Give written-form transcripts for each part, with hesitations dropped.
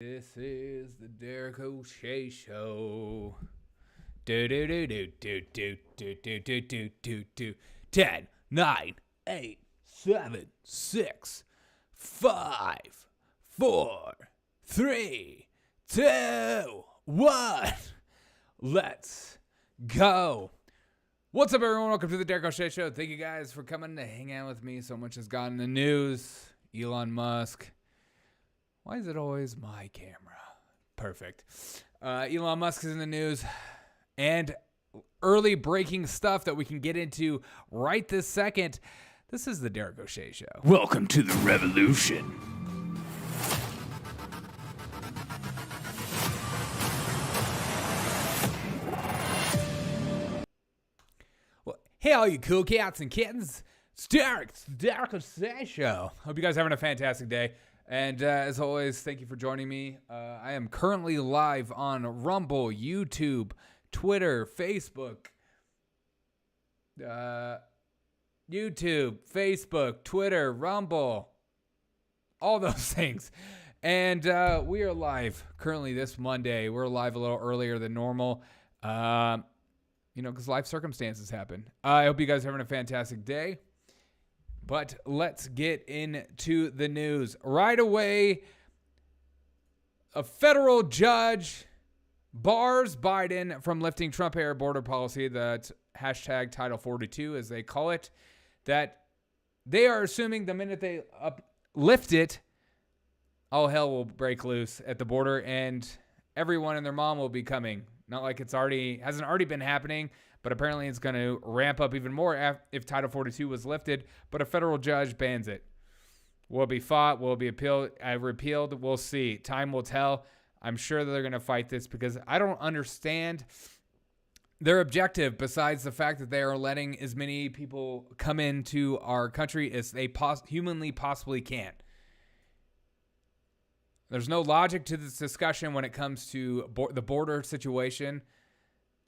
This is the Derek O'Shea Show. Do do do do do do do do do do do do. 10, 9, 8, 7, 6, 5, 4, 3, 2, 1. Let's go. What's up, everyone? Welcome to the Derek O'Shea Show. Thank you guys for coming to hang out with me. So much has gotten the news. Elon Musk. Why is it always my camera? Perfect. Elon Musk is in the news, and early breaking stuff that we can get into right this second. This is the Derek O'Shea Show. Welcome to the revolution. Well, hey, all you cool cats and kittens. It's the Derek O'Shea Show. Hope you guys are having a fantastic day. And as always, thank you for joining me. I am currently live on Rumble, YouTube, Twitter, Facebook, Rumble, all those things. And we are live currently this Monday. We're live a little earlier than normal, because life circumstances happen. I hope you guys are having a fantastic day. But let's get into the news. Right away, a federal judge bars Biden from lifting Trump-era border policy, that's hashtag Title 42, as they call it, that they are assuming the minute they lift it, all hell will break loose at the border and everyone and their mom will be coming. Not like hasn't already been happening, but apparently it's going to ramp up even more if Title 42 was lifted, but a federal judge bans it. Will it be fought? Will it be repealed? We'll see. Time will tell. I'm sure that they're going to fight this because I don't understand their objective besides the fact that they are letting as many people come into our country as they humanly possibly can. There's no logic to this discussion when it comes to the border situation.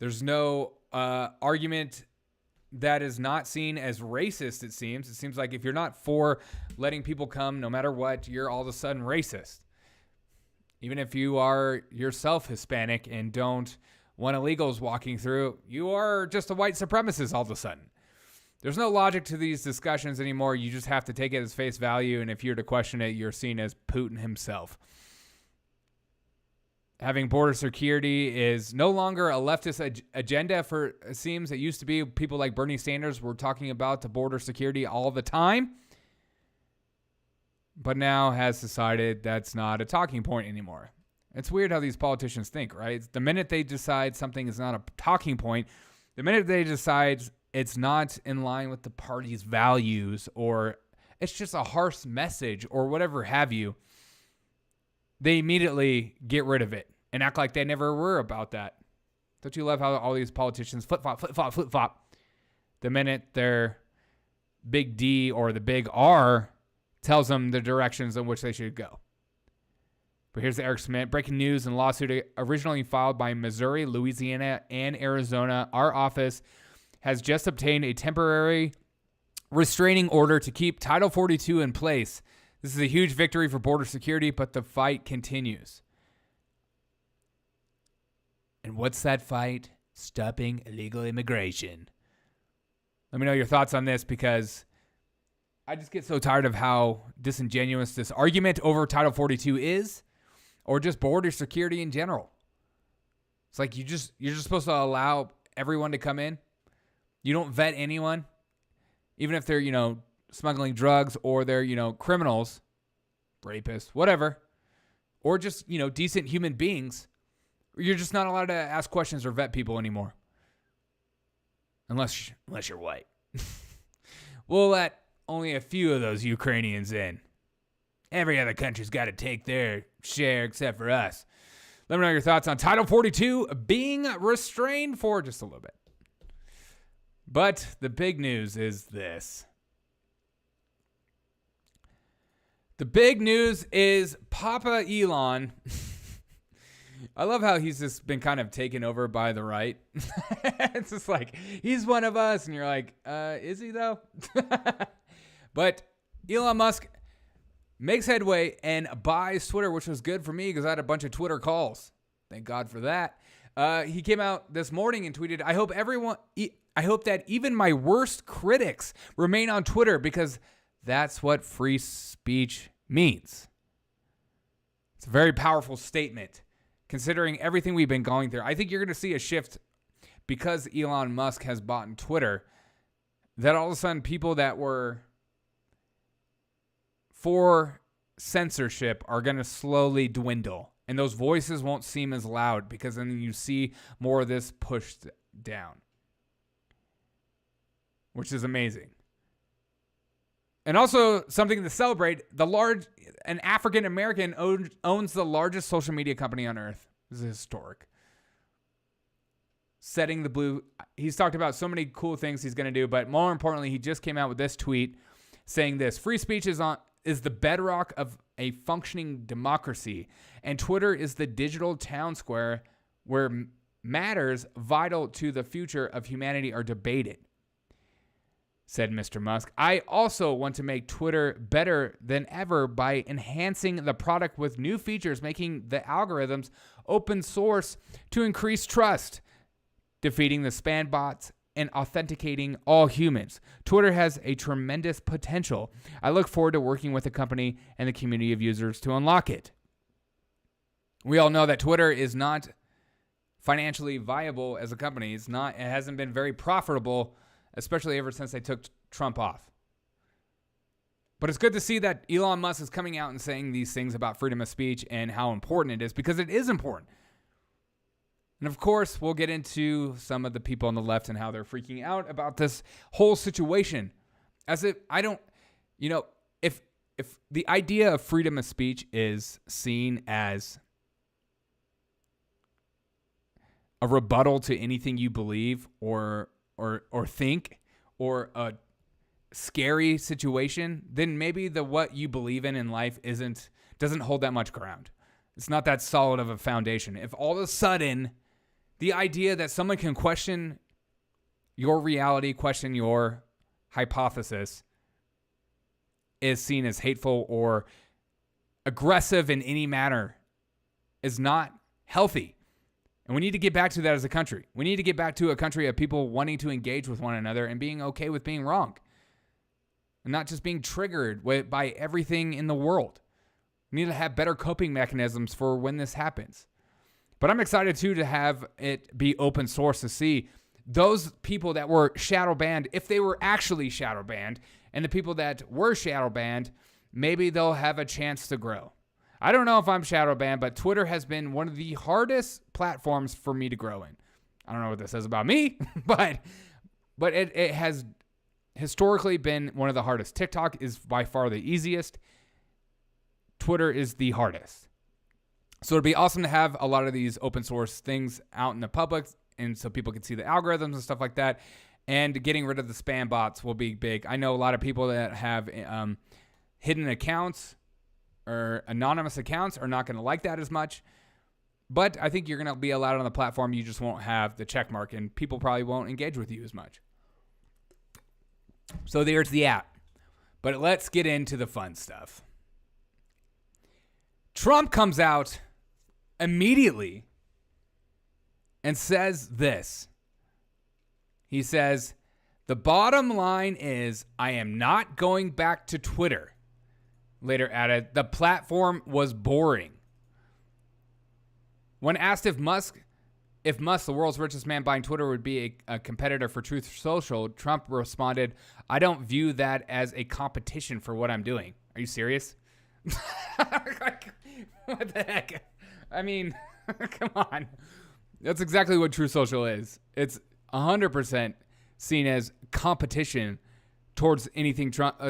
There's no argument that is not seen as racist, it seems. It seems like if you're not for letting people come no matter what, you're all of a sudden racist. Even if you are yourself Hispanic and don't want illegals walking through, you are just a white supremacist all of a sudden. There's no logic to these discussions anymore. You just have to take it as face value, and if you're to question it, you're seen as Putin himself. Having border security is no longer a leftist agenda for, it seems. It used to be people like Bernie Sanders were talking about the border security all the time, but now has decided that's not a talking point anymore. It's weird how these politicians think, right? The minute they decide something is not a talking point, the minute they decide it's not in line with the party's values or it's just a harsh message or whatever have you, they immediately get rid of it and act like they never were about that. Don't you love how all these politicians flip-flop? The minute their big D or the big R tells them the directions in which they should go. But here's the Eric Schmidt. Breaking news and lawsuit originally filed by Missouri, Louisiana, and Arizona. Our office has just obtained a temporary restraining order to keep Title 42 in place. This is a huge victory for border security, but the fight continues. And what's that fight? Stopping illegal immigration. Let me know your thoughts on this because I just get so tired of how disingenuous this argument over Title 42 is, or just border security in general. It's like you're just supposed to allow everyone to come in. You don't vet anyone, even if they're, smuggling drugs or they're, criminals, rapists, whatever, or just, decent human beings. You're just not allowed to ask questions or vet people anymore. Unless you're white. We'll let only a few of those Ukrainians in. Every other country's got to take their share except for us. Let me know your thoughts on Title 42 being restrained for just a little bit. But the big news is this. The big news is Papa Elon. I love how he's just been kind of taken over by the right. It's just like, he's one of us. And you're like, is he though? But Elon Musk makes headway and buys Twitter, which was good for me because I had a bunch of Twitter calls. Thank God for that. He came out this morning and tweeted, I hope that even my worst critics remain on Twitter because that's what free speech means. It's a very powerful statement considering everything we've been going through. I think you're going to see a shift because Elon Musk has bought in Twitter, that all of a sudden people that were for censorship are going to slowly dwindle. And those voices won't seem as loud because then you see more of this pushed down, which is amazing. And also something to celebrate, an African American owns the largest social media company on earth. This is historic. Setting the blue. He's talked about so many cool things he's going to do, but more importantly, he just came out with this tweet saying this: free speech is the bedrock of a functioning democracy, and Twitter is the digital town square where matters vital to the future of humanity are debated, said Mr. Musk. I also want to make Twitter better than ever by enhancing the product with new features, making the algorithms open source to increase trust, defeating the spam bots, and authenticating all humans. Twitter has a tremendous potential. I look forward to working with the company and the community of users to unlock it. We all know that Twitter is not financially viable as a company. It hasn't been very profitable, especially ever since they took Trump off. But it's good to see that Elon Musk is coming out and saying these things about freedom of speech and how important it is, because it is important. And of course, we'll get into some of the people on the left and how they're freaking out about this whole situation. As if if the idea of freedom of speech is seen as a rebuttal to anything you believe or think, or a scary situation, then maybe what you believe in life doesn't hold that much ground. It's not that solid of a foundation. If all of a sudden the idea that someone can question your reality, question your hypothesis, is seen as hateful or aggressive in any manner, is not healthy. And we need to get back to that as a country. We need to get back to a country of people wanting to engage with one another and being okay with being wrong, and not just being triggered by everything in the world. We need to have better coping mechanisms for when this happens. But I'm excited, too, to have it be open source to see those people that were shadow banned, if they were actually shadow banned, and the people that were shadow banned, maybe they'll have a chance to grow. I don't know if I'm shadow banned, but Twitter has been one of the hardest platforms for me to grow in. I don't know what this says about me, but it has historically been one of the hardest. TikTok is by far the easiest. Twitter is the hardest. So it'd be awesome to have a lot of these open source things out in the public, and so people can see the algorithms and stuff like that. And getting rid of the spam bots will be big. I know a lot of people that have hidden accounts or anonymous accounts are not going to like that as much. But I think you're going to be allowed on the platform. You just won't have the check mark, and people probably won't engage with you as much. So there's the app. But let's get into the fun stuff. Trump comes out immediately and says this. He says, the bottom line is I am not going back to Twitter. Later added, the platform was boring. When asked if Musk, the world's richest man, buying Twitter would be a competitor for Truth Social, Trump responded, I don't view that as a competition for what I'm doing. Are you serious? What the heck? I mean, come on. That's exactly what True Social is. It's 100% seen as competition towards anything Trump.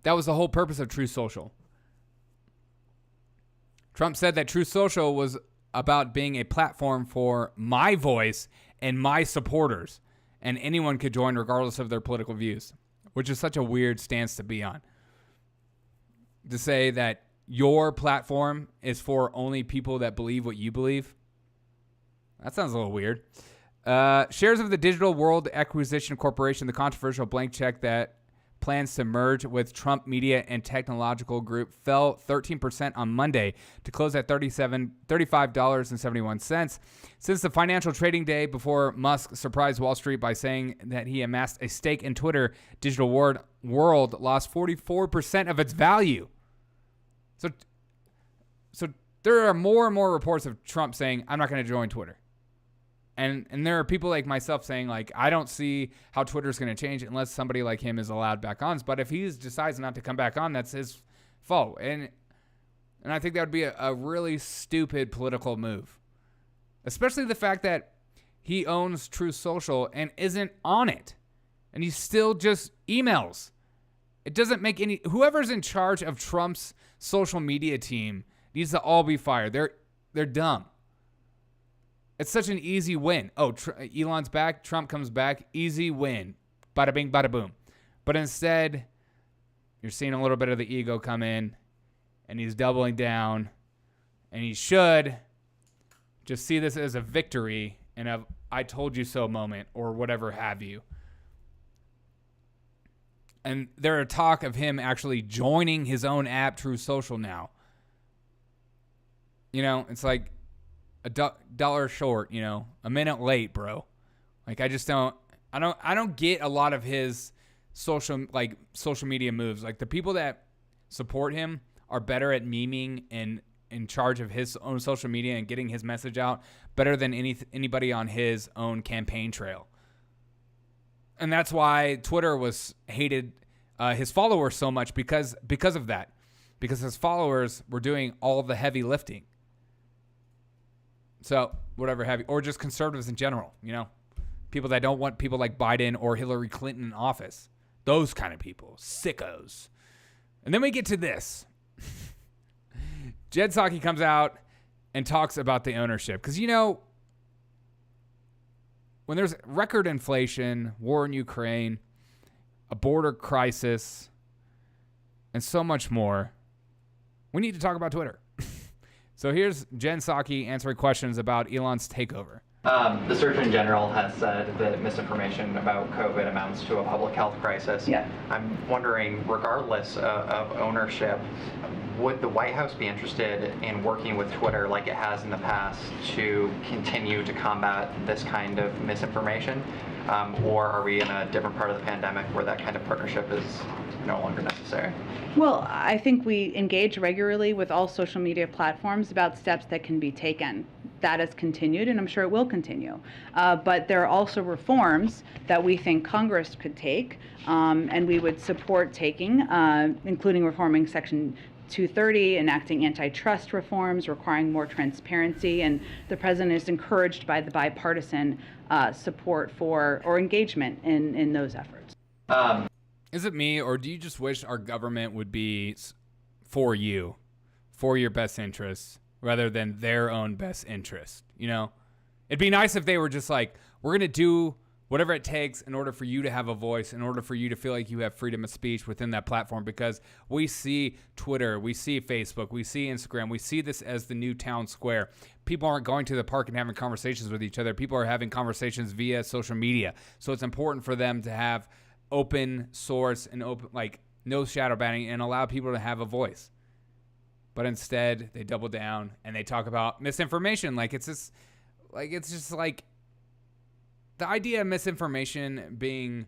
That was the whole purpose of True Social. Trump said that True Social was about being a platform for my voice and my supporters, and anyone could join regardless of their political views, which is such a weird stance to be on. To say that your platform is for only people that believe what you believe, that sounds a little weird. Shares of the Digital World Acquisition Corporation, the controversial blank check that plans to merge with Trump Media and Technological Group fell 13% on Monday to close at $35.71. Since the financial trading day before Musk surprised Wall Street by saying that he amassed a stake in Twitter, digital world lost 44% of its value. So there are more and more reports of Trump saying, I'm not going to join Twitter. And there are people like myself saying, like, I don't see how Twitter's going to change unless somebody like him is allowed back on. But if he decides not to come back on, that's his fault. And I think that would be a really stupid political move. Especially the fact that he owns Truth Social and isn't on it. And he still just emails. It doesn't make any... Whoever's in charge of Trump's social media team needs to all be fired. They're dumb. It's such an easy win. Oh, Elon's back. Trump comes back. Easy win. Bada bing, bada boom. But instead, you're seeing a little bit of the ego come in, and he's doubling down. And he should just see this as a victory and a I told you so moment or whatever have you. And there are talk of him actually joining his own app, Truth Social, now. You know, it's like a dollar short, you know, a minute late, bro. Like, I don't get a lot of his social media moves. Like, the people that support him are better at memeing and in charge of his own social media and getting his message out better than anybody on his own campaign trail. And that's why Twitter was hated his followers so much because of that. Because his followers were doing all the heavy lifting. So, whatever have you. Or just conservatives in general, you know. People that don't want people like Biden or Hillary Clinton in office. Those kind of people. Sickos. And then we get to this. Jen Psaki comes out and talks about the ownership. Because, you know, when there's record inflation, war in Ukraine, a border crisis, and so much more, we need to talk about Twitter. So here's Jen Psaki answering questions about Elon's takeover. The Surgeon General has said that misinformation about COVID amounts to a public health crisis. Yeah. I'm wondering, regardless of ownership, would the White House be interested in working with Twitter like it has in the past to continue to combat this kind of misinformation? Or are we in a different part of the pandemic where that kind of partnership is no longer necessary? Well, I think we engage regularly with all social media platforms about steps that can be taken. That has continued, and I'm sure it will continue. But there are also reforms that we think Congress could take, and we would support taking, including reforming Section 230, enacting antitrust reforms, requiring more transparency, and the president is encouraged by the bipartisan support for or engagement in those efforts. Is it me, or do you just wish our government would be for you, for your best interests, rather than their own best interest? You know, it'd be nice if they were just like, we're going to do whatever it takes in order for you to have a voice, in order for you to feel like you have freedom of speech within that platform, because we see Twitter, we see Facebook, we see Instagram, we see this as the new town square. People aren't going to the park and having conversations with each other. People are having conversations via social media. So it's important for them to have open source and open, like, no shadow banning, and allow people to have a voice. But instead, they double down and they talk about misinformation. It's just like the idea of misinformation being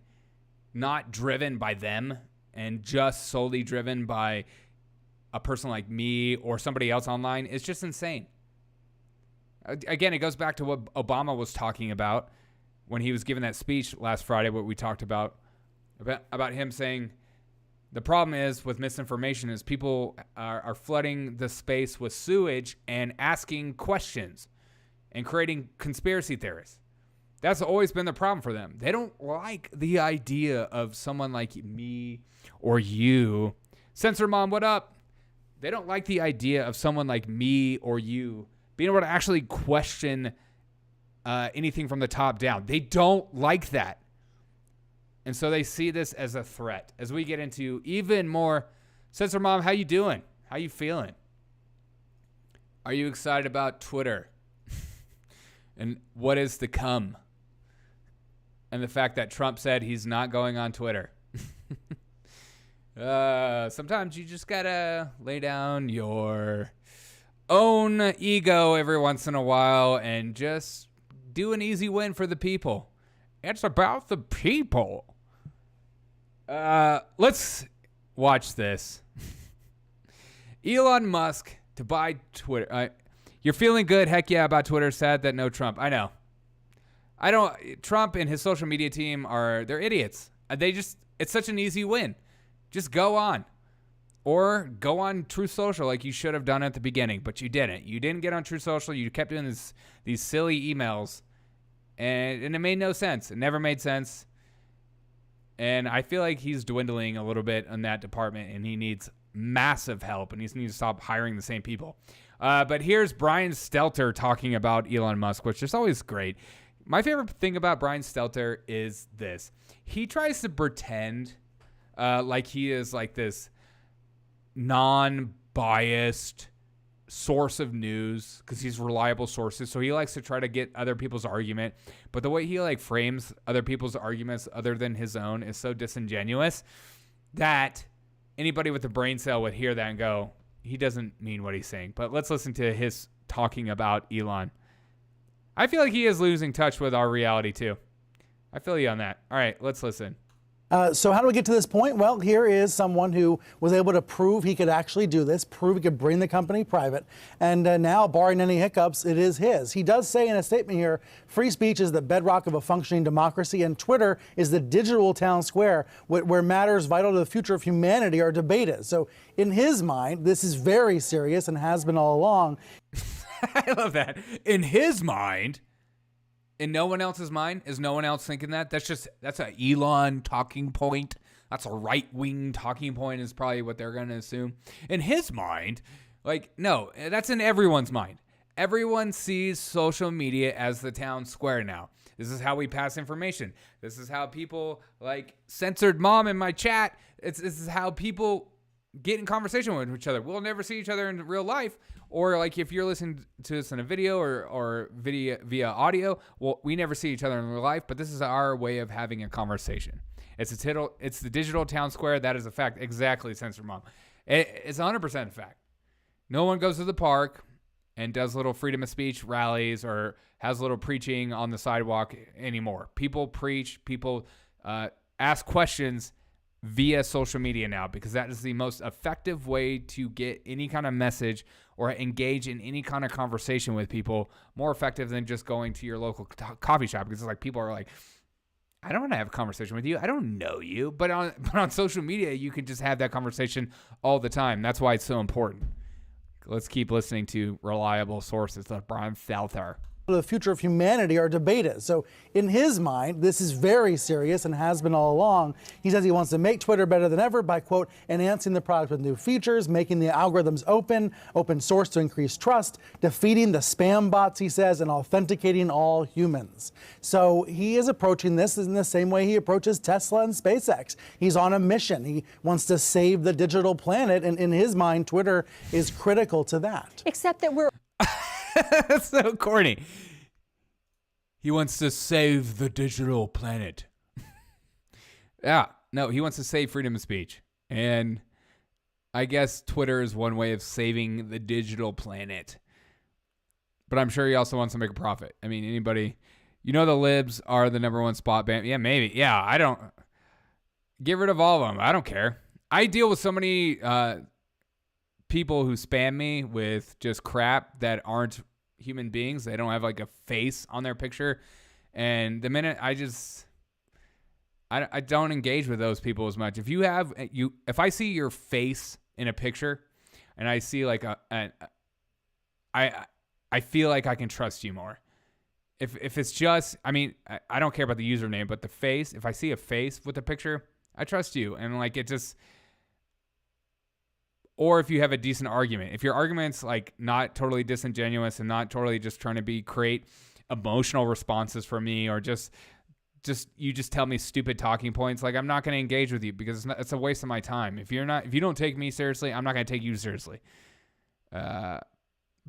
not driven by them and just solely driven by a person like me or somebody else online is just insane. Again, it goes back to what Obama was talking about when he was giving that speech last Friday, what we talked about him saying the problem is with misinformation is people are flooding the space with sewage and asking questions and creating conspiracy theories. That's always been the problem for them. They don't like the idea of someone like me or you. Censor Mom, what up? They don't like the idea of someone like me or you being able to actually question anything from the top down. They don't like that. And so they see this as a threat. As we get into even more, Censor Mom, how you doing? How you feeling? Are you excited about Twitter and what is to come? And the fact that Trump said he's not going on Twitter. Sometimes you just gotta lay down your own ego every once in a while and just do an easy win for the people. It's about the people. Let's watch this. Elon Musk to buy Twitter. You're feeling good, heck yeah, about Twitter. Sad that no Trump. I know. Trump and his social media team they're idiots. It's such an easy win. Just go on. Or go on Truth Social like you should have done at the beginning, but you didn't. You didn't get on Truth Social. You kept doing these silly emails, and it made no sense. It never made sense. And I feel like he's dwindling a little bit in that department, and he needs massive help, and he needs to stop hiring the same people. But here's Brian Stelter talking about Elon Musk, which is always great. My favorite thing about Brian Stelter is this. He tries to pretend like he is like this non-biased source of news because he's reliable sources. So he likes to try to get other people's argument. But the way he like frames other people's arguments other than his own is so disingenuous that anybody with a brain cell would hear that and go, he doesn't mean what he's saying. But let's listen to his talking about Elon. I feel like he is losing touch with our reality too. I feel you on that. All right, let's listen. So how do we get to this point? Well, here is someone who was able to prove he could actually do this, prove he could bring the company private, and now, barring any hiccups, it is his. He does say in a statement here, free speech is the bedrock of a functioning democracy, and Twitter is the digital town square where matters vital to the future of humanity are debated. So in his mind, this is very serious and has been all along. I love that. In his mind. In no one else's mind? Is no one else thinking that? That's a Elon talking point. That's a right-wing talking point is probably what they're going to assume. In his mind, no, that's in everyone's mind. Everyone sees social media as the town square now. This is how we pass information. This is how people censored mom in my chat. This is how people get in conversation with each other. We'll never see each other in real life. Or if you're listening to this in a video or video via audio, well, we never see each other in real life, but this is our way of having a conversation. It's the digital town square. That is a fact. Exactly, Censor Mom. It's 100% a fact. No one goes to the park and does little freedom of speech rallies or has little preaching on the sidewalk anymore. People preach. People ask questions via social media now because that is the most effective way to get any kind of message or engage in any kind of conversation with people, more effective than just going to your local coffee shop because it's people are like, I don't want to have a conversation with you. I don't know you. But on social media, you can just have that conversation all the time. That's why it's so important. Let's keep listening to reliable sources like Brian Stelter. The future of humanity are debated. So in his mind, this is very serious and has been all along. He says he wants to make Twitter better than ever by, quote, enhancing the product with new features, making the algorithms open source to increase trust, defeating the spam bots, he says, and authenticating all humans. So he is approaching this in the same way he approaches Tesla and SpaceX. He's on a mission. He wants to save the digital planet, and in his mind, Twitter is critical to that. Except that we're That's so corny. He wants to save the digital planet. Yeah, no, he wants to save freedom of speech. And I guess Twitter is one way of saving the digital planet. But I'm sure he also wants to make a profit. I mean, anybody, the libs are the number one spot band. Yeah, maybe. Yeah, I don't. Get rid of all of them. I don't care. I deal with so many people who spam me with just crap that aren't human beings. They don't have a face on their picture. And the minute I don't engage with those people as much. If I see your face in a picture and I see I feel like I can trust you more. If it's just, I don't care about the username, but the face, if I see a face with a picture, I trust you. And it just, or if you have a decent argument. If your argument's not totally disingenuous and not totally just trying to create emotional responses for me, or just you just tell me stupid talking points, I'm not going to engage with you because it's a waste of my time. If you don't take me seriously, I'm not going to take you seriously. But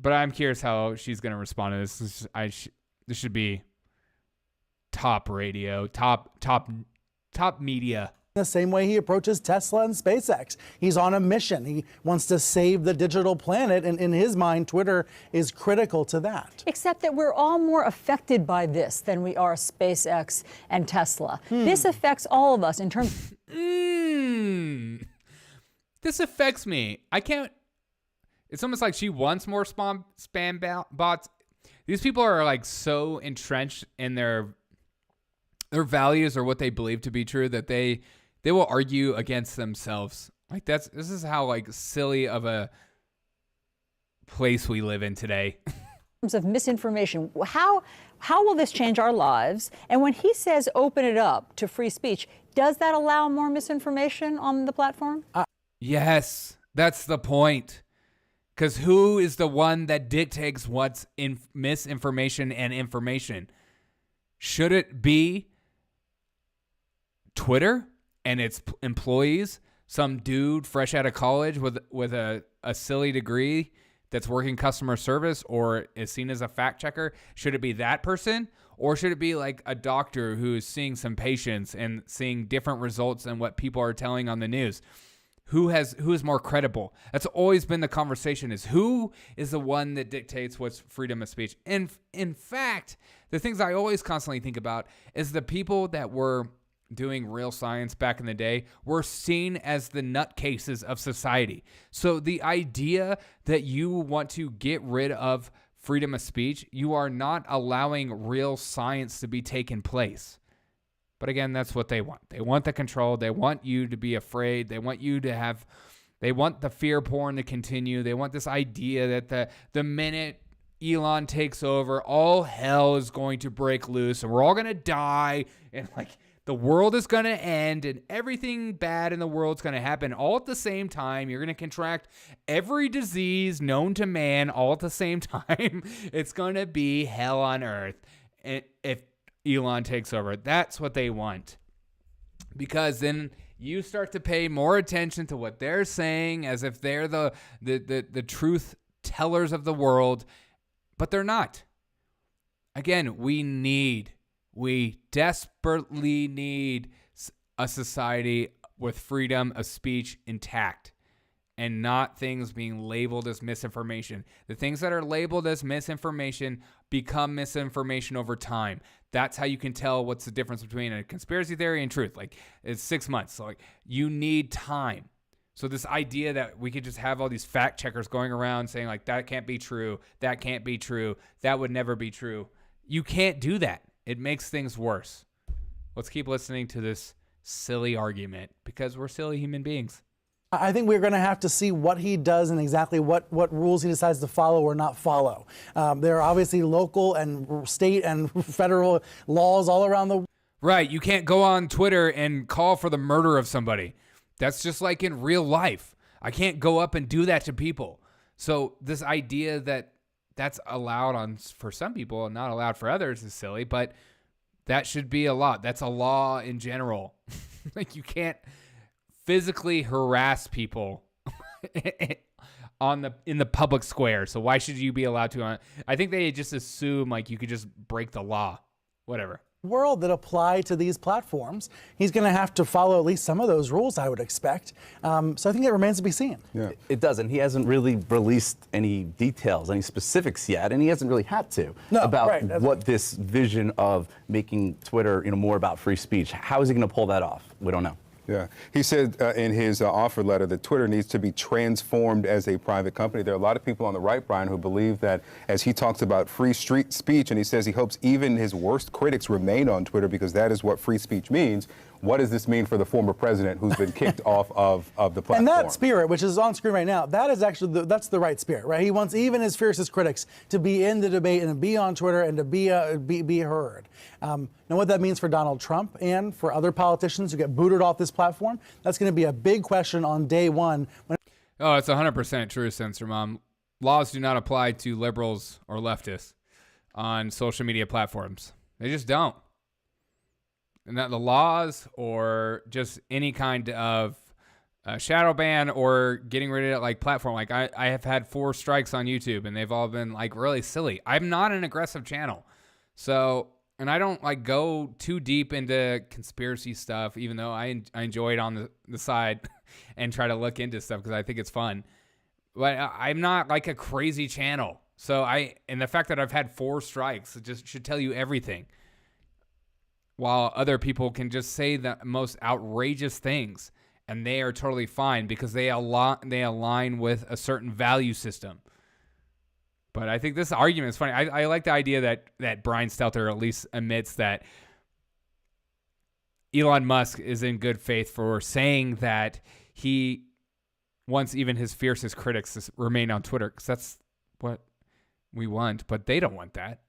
I'm curious how she's going to respond to this. This should be top radio, top media the same way he approaches Tesla and SpaceX. He's on a mission. He wants to save the digital planet, and in his mind, Twitter is critical to that. Except that we're all more affected by this than we are SpaceX and Tesla. This affects all of us in terms... This affects me. I can't... It's almost like she wants more spam bots. These people are like so entrenched in their values or what they believe to be true that they will argue against themselves. Like this is how like silly of a place we live in today. In terms of misinformation, how will this change our lives? And when he says open it up to free speech, does that allow more misinformation on the platform? Yes, that's the point. Because who is the one that dictates what's in misinformation and information? Should it be Twitter and its employees, some dude fresh out of college with a silly degree that's working customer service or is seen as a fact checker? Should it be that person? Or should it be like a doctor who is seeing some patients and seeing different results than what people are telling on the news? Who is more credible? That's always been the conversation, is who is the one that dictates what's freedom of speech. And in fact, the things I always constantly think about is the people that were doing real science back in the day were seen as the nutcases of society. So the idea that you want to get rid of freedom of speech, you are not allowing real science to be taken place. But again, that's what they want. They want the control. They want you to be afraid. They want you to have, they want the fear porn to continue. They want this idea that the minute Elon takes over, all hell is going to break loose and we're all going to die and like the world is going to end and everything bad in the world is going to happen all at the same time. You're going to contract every disease known to man all at the same time. It's going to be hell on earth. And if Elon takes over, that's what they want. Because then you start to pay more attention to what they're saying as if they're the truth tellers of the world, but they're not. Again, we desperately need a society with freedom of speech intact and not things being labeled as misinformation. The things that are labeled as misinformation become misinformation over time. That's how you can tell what's the difference between a conspiracy theory and truth. Like, it's 6 months. So like, you need time. So this idea that we could just have all these fact checkers going around saying like, that can't be true, that can't be true, that would never be true. You can't do that. It makes things worse. Let's keep listening to this silly argument because we're silly human beings. I think we're going to have to see what he does and exactly what rules he decides to follow or not follow. There are obviously local and state and federal laws all around the world. Right. You can't go on Twitter and call for the murder of somebody. That's just like in real life. I can't go up and do that to people. So this idea that that's allowed for some people and not allowed for others is silly, but that should be a law. That's a law in general. Like, you can't physically harass people in the public square. So why should you be allowed to? I think they just assume like you could just break the law. Whatever. World that apply to these platforms. He's going to have to follow at least some of those rules, I would expect. So I think it remains to be seen. Yeah. It doesn't. He hasn't really released any details, any specifics yet, and he hasn't really had to about what this vision of making Twitter, more about free speech. How is he going to pull that off? We don't know. Yeah. He said in his offer letter that Twitter needs to be transformed as a private company. There are a lot of people on the right, Brian, who believe that as he talks about free speech, and he says he hopes even his worst critics remain on Twitter because that is what free speech means. What does this mean for the former president who's been kicked off of the platform? And that spirit, which is on screen right now, that is actually that's the right spirit, right? He wants even his fiercest critics to be in the debate and to be on Twitter and to be heard. Now, what that means for Donald Trump and for other politicians who get booted off this platform, that's going to be a big question on day one. Oh, it's 100% true, Censor Mom. Laws do not apply to liberals or leftists on social media platforms. They just don't. And that the laws or just any kind of shadow ban or getting rid of it like platform. Like I have had 4 strikes on YouTube and they've all been like really silly. I'm not an aggressive channel. So, And I don't like go too deep into conspiracy stuff, even though I enjoy it on the side and try to look into stuff because I think it's fun. But I'm not like a crazy channel. So and the fact that I've had 4 strikes, it just should tell you everything. While other people can just say the most outrageous things and they are totally fine because they align with a certain value system. But I think this argument is funny. I like the idea that Brian Stelter at least admits that Elon Musk is in good faith for saying that he wants even his fiercest critics to remain on Twitter, because that's what we want, but they don't want that.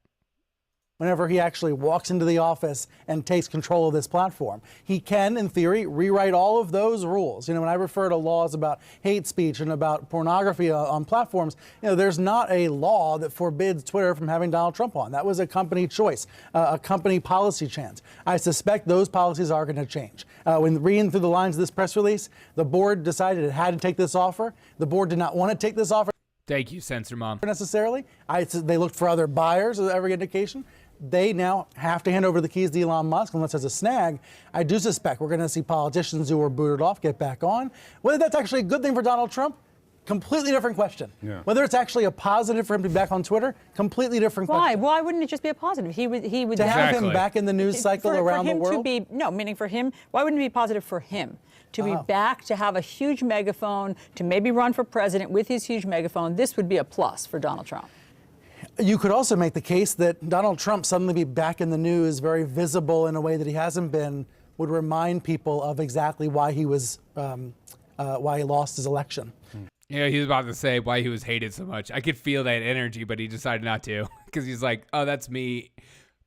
Whenever he actually walks into the office and takes control of this platform, he can, in theory, rewrite all of those rules. When I refer to laws about hate speech and about pornography on platforms, there's not a law that forbids Twitter from having Donald Trump on. That was a company choice, a company policy change. I suspect those policies are going to change. When reading through the lines of this press release, the board decided it had to take this offer. The board did not want to take this offer. Thank you, Censor Mom. Necessarily. They looked for other buyers, as every indication. They now have to hand over the keys to Elon Musk unless there's a snag. I do suspect we're going to see politicians who were booted off get back on. Whether that's actually a good thing for Donald Trump, completely different question. Yeah. Whether it's actually a positive for him to be back on Twitter, completely different question. Why wouldn't it just be a positive? He would to have him back in the news cycle around the world. Meaning for him, why wouldn't it be positive for him to be back, to have a huge megaphone, to maybe run for president with his huge megaphone? This would be a plus for Donald Trump. You could also make the case that Donald Trump suddenly be back in the news, very visible in a way that he hasn't been, would remind people of exactly why he lost his election. Yeah, he was about to say why he was hated so much. I could feel that energy, but he decided not to because he's like, oh, that's me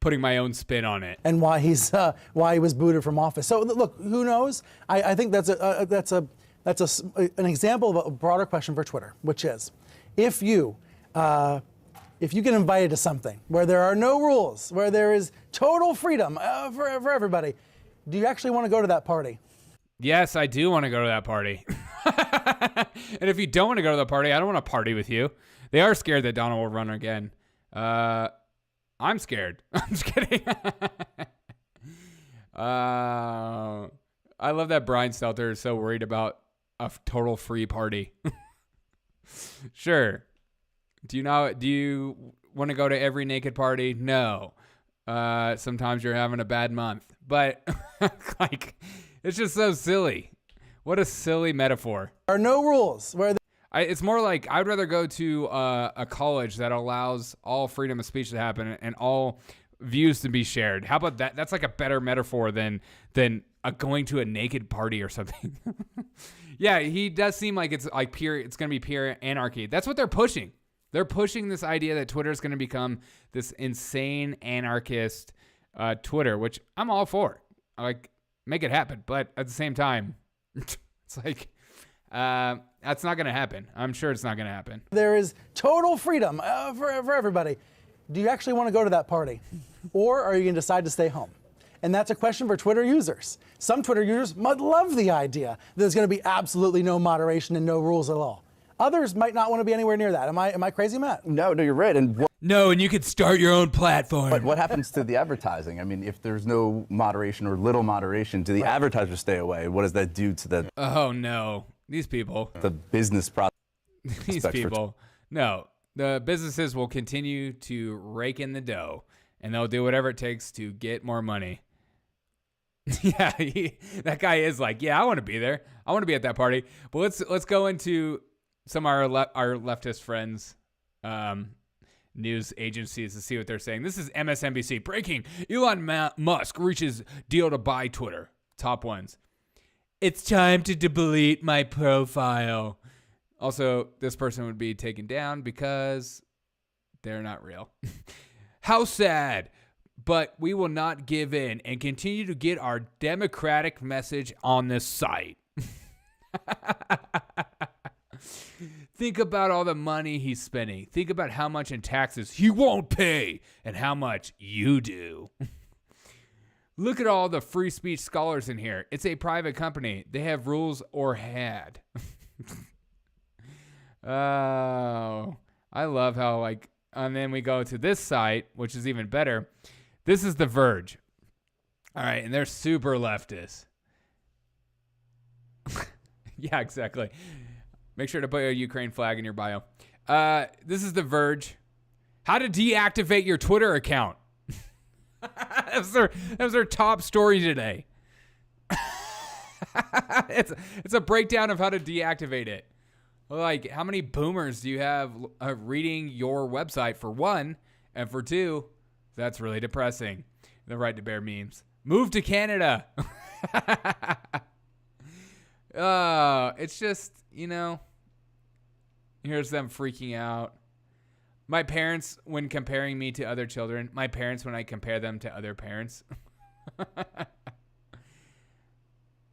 putting my own spin on it. And why he was booted from office. So look, who knows? I think that's an example of a broader question for Twitter, which is, if you get invited to something where there are no rules, where there is total freedom for everybody, do you actually want to go to that party? Yes, I do want to go to that party. And if you don't want to go to the party, I don't want to party with you. They are scared that Donald will run again. I'm scared. I'm just kidding. I love that Brian Stelter is so worried about a total free party. Sure. Do you want to go to every naked party? No. Sometimes you're having a bad month. But like, it's just so silly. What a silly metaphor. There are no rules. It's more like I'd rather go to a college that allows all freedom of speech to happen and all views to be shared. How about that? That's like a better metaphor than going to a naked party or something. Yeah, he does seem like it's like it's going to be pure anarchy. That's what they're pushing. They're pushing this idea that Twitter is going to become this insane anarchist Twitter, which I'm all for. Like, make it happen. But at the same time, it's like, that's not going to happen. I'm sure it's not going to happen. There is total freedom for everybody. Do you actually want to go to that party? Or are you going to decide to stay home? And that's a question for Twitter users. Some Twitter users might love the idea that there's going to be absolutely no moderation and no rules at all. Others might not want to be anywhere near that. Am I crazy, Matt? No, you're right. And you could start your own platform. But what happens to the advertising? I mean, if there's no moderation or little moderation, do the advertisers stay away? What does that do to the? Oh no, these people. The business process. These people. No, the businesses will continue to rake in the dough, and they'll do whatever it takes to get more money. Yeah, that guy is like, yeah, I want to be there. I want to be at that party. But let's go into some of our leftist friends, news agencies to see what they're saying. This is MSNBC. Breaking. Elon Musk reaches deal to buy Twitter. Top ones. It's time to delete my profile. Also, this person would be taken down because they're not real. How sad. But we will not give in and continue to get our democratic message on this site. Think about all the money he's spending. Think about how much in taxes he won't pay and how much you do. Look at all the free speech scholars in here. It's a private company. They have rules or had. Oh, I love how and then we go to this site, which is even better. This is The Verge. All right, and they're super leftist. Yeah, exactly. Make sure to put a Ukraine flag in your bio. This is The Verge. How to deactivate your Twitter account. That was their top story today. It's a breakdown of how to deactivate it. Like, how many boomers do you have reading your website, for one? And for two, that's really depressing. The right to bear memes. Move to Canada. It's just, here's them freaking out. My parents, when comparing me to other children, my parents, when I compare them to other parents.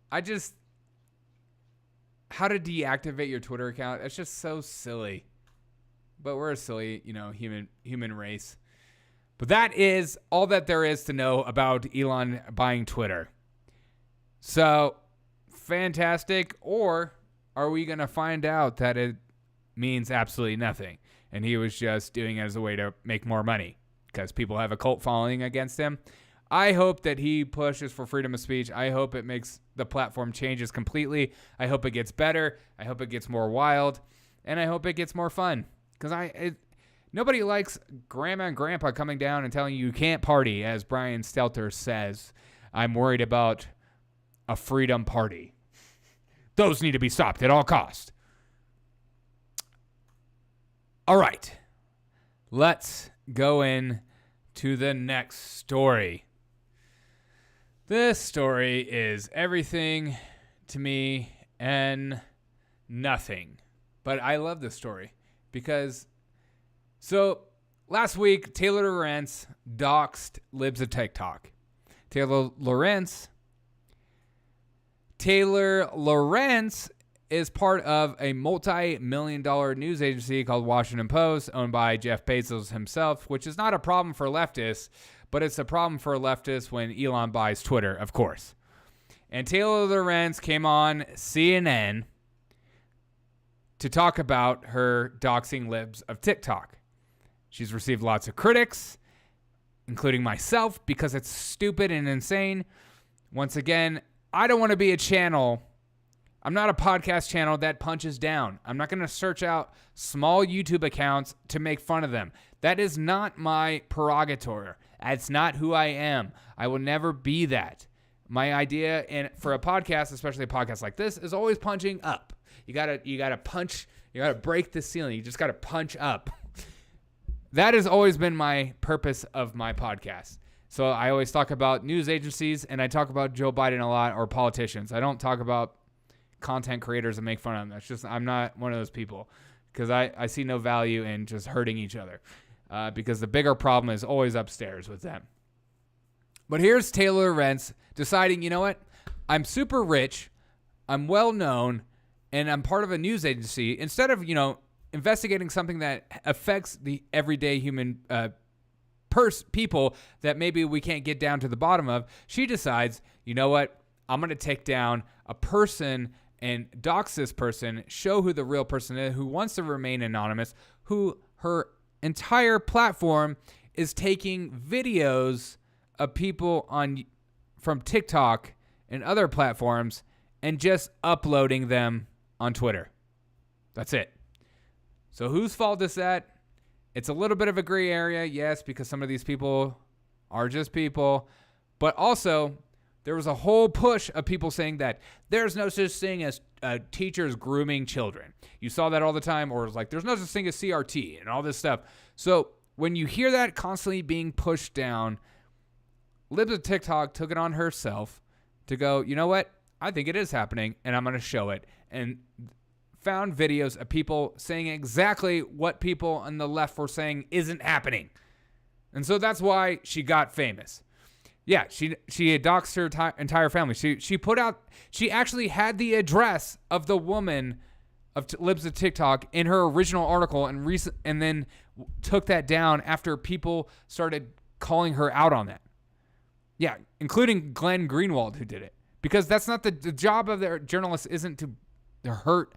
How to deactivate your Twitter account? It's just so silly. But we're a silly, human race. But that is all that there is to know about Elon buying Twitter. So, fantastic. Or are we going to find out that it means absolutely nothing, and he was just doing it as a way to make more money because people have a cult following against him? I hope that he pushes for freedom of speech. I hope it makes the platform changes completely. I hope it gets better. I hope it gets more wild. And I hope it gets more fun. Because nobody likes grandma and grandpa coming down and telling you can't party, as Brian Stelter says. I'm worried about a freedom party. Those need to be stopped at all costs. All right. Let's go in to the next story. This story is everything to me and nothing. But I love this story because, last week, Taylor Lorenz doxed libs of TikTok. Taylor Lorenz is part of a multi-million-dollar news agency called Washington Post, owned by Jeff Bezos himself, which is not a problem for leftists, but it's a problem for leftists when Elon buys Twitter, of course. And Taylor Lorenz came on CNN to talk about her doxing libs of TikTok. She's received lots of critics, including myself, because it's stupid and insane. Once again, I don't want to be a channel. I'm not a podcast channel that punches down. I'm not going to search out small YouTube accounts to make fun of them. That is not my prerogative. That's not who I am. I will never be that. My idea, and for a podcast, especially a podcast like this, is always punching up. You gotta punch. You gotta break the ceiling. You just gotta punch up. That has always been my purpose of my podcast. So I always talk about news agencies, and I talk about Joe Biden a lot, or politicians. I don't talk about content creators and make fun of them. That's just, I'm not one of those people, because I see no value in just hurting each other, because the bigger problem is always upstairs with them. But here's Taylor Lorenz deciding, you know what? I'm super rich, I'm well known, and I'm part of a news agency. Instead of, investigating something that affects the everyday human people that maybe we can't get down to the bottom of, she decides, you know what? I'm going to take down a person and dox this person, show who the real person is, who wants to remain anonymous, who her entire platform is taking videos of people from TikTok and other platforms and just uploading them on Twitter. That's it. So whose fault is that? It's a little bit of a gray area, yes, because some of these people are just people, but also there was a whole push of people saying that there's no such thing as teachers grooming children. You saw that all the time, or it's like there's no such thing as CRT and all this stuff. So when you hear that constantly being pushed down, Libs of TikTok took it on herself to go, you know what? I think it is happening, and I'm going to show it. And found videos of people saying exactly what people on the left were saying isn't happening. And so that's why she got famous. Yeah, she had doxed her entire family. She actually had the address of the woman of Libs of TikTok in her original article, and then took that down after people started calling her out on that. Yeah, including Glenn Greenwald, who did it. Because that's not the job of their journalists, isn't to hurt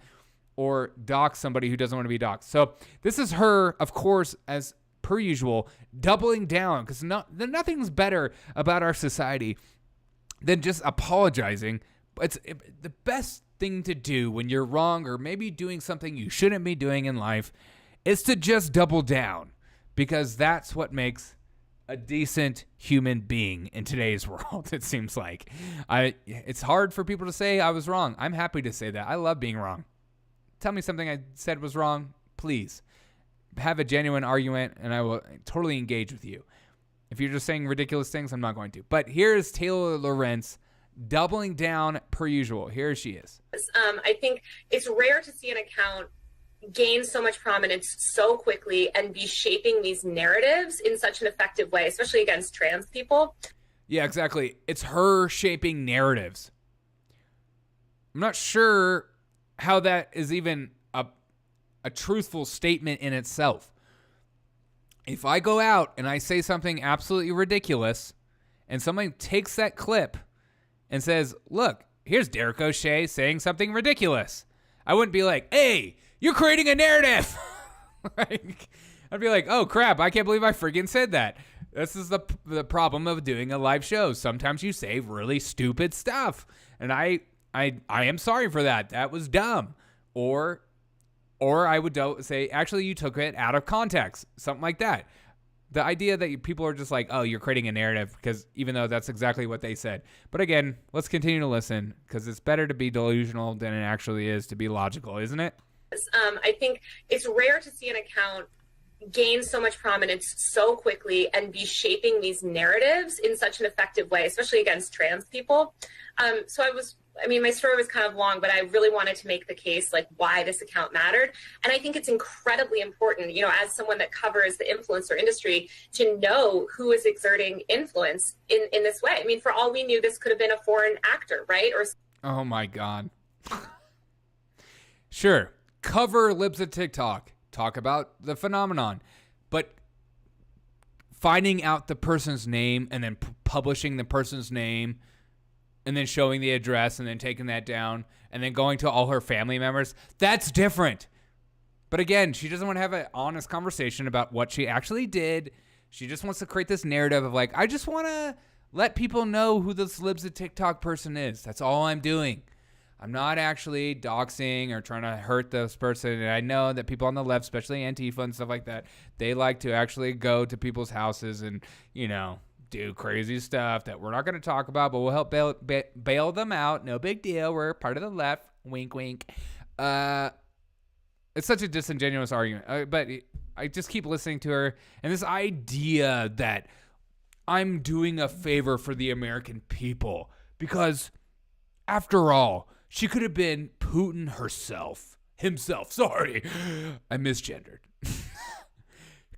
or dox somebody who doesn't want to be doxed. So this is her, of course, as per usual, doubling down, because nothing's better about our society than just apologizing. It's the best thing to do when you're wrong or maybe doing something you shouldn't be doing in life is to just double down, because that's what makes a decent human being in today's world. It seems like it's hard for people to say I was wrong. I'm happy to say that. I love being wrong. Tell me something I said was wrong, please. Have a genuine argument, and I will totally engage with you. If you're just saying ridiculous things, I'm not going to. But here's Taylor Lorenz doubling down per usual. Here she is. I think it's rare to see an account gain so much prominence so quickly and be shaping these narratives in such an effective way, especially against trans people. Yeah, exactly. It's her shaping narratives. I'm not sure how that is even a truthful statement in itself. If I go out and I say something absolutely ridiculous and somebody takes that clip and says, look, here's Derek O'Shea saying something ridiculous, I wouldn't be like, hey, you're creating a narrative. I'd be like, oh, crap, I can't believe I freaking said that. This is the problem of doing a live show. Sometimes you say really stupid stuff. And I am sorry for that. That was dumb. Or I would say, actually, you took it out of context. Something like that. The idea that people are just like, oh, you're creating a narrative, because even though that's exactly what they said. But again, let's continue to listen, because it's better to be delusional than it actually is to be logical, isn't it? I think it's rare to see an account gain so much prominence so quickly and be shaping these narratives in such an effective way, especially against trans people. My story was kind of long, but I really wanted to make the case like why this account mattered. And I think it's incredibly important, as someone that covers the influencer industry, to know who is exerting influence in this way. I mean, for all we knew, this could have been a foreign actor, right? Oh my God. Sure. Cover libs of TikTok. Talk about the phenomenon. But finding out the person's name and then publishing the person's name and then showing the address and then taking that down and then going to all her family members, that's different. But again, she doesn't want to have an honest conversation about what she actually did. She just wants to create this narrative of like, I just want to let people know who this libs of TikTok person is. That's all I'm doing. I'm not actually doxing or trying to hurt this person. And I know that people on the left, especially Antifa and stuff like that, they like to actually go to people's houses and, do crazy stuff that we're not going to talk about, but we'll help bail them out. No big deal. We're part of the left. Wink, wink. It's such a disingenuous argument. But I just keep listening to her. And this idea that I'm doing a favor for the American people because, after all, she could have been Putin himself. Sorry, I misgendered.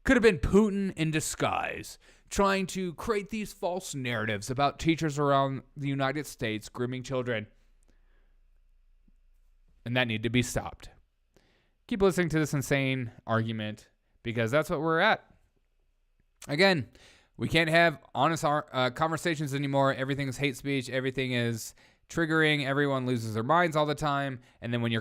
Could have been Putin in disguise, trying to create these false narratives about teachers around the United States grooming children. And that needed to be stopped. Keep listening to this insane argument, because that's what we're at. Again, we can't have honest conversations anymore. Everything is hate speech. Everything is triggering. Everyone loses their minds all the time. And then when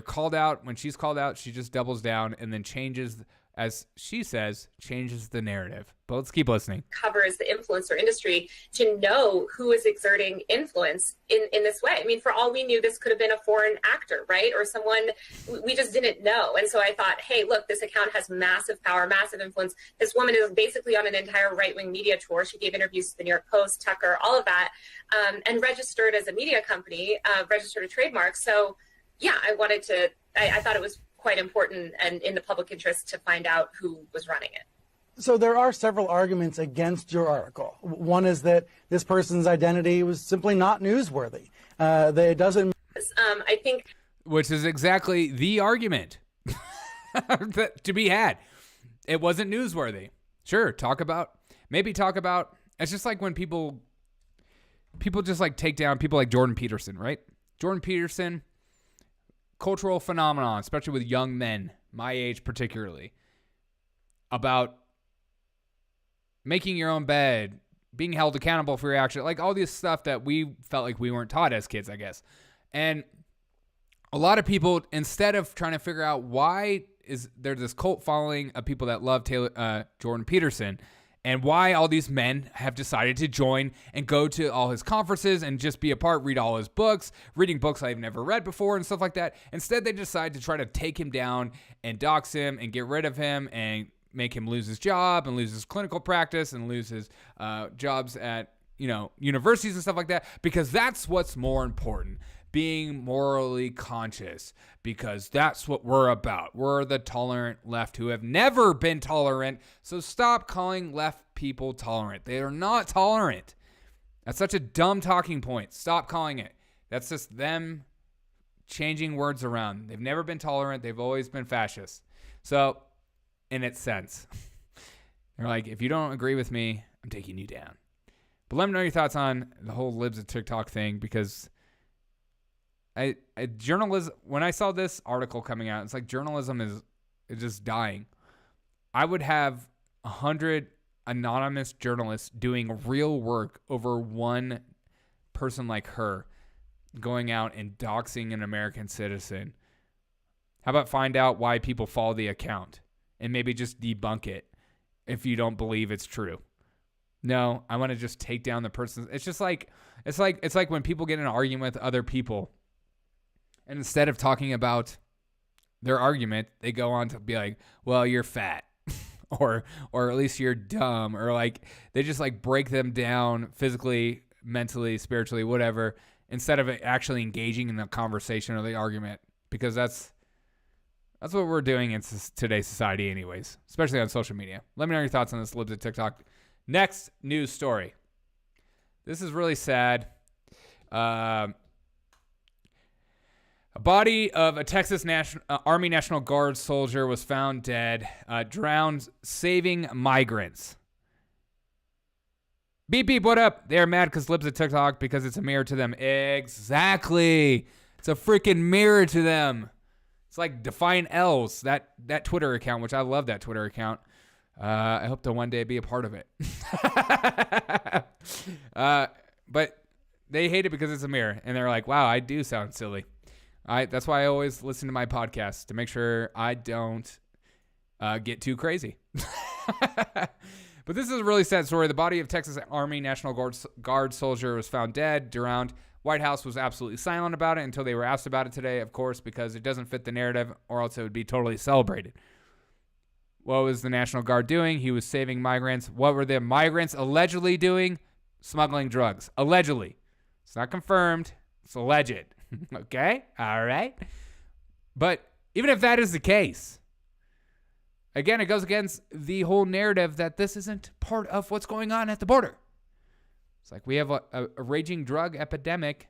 she's called out, she just doubles down and then changes, as she says, changes the narrative. But let's keep listening. Covers the influencer industry, to know who is exerting influence in this way. I mean, for all we knew, this could have been a foreign actor, right? Or someone we just didn't know. And so I thought, hey, look, this account has massive power, massive influence. This woman is basically on an entire right-wing media tour. She gave interviews to the New York Post, Tucker, all of that, and registered as a media company, registered a trademark. So yeah, I thought it was quite important and in the public interest to find out who was running it. So there are several arguments against your article. One is that this person's identity was simply not newsworthy. That it doesn't. I think. Which is exactly the argument to be had. It wasn't newsworthy. Sure, talk about. It's just like when people just like take down people like Jordan Peterson, right? Jordan Peterson, cultural phenomenon, especially with young men, my age particularly, about making your own bed, being held accountable for your action, like all this stuff that we felt like we weren't taught as kids, I guess. And a lot of people, instead of trying to figure out why there's this cult following of people that love Jordan Peterson, and why all these men have decided to join and go to all his conferences and just be a part, read all his books, reading books I've never read before and stuff like that. Instead, they decide to try to take him down and dox him and get rid of him and make him lose his job and lose his clinical practice and lose his jobs at universities and stuff like that, because that's what's more important. Being morally conscious, because that's what we're about. We're the tolerant left who have never been tolerant. So stop calling left people tolerant. They are not tolerant. That's such a dumb talking point. Stop calling it. That's just them changing words around. They've never been tolerant. They've always been fascist. So, in its sense, they're like, if you don't agree with me, I'm taking you down. But let me know your thoughts on the whole libs of TikTok thing, because journalism, when I saw this article coming out, it's like journalism is just dying. I would have 100 anonymous journalists doing real work over one person like her going out and doxing an American citizen. How about find out why people follow the account and maybe just debunk it if you don't believe it's true? No, I want to just take down the person. It's just like it's like when people get in an argument with other people, and instead of talking about their argument, they go on to be like, well, you're fat or at least you're dumb, or like they just like break them down physically, mentally, spiritually, whatever, instead of actually engaging in the conversation or the argument, because that's what we're doing in today's society anyways, especially on social media. Let me know your thoughts on this libs of TikTok. Next news story. This is really sad. A body of a Texas Army National Guard soldier was found dead, drowned saving migrants. Beep, beep, what up? They're mad because libs of TikTok, because it's a mirror to them. Exactly. It's a freaking mirror to them. It's like Define L's, that Twitter account, which I love that Twitter account. I hope to one day be a part of it. But they hate it because it's a mirror. And they're like, wow, I do sound silly. That's why I always listen to my podcast, to make sure I don't get too crazy. But this is a really sad story. The body of Texas Army National Guard soldier was found dead, drowned. White House was absolutely silent about it until they were asked about it today, of course, because it doesn't fit the narrative, or else it would be totally celebrated. What was the National Guard doing? He was saving migrants. What were the migrants allegedly doing? Smuggling drugs. Allegedly. It's not confirmed. It's alleged. Okay? All right. But even if that is the case, again, it goes against the whole narrative that this isn't part of what's going on at the border. It's like we have a raging drug epidemic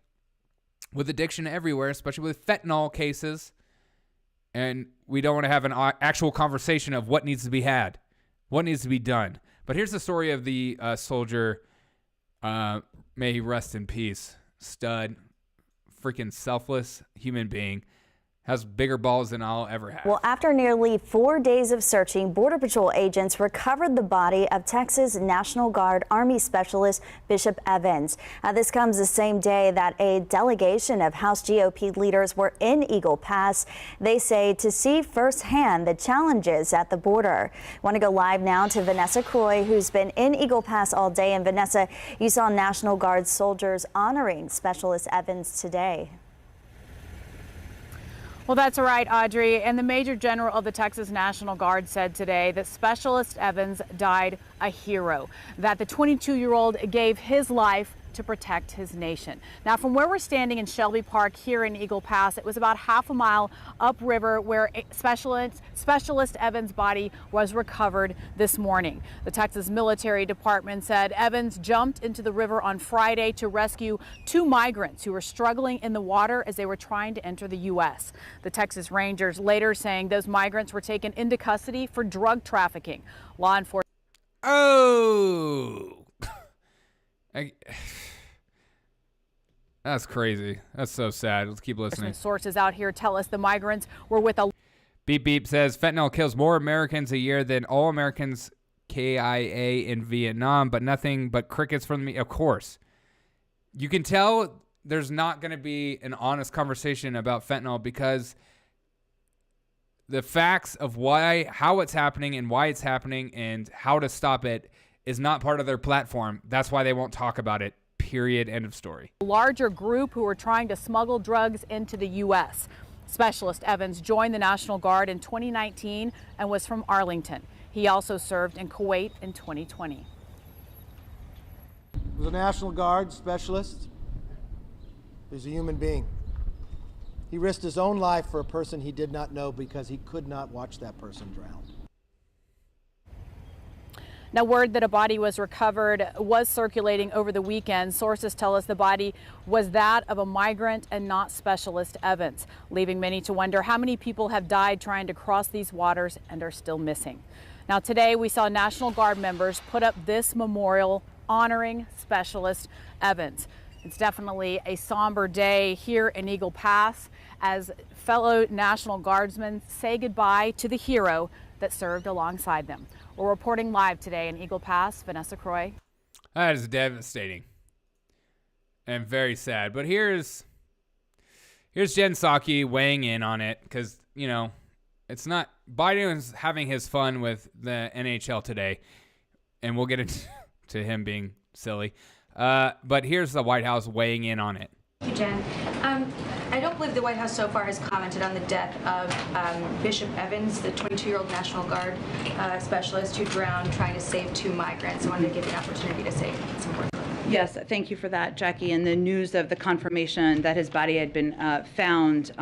with addiction everywhere, especially with fentanyl cases. And we don't want to have an actual conversation of what needs to be had, what needs to be done. But here's the story of the soldier. May he rest in peace. Stud, freaking selfless human being. Has bigger balls than I'll ever have. Well, after nearly 4 days of searching, Border Patrol agents recovered the body of Texas National Guard Army Specialist Bishop Evans. This comes the same day that a delegation of House GOP leaders were in Eagle Pass. They say to see firsthand the challenges at the border. Want to go live now to Vanessa Croy, who's been in Eagle Pass all day. And Vanessa, you saw National Guard soldiers honoring Specialist Evans today. Well, that's right, Audrey. And the Major General of the Texas National Guard said today that Specialist Evans died a hero, that the 22-year-old gave his life to protect his nation. Now, from where we're standing in Shelby Park here in Eagle Pass, it was about half a mile upriver where Specialist Evans' body was recovered this morning. The Texas Military Department said Evans jumped into the river on Friday to rescue 2 migrants who were struggling in the water as they were trying to enter the U.S. The Texas Rangers later saying those migrants were taken into custody for drug trafficking. Law enforcement. Oh! That's crazy. That's so sad. Let's keep listening. Sources out here tell us the migrants were with a... Beep Beep says fentanyl kills more Americans a year than all Americans KIA in Vietnam, but nothing but crickets from me. Of course. You can tell there's not going to be an honest conversation about fentanyl because the facts of how it's happening and why it's happening and how to stop it is not part of their platform. That's why they won't talk about it. Period. End of story. A larger group who were trying to smuggle drugs into the U.S. Specialist Evans joined the National Guard in 2019 and was from Arlington. He also served in Kuwait in 2020. He was a National Guard specialist. He's a human being. He risked his own life for a person he did not know because he could not watch that person drown. Now, word that a body was recovered was circulating over the weekend. Sources tell us the body was that of a migrant and not Specialist Evans, leaving many to wonder how many people have died trying to cross these waters and are still missing. Now, today we saw National Guard members put up this memorial honoring Specialist Evans. It's definitely a somber day here in Eagle Pass as fellow National Guardsmen say goodbye to the hero that served alongside them. We're reporting live today in Eagle Pass. Vanessa Croy. That is devastating and very sad. But here's Jen Psaki weighing in on it because, you know, it's not Biden's having his fun with the NHL today, and we'll get into him being silly. But here's the White House weighing in on it. Thank you, Jen. I don't believe the White House so far has commented on the death of Bishop Evans, the 22-year-old National Guard specialist who drowned trying to save 2 migrants. I wanted to give you an opportunity to say some words. Yes, thank you for that, Jackie. And the news of the confirmation that his body had been found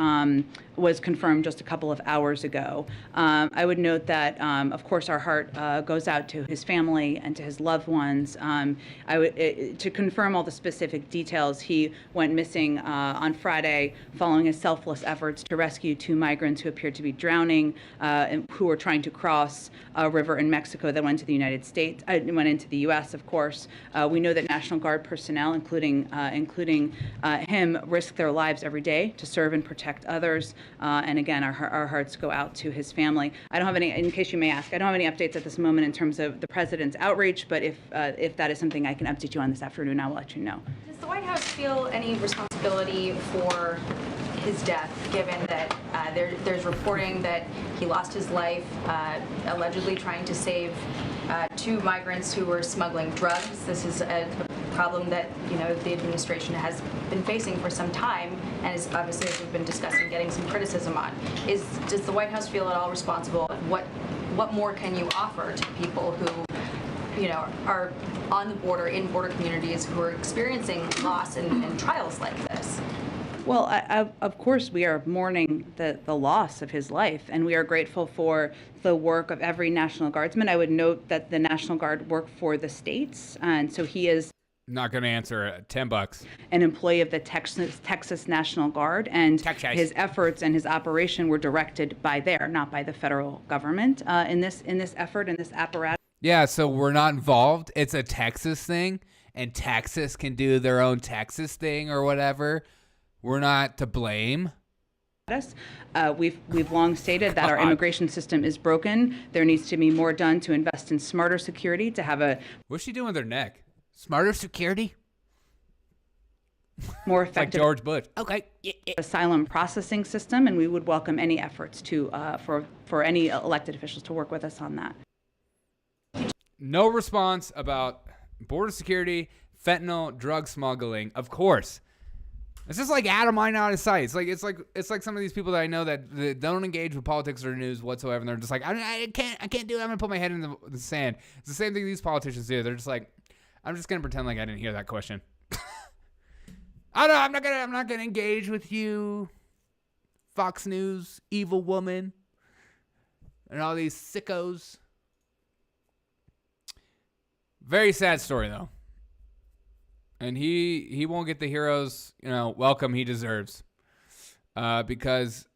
was confirmed just a couple of hours ago. I would note that, of course, our heart goes out to his family and to his loved ones. To confirm all the specific details, he went missing on Friday following his selfless efforts to rescue 2 migrants who appeared to be drowning and who were trying to cross a river in Mexico that went to the United States, went into the U.S., of course. We know that National Guard personnel, including him, risk their lives every day to serve and protect others. And again, our hearts go out to his family. I don't have any, in case you may ask, I don't have any updates at this moment in terms of the president's outreach, but if that is something I can update you on this afternoon, I will let you know. Does the White House feel any responsibility for his death, given that there's reporting that he lost his life allegedly trying to save 2 migrants who were smuggling drugs? This is a problem that, you know, the administration has been facing for some time and is obviously, as we've been discussing, getting some criticism on. Does the White House feel at all responsible? What more can you offer to people who, you know, are on the border, in border communities, who are experiencing loss and trials like this? Well, of course, we are mourning the loss of his life, and we are grateful for the work of every National Guardsman. I would note that the National Guard work for the states, and so he is not going to answer $10. An employee of the Texas National Guard, and his efforts and his operation were directed by not by the federal government in this effort, in this apparatus. Yeah, so we're not involved. It's a Texas thing, and Texas can do their own Texas thing or whatever. We're not to blame. We've long stated that our immigration system is broken. There needs to be more done to invest in smarter security, to have a... What's she doing with her neck? Smarter security? More effective like George Bush. Okay. Asylum processing system, and we would welcome any efforts to for any elected officials to work with us on that. No response about border security, fentanyl, drug smuggling. Of course. It's just like out of mind, out of sight. It's like some of these people that I know that don't engage with politics or news whatsoever, and they're just like, I can't do it. I'm gonna put my head in the sand. It's the same thing these politicians do. They're just like, I'm just gonna pretend like I didn't hear that question. I'm not gonna engage with you, Fox News, evil woman, and all these sickos. Very sad story though. And he won't get the hero's, welcome he deserves, because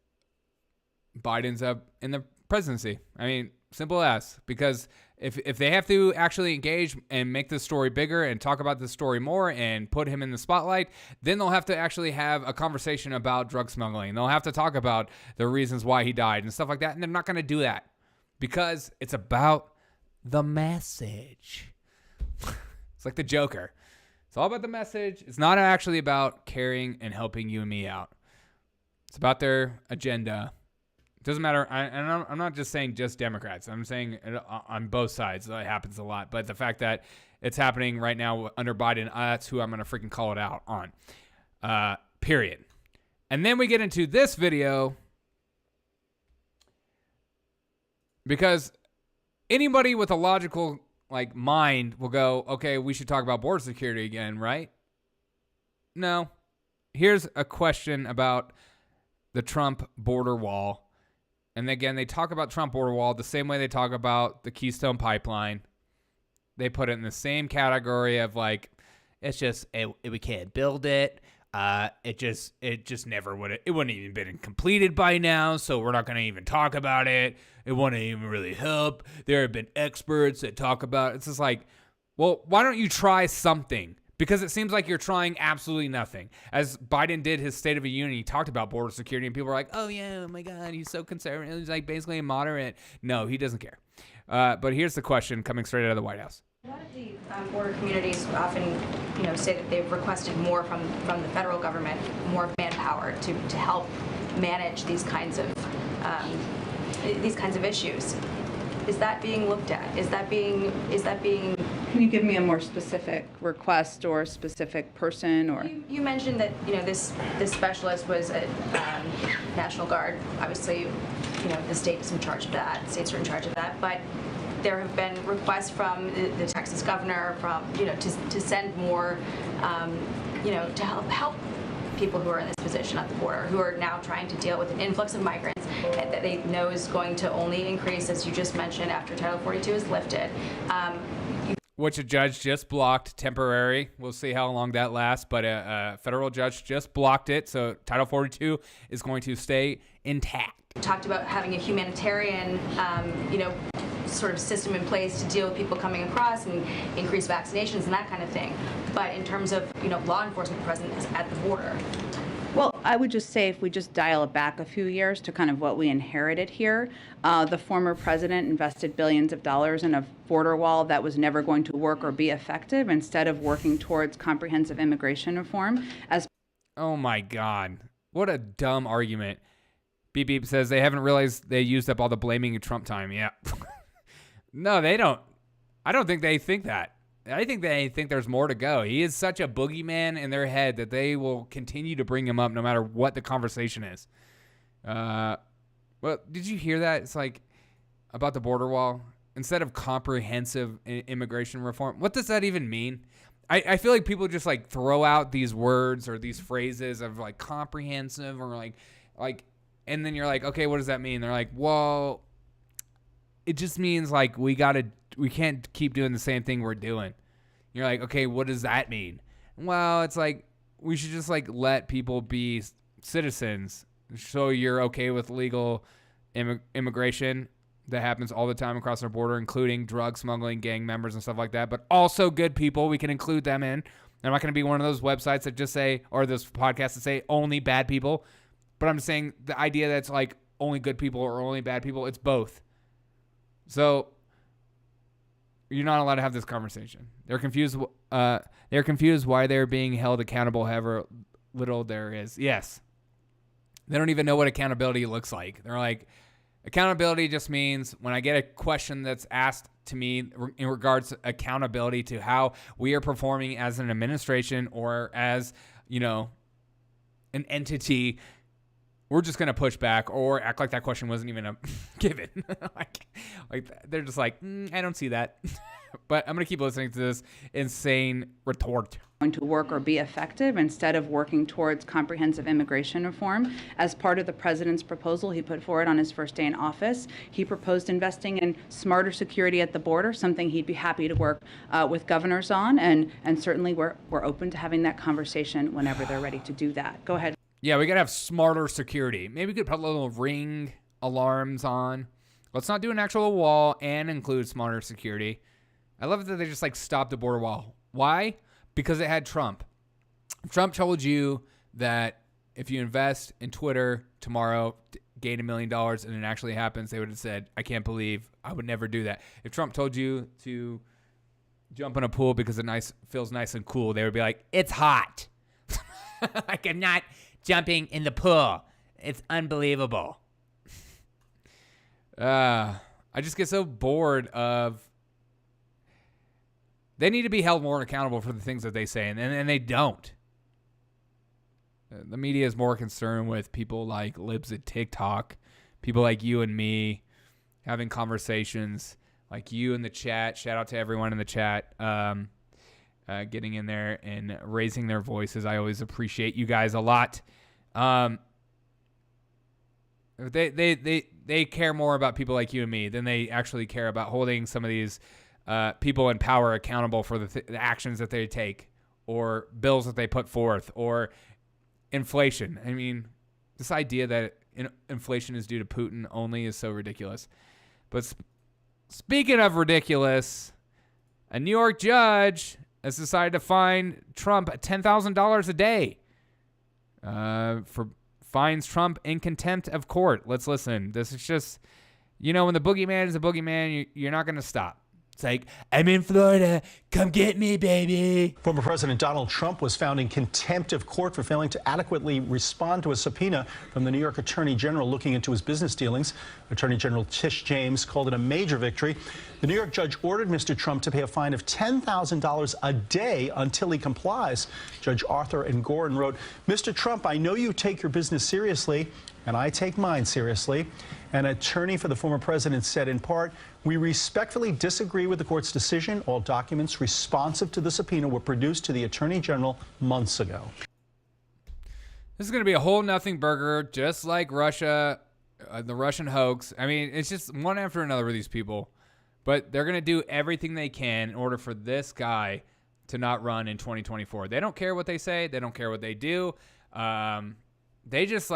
Biden's up in the presidency. I mean, simple as. Because if they have to actually engage and make the story bigger and talk about the story more and put him in the spotlight, then they'll have to actually have a conversation about drug smuggling. They'll have to talk about the reasons why he died and stuff like that. And they're not going to do that because it's about the message. It's like the Joker. It's all about the message. It's not actually about caring and helping you and me out. It's about their agenda Doesn't matter. I'm not just saying just Democrats. I'm saying on both sides. That happens a lot. But the fact that it's happening right now under Biden, that's who I'm going to freaking call it out on. Period. And then we get into this video because anybody with a logical mind will go, okay, we should talk about border security again, right? No. Here's a question about the Trump border wall. And again, they talk about Trump border wall the same way they talk about the Keystone Pipeline. They put it in the same category of it's just we can't build it. It just never would. It wouldn't even been completed by now, so we're not going to even talk about it. It wouldn't even really help. There have been experts that talk about it. It's just well, why don't you try something? Because it seems like you're trying absolutely nothing. As Biden did his State of the Union, he talked about border security, and people were like, oh, yeah, oh, my God, he's so conservative. He's basically a moderate. No, he doesn't care. But here's the question coming straight out of the White House. A lot of the border communities often, say that they've requested more from the federal government, more manpower to help manage these kinds of issues. Is that being looked at? Is that being? Can you give me a more specific request or specific person or? You mentioned that this specialist was a National Guard. Obviously, the state is in charge of that. States are in charge of that, but there have been requests from the Texas governor to send more, to help people who are in this position at the border, who are now trying to deal with an influx of migrants that they know is going to only increase, as you just mentioned, after Title 42 is lifted. Which a judge just blocked temporary. We'll see how long that lasts, but a federal judge just blocked it, so Title 42 is going to stay intact. Talked about having a humanitarian, sort of system in place to deal with people coming across and increase vaccinations and that kind of thing. But in terms of, law enforcement presence at the border. Well, I would just say if we just dial it back a few years to kind of what we inherited here, the former president invested billions of dollars in a border wall that was never going to work or be effective instead of working towards comprehensive immigration reform. Oh my God. What a dumb argument. Beep Beep says they haven't realized they used up all the blaming Trump time. Yeah. No, they don't. I don't think they think that. I think they think there's more to go. He is such a boogeyman in their head that they will continue to bring him up no matter what the conversation is. Well, did you hear that? It's about the border wall. Instead of comprehensive immigration reform, what does that even mean? I feel like people just throw out these words or these phrases of comprehensive or and then you're okay, what does that mean? They're well, it just means we can't keep doing the same thing we're doing. You're okay, what does that mean? Well, it's we should just let people be citizens. So you're okay with legal immigration that happens all the time across our border, including drug smuggling, gang members and stuff like that, but also good people. We can include them in. I'm not going to be one of those websites that just say, or those podcasts that say only bad people. But I'm saying the idea that's only good people or only bad people, it's both. So you're not allowed to have this conversation. They're confused. They're confused why they're being held accountable, however little there is. Yes. They don't even know what accountability looks like. They're accountability just means when I get a question that's asked to me in regards to accountability to how we are performing as an administration or as, an entity, we're just going to push back or act like that question wasn't even a given. They're just I don't see that. But I'm going to keep listening to this insane retort. Going to work or be effective instead of working towards comprehensive immigration reform. As part of the president's proposal he put forward on his first day in office, he proposed investing in smarter security at the border, something he'd be happy to work with governors on. And certainly we're open to having that conversation whenever they're ready to do that. Go ahead. Yeah, we got to have smarter security. Maybe we could put little Ring alarms on. Let's not do an actual wall and include smarter security. I love it that they just stopped the border wall. Why? Because it had Trump. If Trump told you that if you invest in Twitter tomorrow, gain $1 million, and it actually happens, they would have said, I can't believe I would never do that. If Trump told you to jump in a pool because it feels nice and cool, they would be like, it's hot. I'm not jumping in the pool. It's unbelievable. I just get so bored of. They need to be held more accountable for the things that they say, and they don't. The media is more concerned with people like libs at TikTok, people like you and me having conversations, like you in the chat. Shout out to everyone in the chat, getting in there and raising their voices. I always appreciate you guys a lot. They care more about people like you and me than they actually care about holding some of these people in power accountable for the actions that they take, or bills that they put forth, or inflation. I mean, this idea that inflation is due to Putin only is so ridiculous. But speaking of ridiculous, a New York judge has decided to fine Trump $10,000 a day for fines Trump in contempt of court. Let's listen. This is just, when the boogeyman is a boogeyman, you're not going to stop. It's like, I'm in Florida. Come get me, baby. Former President Donald Trump was found in contempt of court for failing to adequately respond to a subpoena from the New York Attorney General looking into his business dealings. Attorney General Tish James called it a major victory. The New York judge ordered Mr. Trump to pay a fine of $10,000 a day until he complies. Judge Arthur Engoron wrote, Mr. Trump, I know you take your business seriously, and I take mine seriously. An attorney for the former president said, in part, we respectfully disagree with the court's decision. All documents responsive to the subpoena were produced to the attorney general months ago. This is going to be a whole nothing burger, just like Russia, the Russian hoax. I mean, it's just one after another with these people. But they're going to do everything they can in order for this guy to not run in 2024. They don't care what they say. They don't care what they do. They just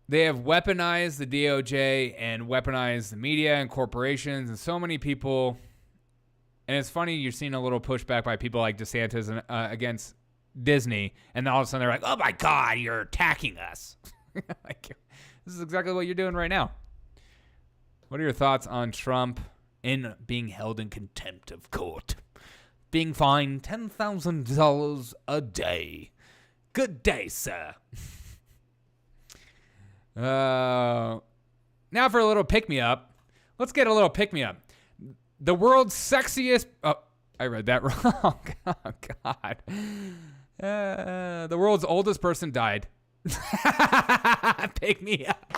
they have weaponized the DOJ and weaponized the media and corporations and so many people. And it's funny, you're seeing a little pushback by people like DeSantis against Disney. And all of a sudden they're like, oh my God, you're attacking us. This is exactly what you're doing right now. What are your thoughts on Trump in being held in contempt of court? Being fined $10,000 a day. Good day, sir. Now for a little pick-me-up. Let's get a little pick-me-up. The world's sexiest... Oh, I read that wrong. Oh, God. The world's oldest person died. Pick-me-up.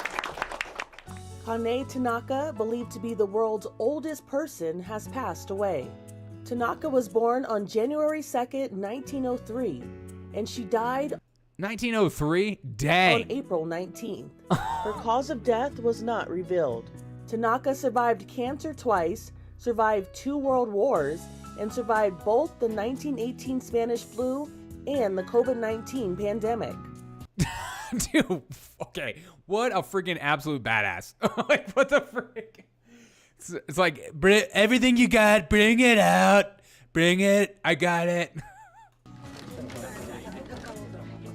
Kane Tanaka, believed to be the world's oldest person, has passed away. Tanaka was born on January 2nd, 1903, and she died 1903? Dang. on April 19th. Her cause of death was not revealed. Tanaka survived cancer twice, survived 2 world wars, and survived both the 1918 Spanish flu and the COVID-19 pandemic. Dude, okay. What a freaking absolute badass. Like, what the frick? It's like, everything you got, bring it out. Bring it. I got it.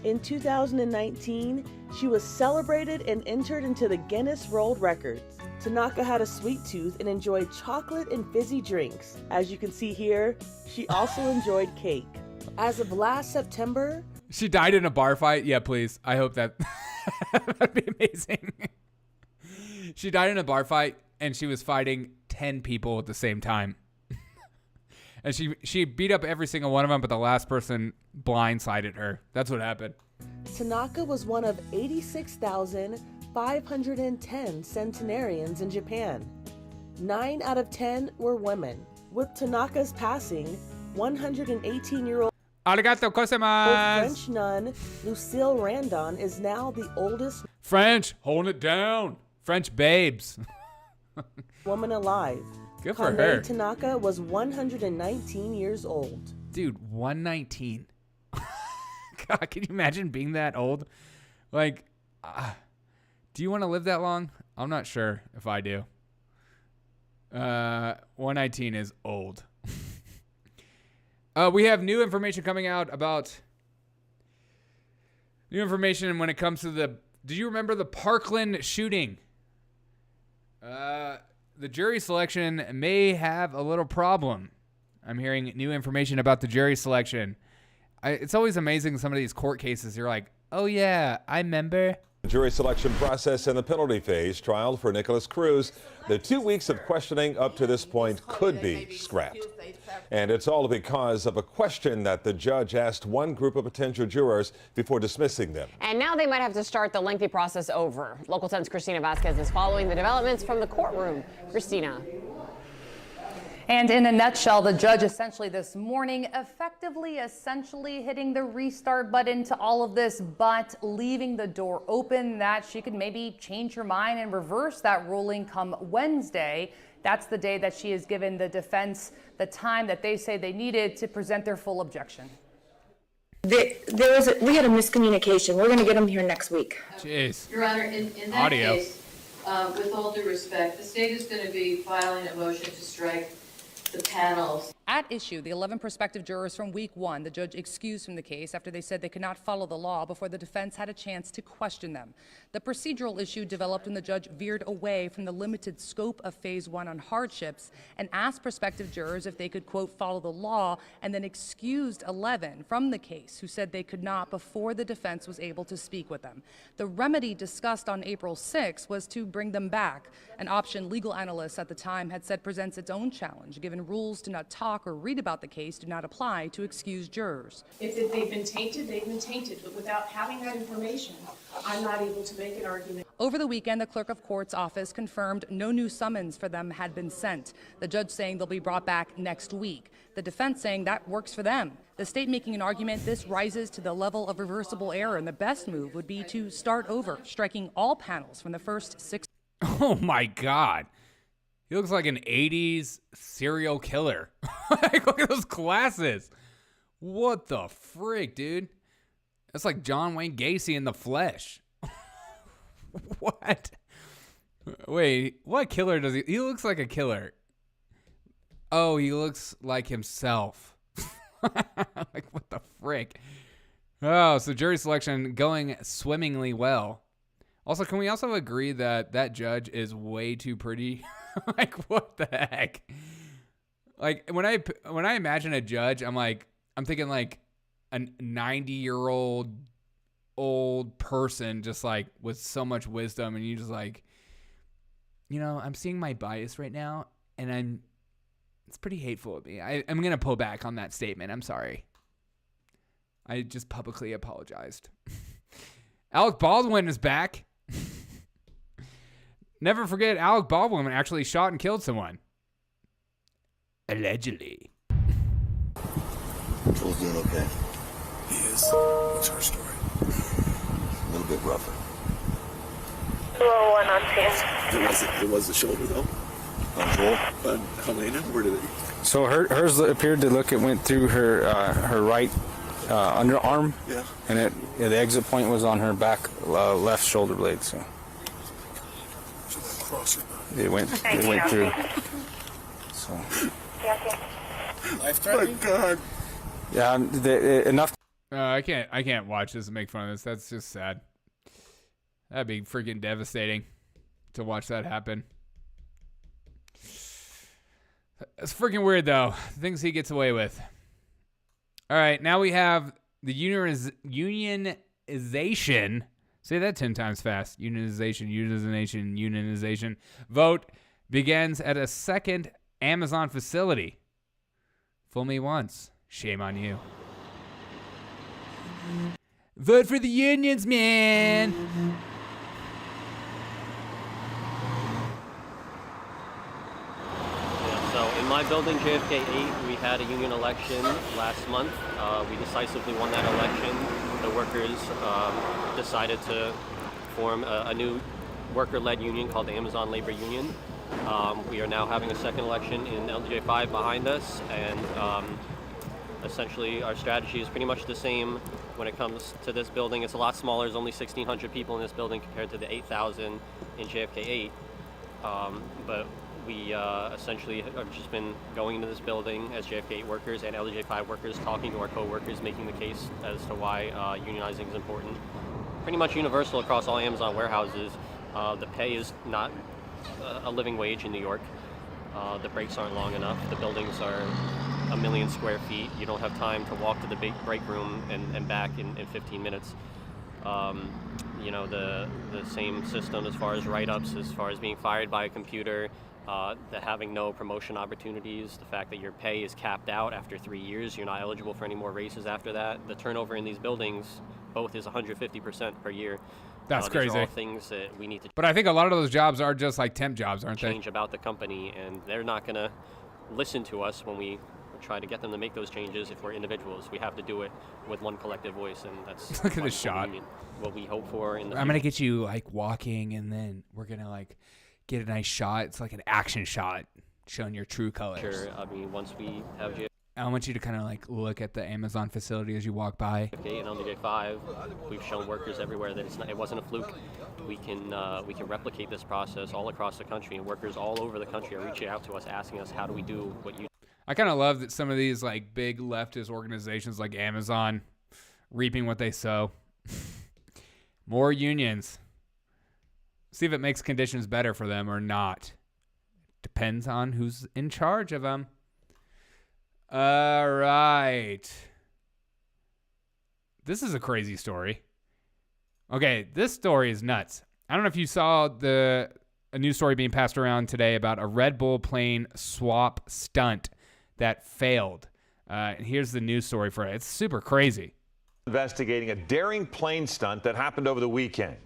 In 2019, she was celebrated and entered into the Guinness World Records. Tanaka had a sweet tooth and enjoyed chocolate and fizzy drinks. As you can see here, she also enjoyed cake. As of last September... She died in a bar fight? Yeah, please. I hope that... That'd be amazing. She died in a bar fight, and she was fighting 10 people at the same time. And she beat up every single one of them, but the last person blindsided her. That's what happened. Tanaka was one of 86,510 centenarians in Japan. 9 out of 10 were women. With Tanaka's passing, 118-year-old Arigato gozaimasu. French nun Lucille Randon is now the oldest French, holding it down. French babes. woman alive. Good for Kane her. Tanaka was 119 years old. Dude, 119. God, can you imagine being that old? Like, do you want to live that long? I'm not sure if I do. 119 is old. We have new information coming out about... New information when it comes to the... Do you remember the Parkland shooting? The jury selection may have a little problem. I'm hearing new information about the jury selection. It's always amazing some of these court cases. You're like, oh yeah, I remember. The jury selection process in the penalty phase trial for Nicholas Cruz. The 2 weeks of questioning up to this point could be scrapped. And it's all because of a question that the judge asked one group of potential jurors before dismissing them. And now they might have to start the lengthy process over. Local 10's Christina Vasquez is following the developments from the courtroom. Christina. And in a nutshell, the judge essentially this morning essentially hitting the restart button to all of this, but leaving the door open that she could maybe change her mind and reverse that ruling come Wednesday. That's the day that she has given the defense the time that they say they needed to present their full objection. We had a miscommunication. We're going to get them here next week. Jeez. Your Honor, in that case, with all due respect, the state is going to be filing a motion to strike the panels. At issue, the 11 prospective jurors from week one, the judge excused from the case after they said they could not follow the law before the defense had a chance to question them. The procedural issue developed when the judge veered away from the limited scope of phase one on hardships and asked prospective jurors if they could, quote, follow the law, and then excused 11 from the case who said they could not before the defense was able to speak with them. The remedy discussed on April 6 was to bring them back, an option legal analysts at the time had said presents its own challenge, given rules do not talk or read about the case do not apply to excused jurors. If they've been tainted, they've been tainted, but without having that information, I'm not able to make an argument. Over the weekend, the clerk of court's office confirmed no new summons for them had been sent. The judge saying they'll be brought back next week. The defense saying that works for them. The state making an argument this rises to the level of reversible error, and the best move would be to start over, striking all panels from the first 6. Oh my God. He looks like an 80s serial killer. Like, look at those glasses. What the frick, dude? That's like John Wayne Gacy in the flesh. What? Wait, what killer does he? He looks like a killer. Oh, he looks like himself. Like, what the frick? Oh, so jury selection going swimmingly well. Also, can we also agree that that judge is way too pretty? Like, what the heck? Like, when I imagine a judge, I'm thinking like a 90-year-old old person just like with so much wisdom, and you just like, I'm seeing my bias right now, and it's pretty hateful of me. I'm going to pull back on that statement. I'm sorry. I just publicly apologized. Alec Baldwin is back. Never forget, Alec Baldwin actually shot and killed someone. Allegedly. Joel's doing okay. He is. What's her story? A little bit rougher. 201 on 10. It was the shoulder, though. On Joel? Helena? Where did it? So hers appeared to went through her right underarm. Yeah. And the exit point was on her back left shoulder blade. So it went through. So. Life threatening? Oh, God. Yeah, enough. I can't watch this and make fun of this. That's just sad. That'd be freaking devastating to watch that happen. It's freaking weird, though. The things he gets away with. All right, now we have the unionization. Say that 10 times fast. Unionization. Vote begins at a second Amazon facility. Fool me once. Shame on you. Vote for the unions, man. So in my building, JFK 8, we had a union election last month. We decisively won that election. The workers decided to form a new worker-led union called the Amazon Labor Union. We are now having a second election in LJ 5 behind us, and essentially our strategy is pretty much the same when it comes to this building. It's a lot smaller. There's only 1,600 people in this building compared to the 8,000 in JFK 8. But we essentially have just been going into this building as JFK 8 workers and LJ 5 workers, talking to our co-workers, making the case as to why unionizing is important. Pretty much universal across all Amazon warehouses. The pay is not a living wage in New York. The breaks aren't long enough. The buildings are 1 million square feet. You don't have time to walk to the big break room and back in 15 minutes. You know, the same system as far as write-ups, as far as being fired by a computer, the having no promotion opportunities, the fact that your pay is capped out after 3 years, you're not eligible for any more raises after that. The turnover in these buildings both is 150% per year. That's crazy. These are all things that we need to But I think a lot of those jobs are just like temp jobs, aren't they? change about the company, and they're not going to listen to us when we try to get them to make those changes. If we're individuals, we have to do it with one collective voice, and that's Look at this shot. What we hope for in the I'm gonna get you like walking, and then we're gonna like get a nice shot. It's like an action shot, showing your true colors. Sure. I mean, once we have I want you to kind of like look at the Amazon facility as you walk by. JFK and LJ5, we've shown workers everywhere that it wasn't a fluke. We can replicate this process all across the country, and workers all over the country are reaching out to us, asking us, how do we do what you do? I kind of love that some of these like big leftist organizations like Amazon reaping what they sow. More unions. See if it makes conditions better for them or not. Depends on who's in charge of them. All right. This is a crazy story. Okay, this story is nuts. I don't know if you saw a news story being passed around today about a Red Bull plane swap stunt that failed. And here's the news story for it. It's super crazy. Investigating a daring plane stunt that happened over the weekend.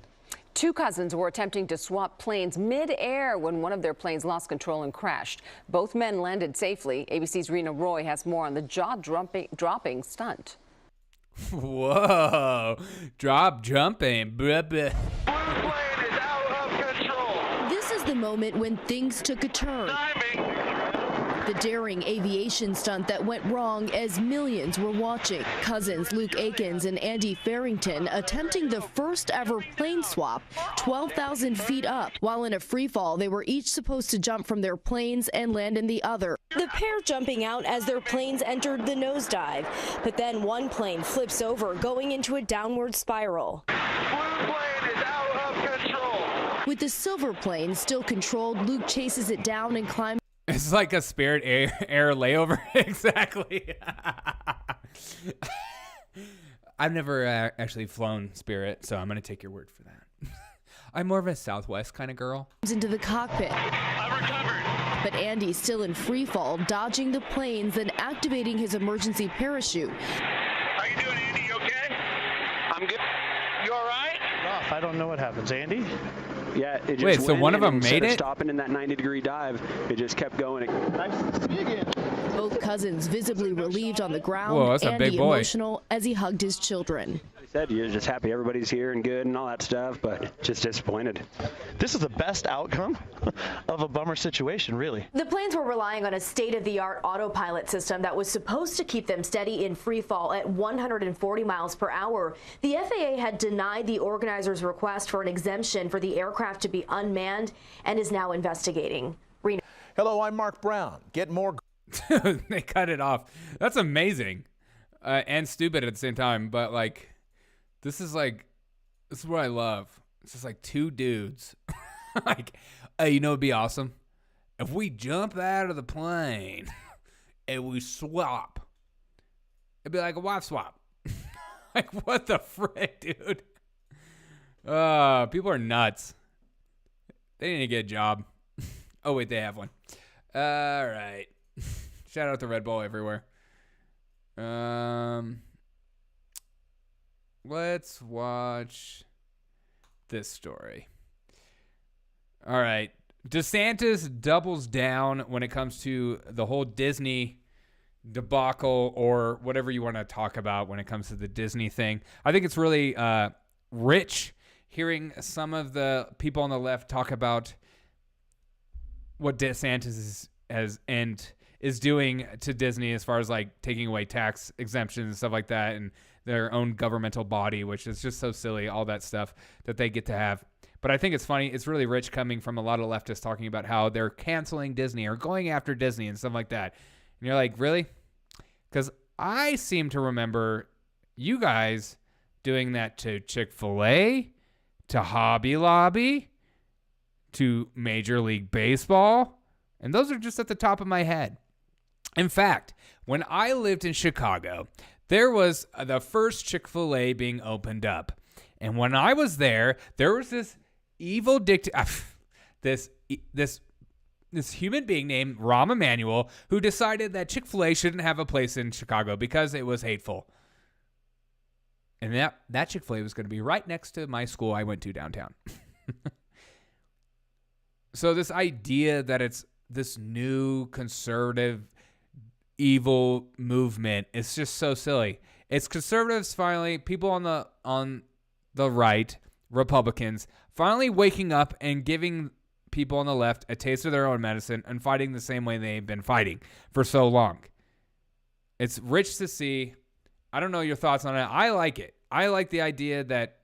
Two cousins were attempting to swap planes mid-air when one of their planes lost control and crashed. Both men landed safely. ABC's Rena Roy has more on the jaw-dropping stunt. Whoa. Drop jumping. Blah, blah. This is the moment when things took a turn. The daring aviation stunt that went wrong as millions were watching. Cousins Luke Akins and Andy Farrington attempting the first ever plane swap 12,000 feet up. While in a free fall, they were each supposed to jump from their planes and land in the other. The pair jumping out as their planes entered the nosedive. But then one plane flips over, going into a downward spiral. With the silver plane still controlled, Luke chases it down and climbs. It's like a Spirit Air layover. Exactly. I've never actually flown Spirit, so I'm going to take your word for that. I'm more of a Southwest kind of girl. Into the cockpit. But Andy's still in free fall, dodging the planes and activating his emergency parachute. How you doing, Andy? You okay? I'm good. You all right? Off. I don't know what happens. Andy? Yeah, it just wait, so one of them made instead it? of stopping in that 90-degree dive, it just kept going. Nice to see you again. Both cousins visibly relieved on the ground. Whoa, that's a Andy big boy. Emotional as he hugged his children. I said you're just happy everybody's here and good and all that stuff, but just disappointed. This is the best outcome of a bummer situation, really. The planes were relying on a state-of-the-art autopilot system that was supposed to keep them steady in free fall at 140 miles per hour. The FAA had denied the organizers' request for an exemption for the aircraft to be unmanned and is now investigating. Hello, I'm Mark Brown. Get more. They cut it off. That's amazing. And stupid at the same time, but like, this is what I love. It's just like two dudes. Like, hey, you know what'd be awesome? If we jump out of the plane and we swap. It'd be like a wife swap. Like, what the frick, dude? People are nuts. They need to get a job. Oh, wait, they have one. All right. Shout out to Red Bull everywhere. Let's watch this story. All right. DeSantis doubles down when it comes to the whole Disney debacle, or whatever you want to talk about when it comes to the Disney thing. I think it's really rich hearing some of the people on the left talk about what DeSantis is doing to Disney as far as like taking away tax exemptions and stuff like that, and their own governmental body, which is just so silly, all that stuff that they get to have. But I think it's funny. It's really rich coming from a lot of leftists talking about how they're canceling Disney or going after Disney and stuff like that. And you're like, really? Because I seem to remember you guys doing that to Chick-fil-A, to Hobby Lobby, to Major League Baseball. And those are just at the top of my head. In fact, when I lived in Chicago, there was the first Chick-fil-A being opened up. And when I was there was this evil this human being named Rahm Emanuel who decided that Chick-fil-A shouldn't have a place in Chicago because it was hateful. And that Chick-fil-A was going to be right next to my school I went to downtown. So this idea that it's this new conservative evil movement is just so silly. It's conservatives finally, people on the right, Republicans, finally waking up and giving people on the left a taste of their own medicine and fighting the same way they've been fighting for so long. It's rich to see. I don't know your thoughts on it. I like it. I like the idea that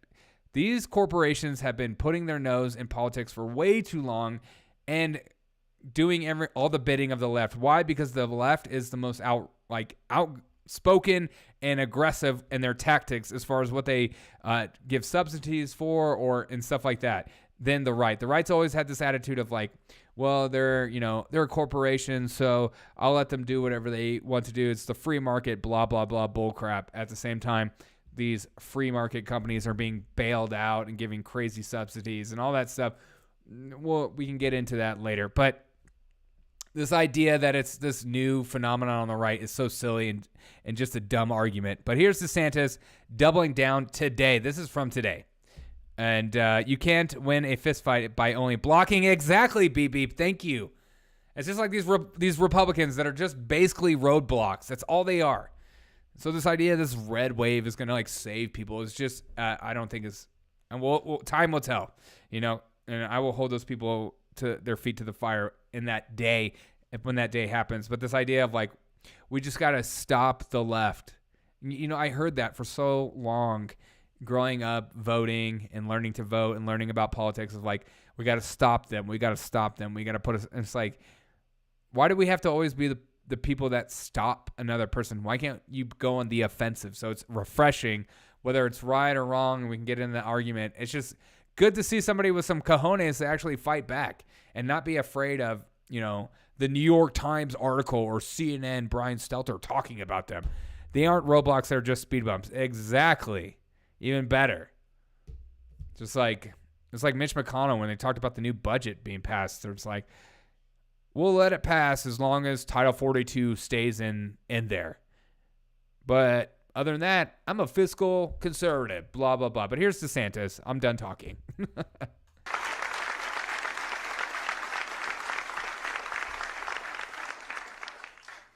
these corporations have been putting their nose in politics for way too long and doing all the bidding of the left. Why? Because the left is the most outspoken and aggressive in their tactics as far as what they give subsidies for and stuff like that than the right. The right's always had this attitude of like, well, they're a corporation, so I'll let them do whatever they want to do. It's the free market, blah, blah, blah, bull crap. At the same time, these free market companies are being bailed out and giving crazy subsidies and all that stuff. Well, we can get into that later. But this idea that it's this new phenomenon on the right is so silly and just a dumb argument. But here's DeSantis doubling down today. This is from today. And you can't win a fist fight by only blocking. Exactly, beep, beep. Thank you. It's just like these Republicans that are just basically roadblocks. That's all they are. So this idea this red wave is going to save people is just, I don't think is, and time will tell, and I will hold those people to their feet to the fire in that day, when that day happens. But this idea of we just got to stop the left. I heard that for so long growing up, voting and learning to vote and learning about politics of we got to stop them. We got to stop them. We got to put us, and it's why do we have to always be the people that stop another person? Why can't you go on the offensive? So it's refreshing, whether it's right or wrong, and we can get into the argument. It's just good to see somebody with some cojones to actually fight back and not be afraid of, the New York Times article or CNN, Brian Stelter talking about them. They aren't roadblocks. They're just speed bumps. Exactly. Even better. It's like Mitch McConnell when they talked about the new budget being passed. It's we'll let it pass as long as Title 42 stays in there. But other than that, I'm a fiscal conservative, blah, blah, blah. But here's DeSantis. I'm done talking.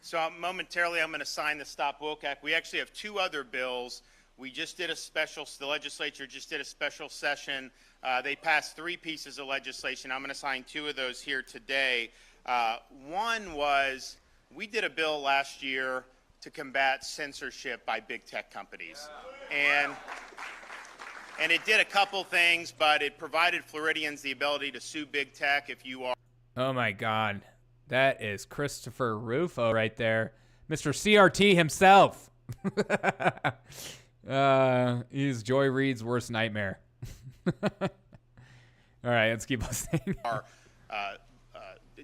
So momentarily, I'm going to sign the Stop Woke Act. We actually have two other bills. We just did the legislature just did a special session. They passed 3 pieces of legislation. I'm going to sign 2 of those here today. One was, we did a bill last year to combat censorship by big tech companies. And it did a couple things, but it provided Floridians the ability to sue big tech if you are. Oh my God. That is Christopher Rufo right there. Mr. CRT himself. He's Joy Reid's worst nightmare. All right, let's keep listening. Are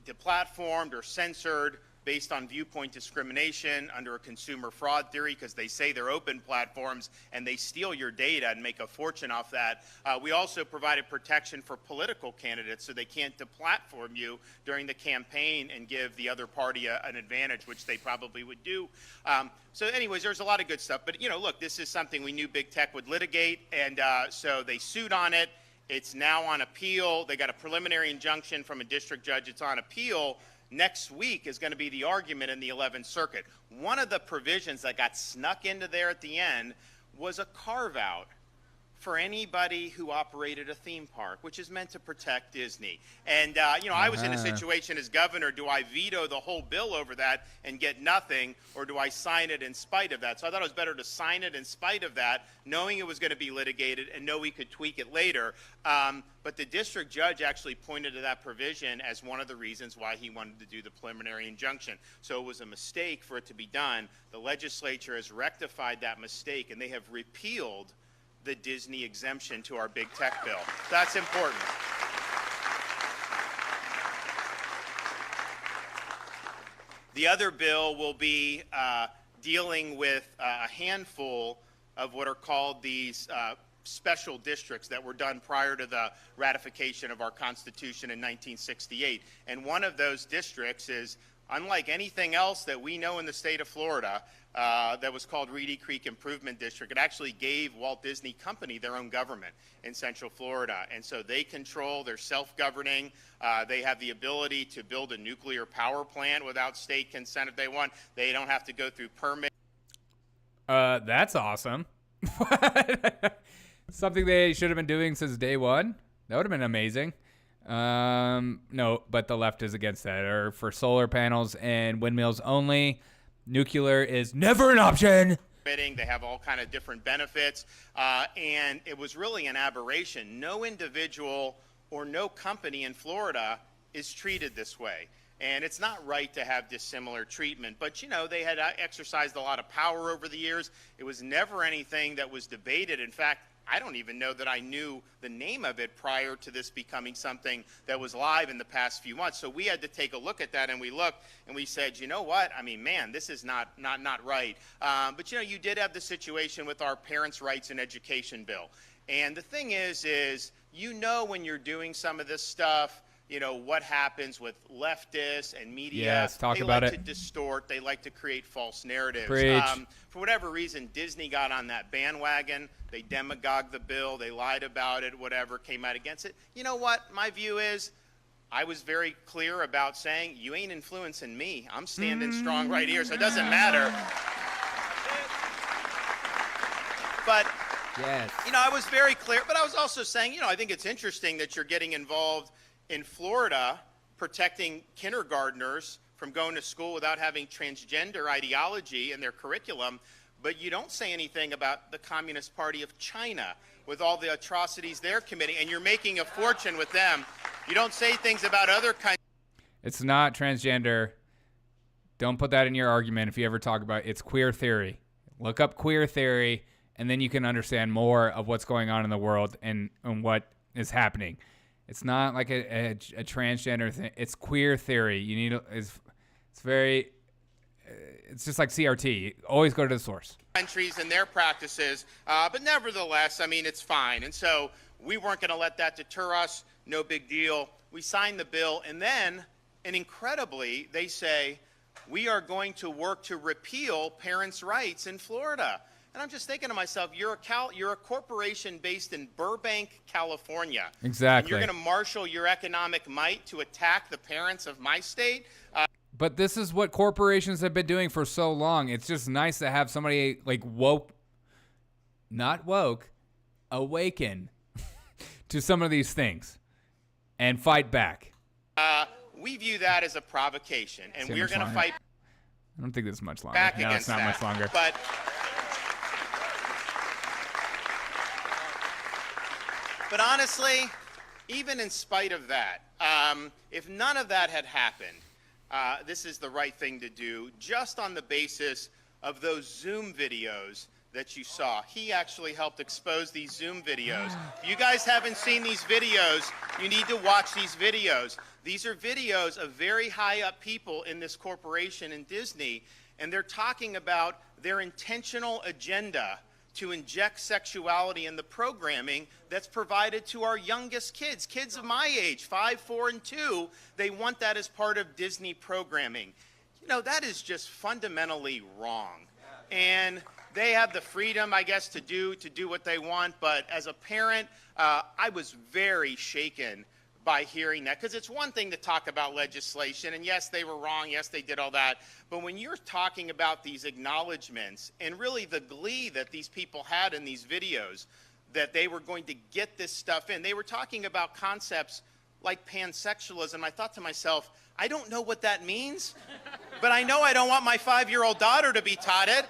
deplatformed or censored based on viewpoint discrimination under a consumer fraud theory, because they say they're open platforms and they steal your data and make a fortune off that. We also provided protection for political candidates so they can't deplatform you during the campaign and give the other party an advantage, which they probably would do. So anyways, there's a lot of good stuff. But, look, this is something we knew big tech would litigate, and so they sued on it. It's now on appeal. They got a preliminary injunction from a district judge. It's on appeal. Next week is going to be the argument in the 11th Circuit. One of the provisions that got snuck into there at the end was a carve-out for anybody who operated a theme park, which is meant to protect Disney. And, I was in a situation as governor. Do I veto the whole bill over that and get nothing, or do I sign it in spite of that? So I thought it was better to sign it in spite of that, knowing it was going to be litigated and know we could tweak it later. But the district judge actually pointed to that provision as one of the reasons why he wanted to do the preliminary injunction. So it was a mistake for it to be done. The legislature has rectified that mistake, and they have repealed the Disney exemption to our big tech bill. That's important. The other bill will be dealing with a handful of what are called these special districts that were done prior to the ratification of our Constitution in 1968. And one of those districts is, unlike anything else that we know in the state of Florida, that was called Reedy Creek Improvement District. It actually gave Walt Disney Company their own government in Central Florida. And so they control, they're self-governing. They have the ability to build a nuclear power plant without state consent if they want. They don't have to go through permits. That's awesome. Something they should have been doing since day one. That would have been amazing. No, but the left is against that. Or for solar panels and windmills only. Nuclear is never an option. They have all kind of different benefits, and it was really an aberration. No individual or no company in Florida is treated this way. And it's not right to have dissimilar treatment. But, you know, they had exercised a lot of power over the years. It was never anything that was debated. In fact, I don't even know that I knew the name of it prior to this becoming something that was live in the past few months. So we had to take a look at that, and we looked and we said, you know what? I mean, man, this is not right. But, you know, you did have the situation with our Parents' Rights and Education bill. And the thing is, you know, when you're doing some of this stuff, you know, what happens with leftists and media. Yes, talk about it. They like to distort. They like to create false narratives. Preach. For whatever reason, Disney got on that bandwagon. They demagogued the bill. They lied about it, whatever, came out against it. You know what? My view is I was very clear about saying, you ain't influencing me. I'm standing strong right here, so it doesn't matter. But, yes, you know, I was very clear. But I was also saying, you know, I think it's interesting that you're getting involved in Florida, protecting kindergartners from going to school without having transgender ideology in their curriculum, but you don't say anything about the Communist Party of China with all the atrocities they're committing, and you're making a fortune with them. You don't say things about other kinds. It's not transgender. Don't put that in your argument if you ever talk about it. It's queer theory. Look up queer theory, and then you can understand more of what's going on in the world and what is happening. It's not like a transgender thing. It's queer theory. You need it's just like CRT. Always go to the source. Countries and their practices, but nevertheless, I mean, it's fine. And so we weren't going to let that deter us. No big deal. We signed the bill, and then, and incredibly, they say we are going to work to repeal parents' rights in Florida. And I'm just thinking to myself, you're a corporation based in Burbank, California. Exactly. And you're going to marshal your economic might to attack the parents of my state? But this is what corporations have been doing for so long. It's just nice to have somebody like awaken to some of these things and fight back. We view that as a provocation, and we're going to fight. I don't think this is much longer. Back no, against it's not that. much longer. But honestly, even in spite of that, if none of that had happened, this is the right thing to do, just on the basis of those Zoom videos that you saw. He actually helped expose these Zoom videos. If you guys haven't seen these videos, you need to watch these videos. These are videos of very high up people in this corporation in Disney, and they're talking about their intentional agenda to inject sexuality in the programming that's provided to our youngest kids of my age, 5, 4, and 2. They want that as part of Disney programming. You know, that is just fundamentally wrong. And they have the freedom, I guess, to do what they want. But as a parent, I was very shaken by hearing that, because it's one thing to talk about legislation, and yes, they were wrong, yes, they did all that, but when you're talking about these acknowledgments and really the glee that these people had in these videos that they were going to get this stuff in, they were talking about concepts like pansexualism. I thought to myself, I don't know what that means, but I know I don't want my 5-year-old daughter to be taught it.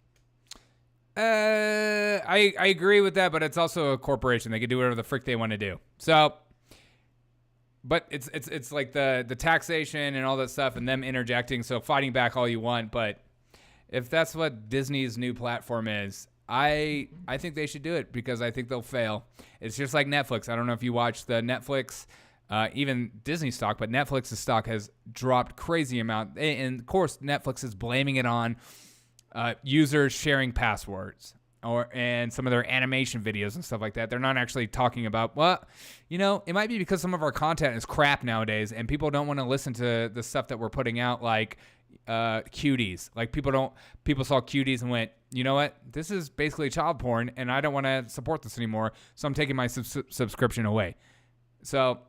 I agree with that, but it's also a corporation. They can do whatever the frick they want to do. So, but it's like the taxation and all that stuff and them interjecting, so fighting back all you want. But if that's what Disney's new platform is, I think they should do it, because I think they'll fail. It's just like Netflix. I don't know if you watch the Netflix, even Disney stock, but Netflix's stock has dropped crazy amount. And of course, Netflix is blaming it on users sharing passwords. and some of their animation videos and stuff like that. They're not actually talking about, well, it might be because some of our content is crap nowadays and people don't want to listen to the stuff that we're putting out, like cuties. Like people saw cuties and went, you know what? This is basically child porn and I don't want to support this anymore. So I'm taking my subscription away. So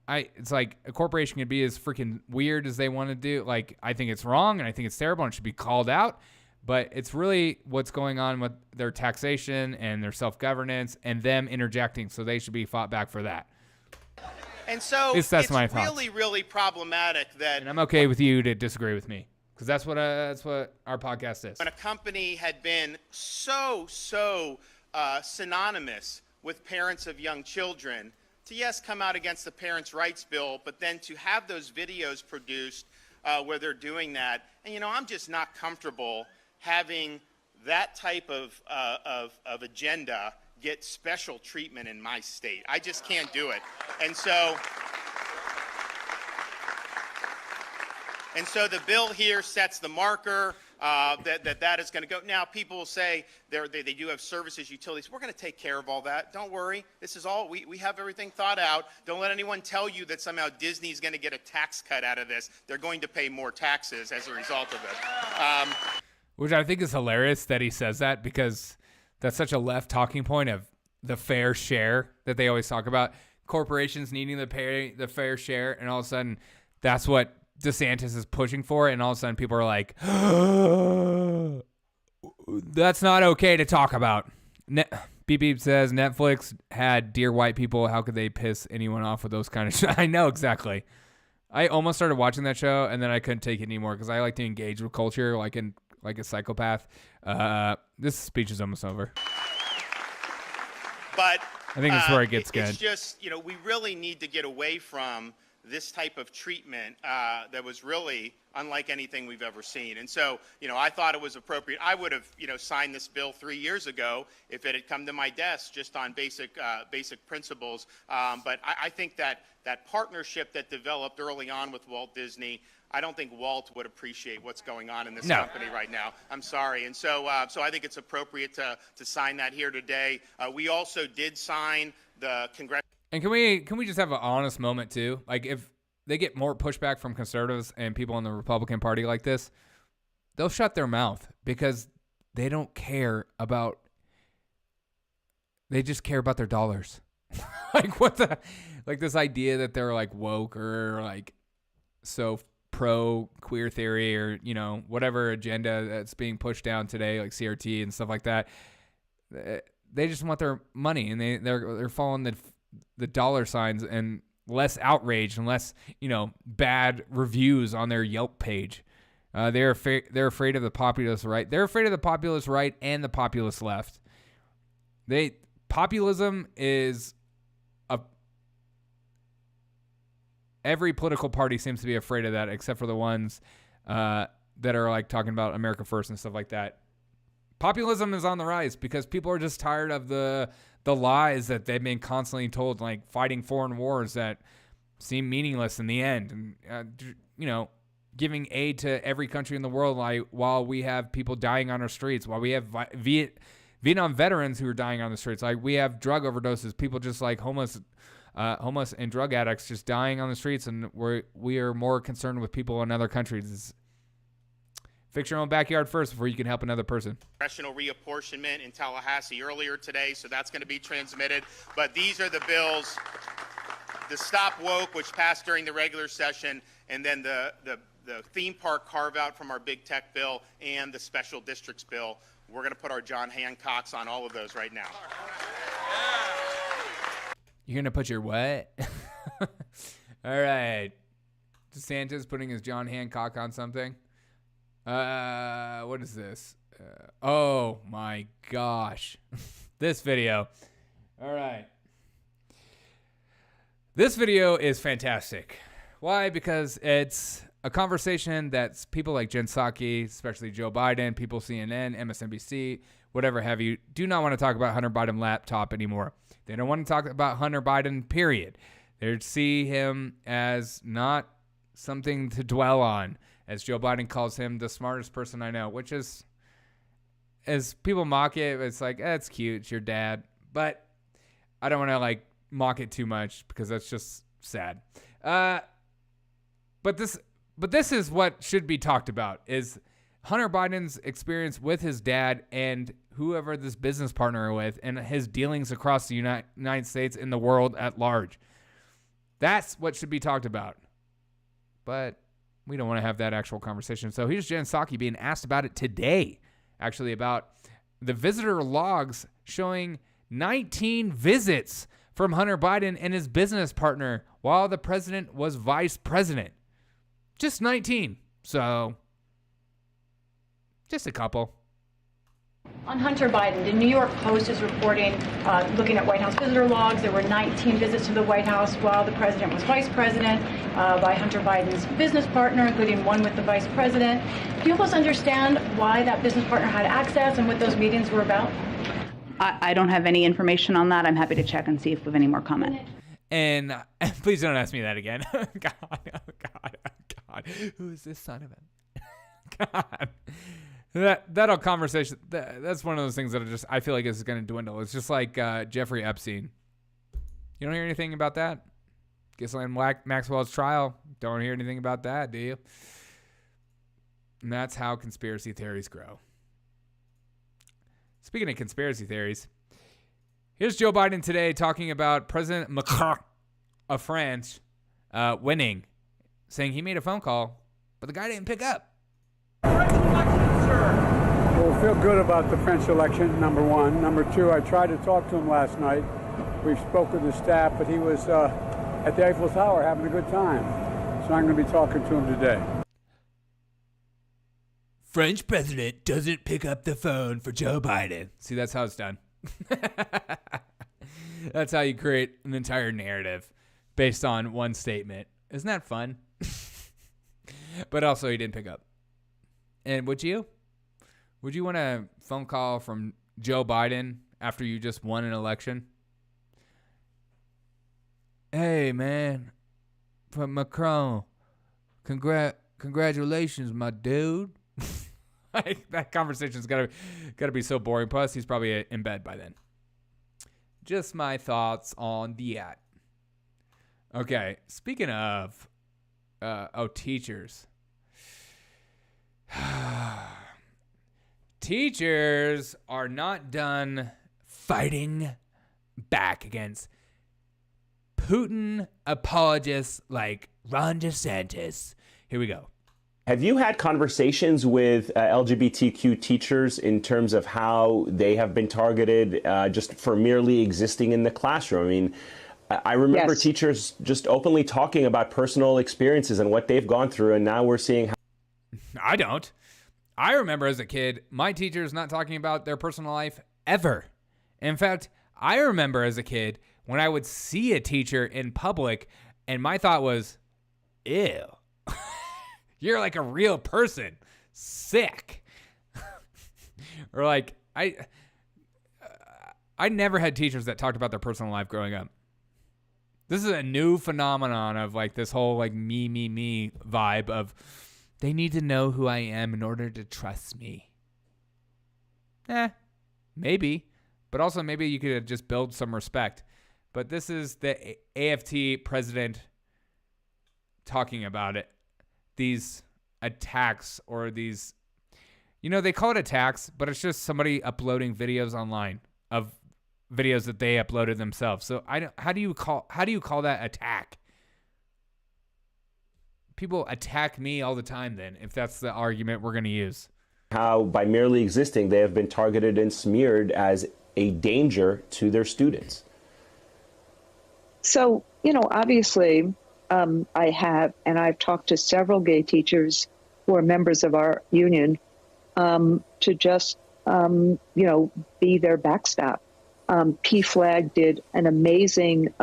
it's like a corporation can be as freaking weird as they want to do. Like, I think it's wrong and I think it's terrible and it should be called out. But it's really what's going on with their taxation and their self-governance and them interjecting. So they should be fought back for that. And so it's really, really problematic that. And I'm okay with you to disagree with me, because that's what our podcast is. When a company had been so synonymous with parents of young children, to come out against the Parents' Rights Bill, but then to have those videos produced where they're doing that, and I'm just not comfortable having that type of agenda get special treatment in my state. I just can't do it. And so the bill here sets the marker that is going to go. Now, people will say they do have services, utilities. We're going to take care of all that. Don't worry. This is all, we have everything thought out. Don't let anyone tell you that somehow Disney's going to get a tax cut out of this. They're going to pay more taxes as a result of it. Which I think is hilarious that he says that, because that's such a left talking point of the fair share that they always talk about. Corporations needing to pay the fair share, and all of a sudden that's what DeSantis is pushing for, and all of a sudden people are like, that's not okay to talk about. Beep Beep says Netflix had Dear White People. How could they piss anyone off with those kind of shows? I know, exactly. I almost started watching that show, and then I couldn't take it anymore because I like to engage with culture like a psychopath. This speech is almost over. But I think that's where it gets good. It's just, we really need to get away from this type of treatment that was really unlike anything we've ever seen. And so, I thought it was appropriate. I would have, signed this bill 3 years ago if it had come to my desk just on basic principles. But I think that partnership that developed early on with Walt Disney, I don't think Walt would appreciate what's going on in this company right now. I'm sorry. And so I think it's appropriate to sign that here today. We also did sign the congressional. And can we just have an honest moment too? Like, if they get more pushback from conservatives and people in the Republican Party like this, they'll shut their mouth because they don't care about. They just care about their dollars. Like this idea that they're like woke or like so pro queer theory or whatever agenda that's being pushed down today, like CRT and stuff like that. They just want their money, and they're following the dollar signs and less outrage and less bad reviews on their Yelp page. They're afraid of the populist right. They're afraid of the populist right and the populist left. Populism is every political party seems to be afraid of that, except for the ones that are like talking about America First and stuff like that. Populism is on the rise because people are just tired of the lies that they've been constantly told, like fighting foreign wars that seem meaningless in the end, and giving aid to every country in the world while we have people dying on our streets, while we have Vietnam veterans who are dying on the streets, like we have drug overdoses, people just like homeless and drug addicts just dying on the streets, and we are more concerned with people in other countries. Fix your own backyard first before you can help another person. Congressional reapportionment in Tallahassee earlier today, so that's going to be transmitted. But these are the bills: the Stop Woke, which passed during the regular session, and then the theme park carve-out from our big tech bill, and the special districts bill. We're going to put our John Hancocks on all of those right now. You're going to put your what? All right. DeSantis putting his John Hancock on something. What is this? Oh my gosh. This video. All right. This video is fantastic. Why? Because it's a conversation that's people like Jen Psaki, especially Joe Biden, people CNN, MSNBC, whatever have you, do not want to talk about Hunter Biden laptop anymore. They don't want to talk about Hunter Biden, period. They see him as not something to dwell on, as Joe Biden calls him the smartest person I know, which is, as people mock it, it's like, it's cute, it's your dad. But I don't want to like mock it too much because that's just sad. But this is what should be talked about, is Hunter Biden's experience with his dad and whoever this business partner with, and his dealings across the United States and the world at large. That's what should be talked about. But we don't want to have that actual conversation. So here's Jen Psaki being asked about it today, actually, about the visitor logs showing 19 visits from Hunter Biden and his business partner while the president was vice president. Just 19. So, just a couple. On Hunter Biden, the New York Post is reporting, looking at White House visitor logs, there were 19 visits to the White House while the president was vice president by Hunter Biden's business partner, including one with the vice president. Can you help us understand why that business partner had access and what those meetings were about? I don't have any information on that. I'm happy to check and see if we have any more comment. And please don't ask me that again. God. Who is this son of a... God. That conversation, that's one of those things that I feel like is going to dwindle. It's just like Jeffrey Epstein. You don't hear anything about that? Ghislaine Maxwell's trial. Don't hear anything about that, do you? And that's how conspiracy theories grow. Speaking of conspiracy theories, here's Joe Biden today talking about President Macron of France winning, saying he made a phone call, but the guy didn't pick up. Well, feel good about the French election, number one. Number two, I tried to talk to him last night. We spoke with the staff, but he was at the Eiffel Tower having a good time. So I'm going to be talking to him today. French president doesn't pick up the phone for Joe Biden. See, that's how it's done. That's how you create an entire narrative based on one statement. Isn't that fun? But also, he didn't pick up. And would you? Would you want a phone call from Joe Biden after you just won an election? Hey, man, from Macron, congratulations, my dude. Like, that conversation's gotta be so boring. Plus, he's probably in bed by then. Just my thoughts on that. Okay, speaking of, teachers. Teachers are not done fighting back against Putin apologists like Ron DeSantis. Here we go. Have you had conversations with LGBTQ teachers in terms of how they have been targeted just for merely existing in the classroom? I mean, I remember teachers just openly talking about personal experiences and what they've gone through, and now we're seeing how... I don't. I remember as a kid, my teachers not talking about their personal life ever. In fact, I remember as a kid when I would see a teacher in public and my thought was, ew, you're like a real person. Sick. Or like, I never had teachers that talked about their personal life growing up. This is a new phenomenon of like this whole like me vibe of they need to know who I am in order to trust me. Maybe. But also maybe you could just build some respect. But this is the AFT president talking about it. These attacks or these, they call it attacks, but it's just somebody uploading videos online of videos that they uploaded themselves. So how do you call that attack? People attack me all the time then, if that's the argument we're going to use. How by merely existing, they have been targeted and smeared as a danger to their students. So, obviously, I've talked to several gay teachers who are members of our union to just, be their backstop. PFLAG did an amazing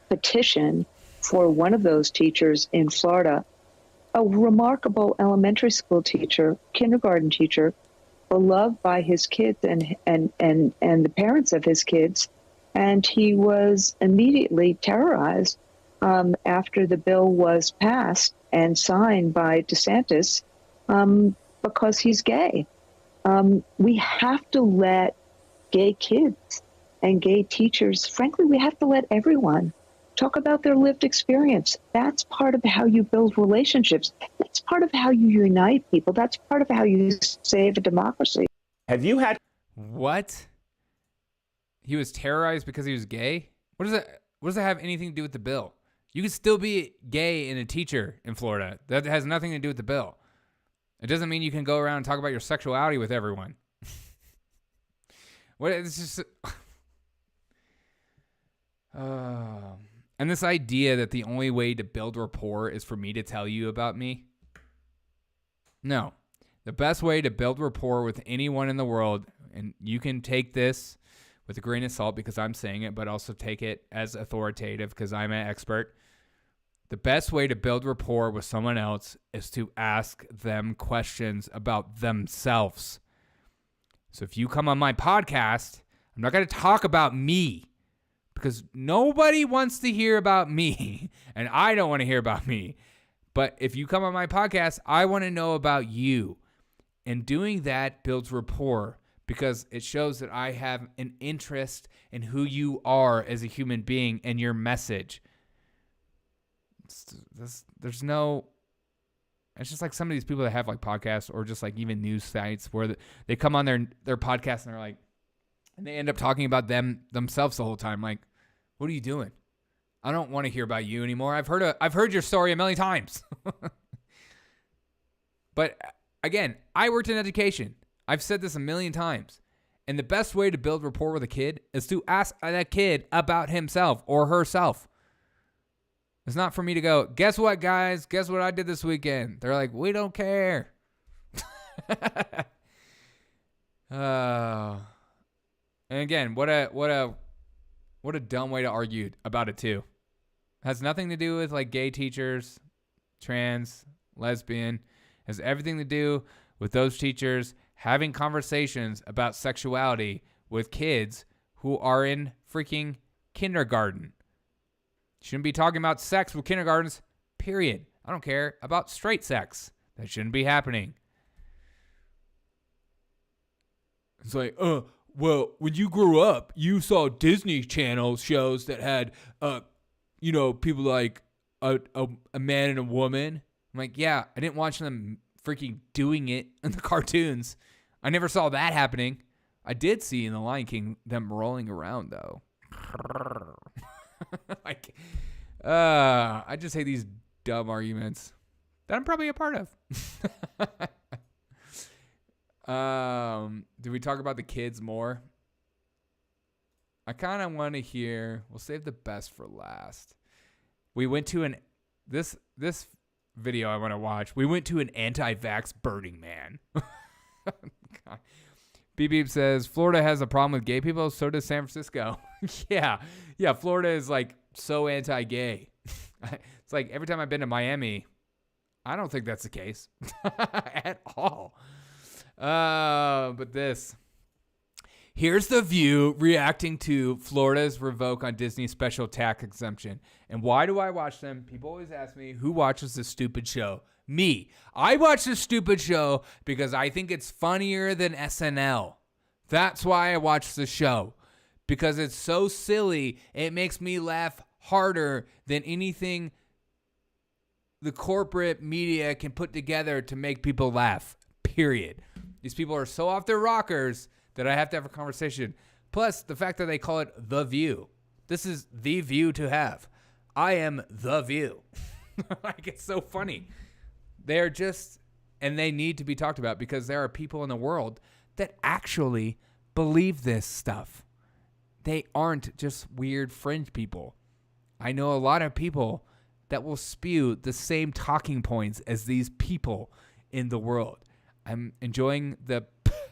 petition for one of those teachers in Florida, a remarkable elementary school teacher, kindergarten teacher, beloved by his kids and the parents of his kids. And he was immediately terrorized after the bill was passed and signed by DeSantis because he's gay. we have to let gay kids and gay teachers, frankly, we have to let everyone talk about their lived experience. That's part of how you build relationships. That's part of how you unite people. That's part of how you save a democracy. Have you had... What? He was terrorized because he was gay? What does that have anything to do with the bill? You can still be gay and a teacher in Florida. That has nothing to do with the bill. It doesn't mean you can go around and talk about your sexuality with everyone. What? It's just... And this idea that the only way to build rapport is for me to tell you about me. No. The best way to build rapport with anyone in the world, and you can take this with a grain of salt because I'm saying it, but also take it as authoritative because I'm an expert. The best way to build rapport with someone else is to ask them questions about themselves. So if you come on my podcast, I'm not going to talk about me because nobody wants to hear about me and I don't want to hear about me. But if you come on my podcast, I want to know about you. And doing that builds rapport because it shows that I have an interest in who you are as a human being and your message. It's just like some of these people that have like podcasts or just like even news sites where they come on their podcast and they're like, and they end up talking about themselves the whole time. Like, what are you doing? I don't want to hear about you anymore. I've heard your story a million times. But again, I worked in education. I've said this a million times. And the best way to build rapport with a kid is to ask that kid about himself or herself. It's not for me to go, guess what, guys? Guess what I did this weekend? They're like, we don't care. And again, what a dumb way to argue about it too. It has nothing to do with like gay teachers, trans, lesbian. It has everything to do with those teachers having conversations about sexuality with kids who are in freaking kindergarten. Shouldn't be talking about sex with kindergartens, period. I don't care about straight sex. That shouldn't be happening. It's like, well, when you grew up, you saw Disney Channel shows that had, people like a man and a woman. I'm like, yeah, I didn't watch them freaking doing it in the cartoons. I never saw that happening. I did see in The Lion King them rolling around, though. I just hate these dumb arguments that I'm probably a part of. Did we talk about the kids more? I kind of want to hear. We'll save the best for last. We went to this video I want to watch. We went to an anti-vax Burning Man. God. Beep Beep says Florida has a problem with gay people. So does San Francisco. Yeah. Florida is like so anti-gay. It's like every time I've been to Miami, I don't think that's the case at all. But here's The View reacting to Florida's revoke on Disney's special tax exemption. And why do I watch them? People always ask me, who watches this stupid show? Me. I watch this stupid show because I think it's funnier than SNL. That's why I watch the show. Because it's so silly, it makes me laugh harder than anything the corporate media can put together to make people laugh. Period. These people are so off their rockers that I have to have a conversation. Plus, the fact that they call it The View. This is the view to have. I am The View. Like, it's so funny. They're just, and they need to be talked about because there are people in the world that actually believe this stuff. They aren't just weird fringe people. I know a lot of people that will spew the same talking points as these people in the world. I'm enjoying the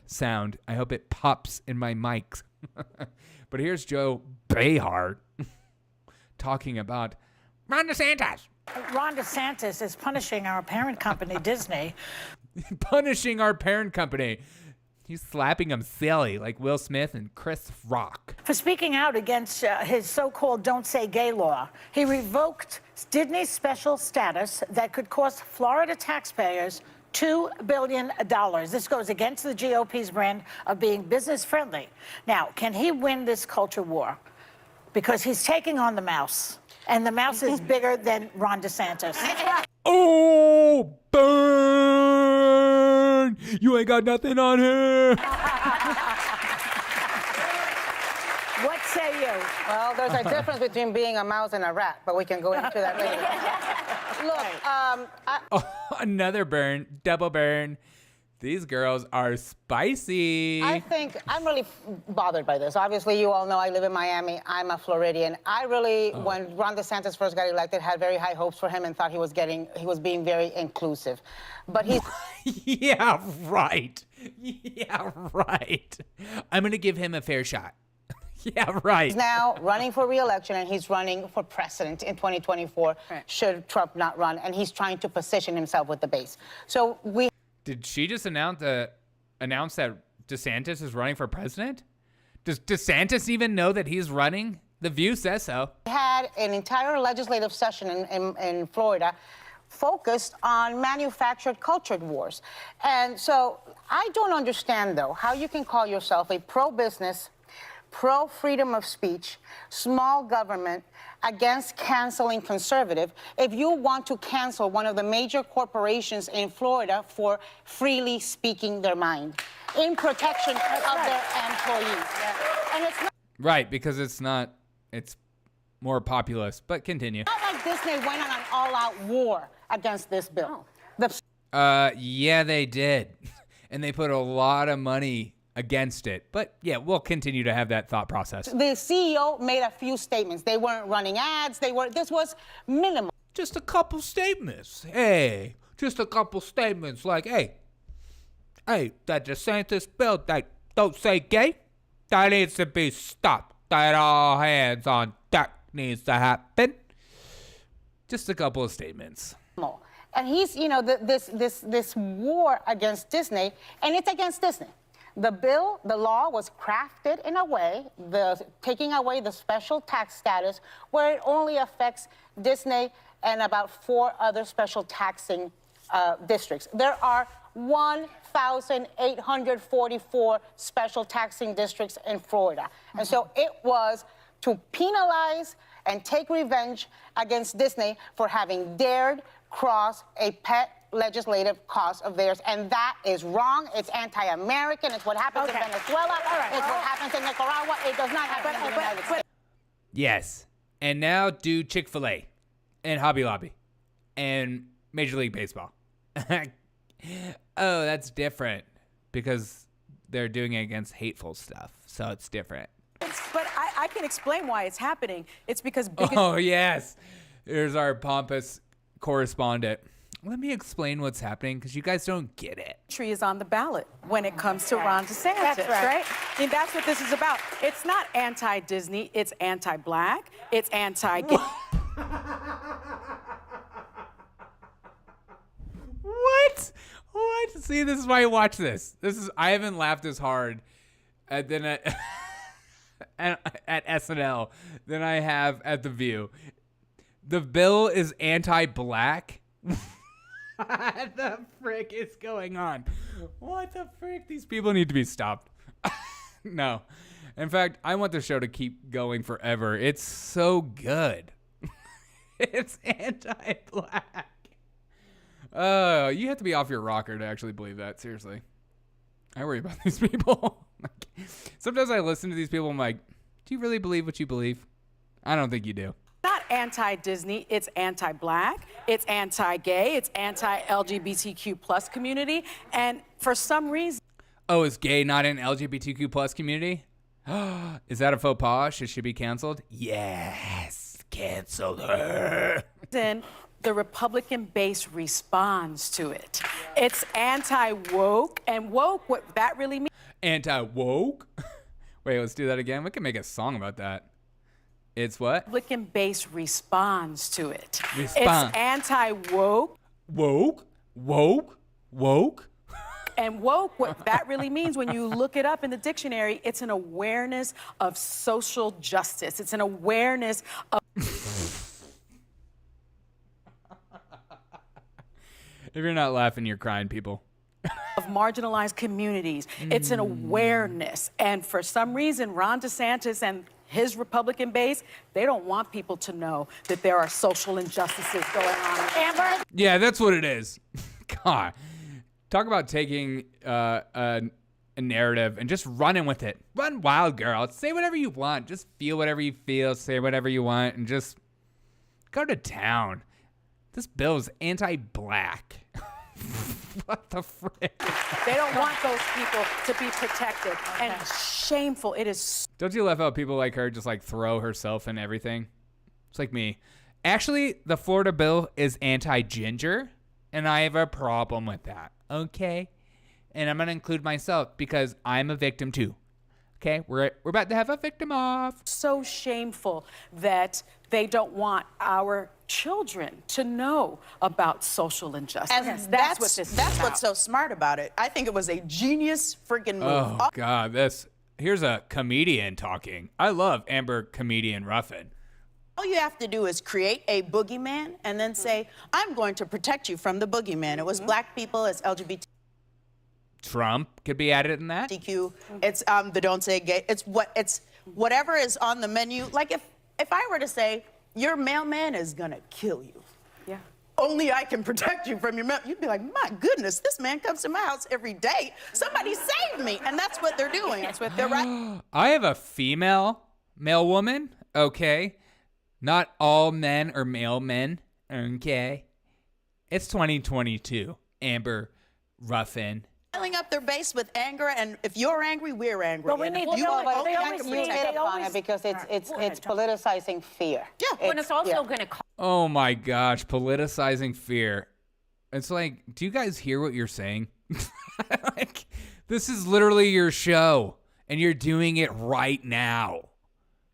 sound. I hope it pops in my mics. But here's Joe Behar talking about Ron DeSantis. Ron DeSantis is punishing our parent company, Disney. Punishing our parent company. He's slapping him silly like Will Smith and Chris Rock. For speaking out against his so-called Don't Say Gay law. He revoked Disney's special status that could cost Florida taxpayers $2 billion. This goes against the GOP's brand of being business friendly. Now, can he win this culture war? Because he's taking on the mouse, and the mouse is bigger than Ron DeSantis. Oh, burn! You ain't got nothing on her. What say you? Well, there's a difference between being a mouse and a rat, but we can go into that later. Look, Another burn, double burn. These girls are spicy. I think I'm really bothered by this. Obviously, you all know I live in Miami. I'm a Floridian. I really, when Ron DeSantis first got elected, had very high hopes for him and thought he was being very inclusive. But he's Yeah, right. Yeah, right. I'm gonna give him a fair shot. Yeah, right. He's now running for re-election, and he's running for president in 2024, should Trump not run, and he's trying to position himself with the base. So we... Did she just announce that DeSantis is running for president? Does DeSantis even know that he's running? The View says so. We had an entire legislative session in Florida focused on manufactured cultured wars. And so I don't understand, though, how you can call yourself a pro-business, pro-freedom of speech, small government, against canceling conservative, if you want to cancel one of the major corporations in Florida for freely speaking their mind in protection of their employees. And it's not right, because it's more populist, but continue. not like Disney went on an all-out war against this bill. Yeah, they did. And they put a lot of money against it. But yeah, we'll continue to have that thought process. The CEO made a few statements. They weren't running ads. This was minimal. Just a couple statements. Hey, just a couple statements like, hey, that DeSantis bill that don't say gay, that needs to be stopped. That all hands on deck needs to happen. Just a couple of statements. And he's, this war against Disney, and it's against Disney. The law was crafted in a way, taking away the special tax status, where it only affects Disney and about 4 other special taxing districts. There are 1,844 special taxing districts in Florida. And so it was to penalize and take revenge against Disney for having dared cross a pet legislative cause of theirs, and that is wrong. It's anti-American. It's what happens in Venezuela. It's what happens in Nicaragua. It does not happen in the United States. Yes. And now do Chick-fil-A and Hobby Lobby and Major League Baseball. Oh, that's different because they're doing it against hateful stuff, so it's different. But I can explain why it's happening. It's because Oh, yes. Here's our pompous correspondent. Let me explain what's happening because you guys don't get it. Tree is on the ballot when it comes to Ron DeSantis, right? I mean, that's what this is about. It's not anti-Disney. It's anti-black. It's anti-gay. What? See, this is why I watch this. I haven't laughed as hard at SNL than I have at The View. The bill is anti-black. What the frick is going on? What the frick? These people need to be stopped. No. In fact, I want the show to keep going forever. It's so good. It's anti-black. You have to be off your rocker to actually believe that. Seriously. I worry about these people. Sometimes I listen to these people, I'm like, do you really believe what you believe? I don't think you do. Not anti-Disney, it's anti-black, it's anti-gay, it's anti-LGBTQ plus community, and for some reason... Oh, is gay not an LGBTQ plus community? Is that a faux pas? Should she be canceled? Yes, cancel her. Then the Republican base responds to it. It's anti-woke, and woke, what that really means... Anti-woke? Wait, let's do that again. We can make a song about that. It's what? Republican base responds to it. It's anti-woke. Woke? And woke, what that really means when you look it up in the dictionary, it's an awareness of social justice. It's an awareness of... If you're not laughing, you're crying, people. Of marginalized communities. It's an awareness. And for some reason, Ron DeSantis and his Republican base, they don't want people to know that there are social injustices going on. Amber? Yeah, that's what it is. God. Talk about taking a narrative and just running with it. Run wild, girl. Say whatever you want. Just feel whatever you feel. Say whatever you want. And just go to town. This bill is anti-black. What the frick? They don't want those people to be protected. And shameful. It is. Don't you laugh how people like her just like throw herself in everything? It's like me. Actually, the Florida bill is anti-ginger, and I have a problem with that. Okay? And I'm going to include myself because I'm a victim too. Okay? We're about to have a victim off. So shameful that they don't want our children to know about social injustice. And that's what this is about. What's so smart about it. I think it was a genius freaking move. Oh, God. Here's a comedian talking. I love Amber Comedian Ruffin. All you have to do is create a boogeyman and then say, I'm going to protect you from the boogeyman. It was black people, it's LGBT. Trump could be added in that. It's the don't say gay. It's whatever is on the menu. Like if I were to say your mailman is gonna kill you. Yeah. Only I can protect you from your mail. You'd be like, my goodness, this man comes to my house every day. Somebody save me, and that's what they're doing. That's what they're right. I have a male woman. Okay, not all men are male men. Okay, it's 2022. Amber Ruffin. Piling up their base with anger, and if you're angry, we're angry. But we need to hit upon it because it's politicizing fear. Yeah, when it's also going to. Oh my gosh, politicizing fear. It's like, do you guys hear what you're saying? Like, this is literally your show, and you're doing it right now.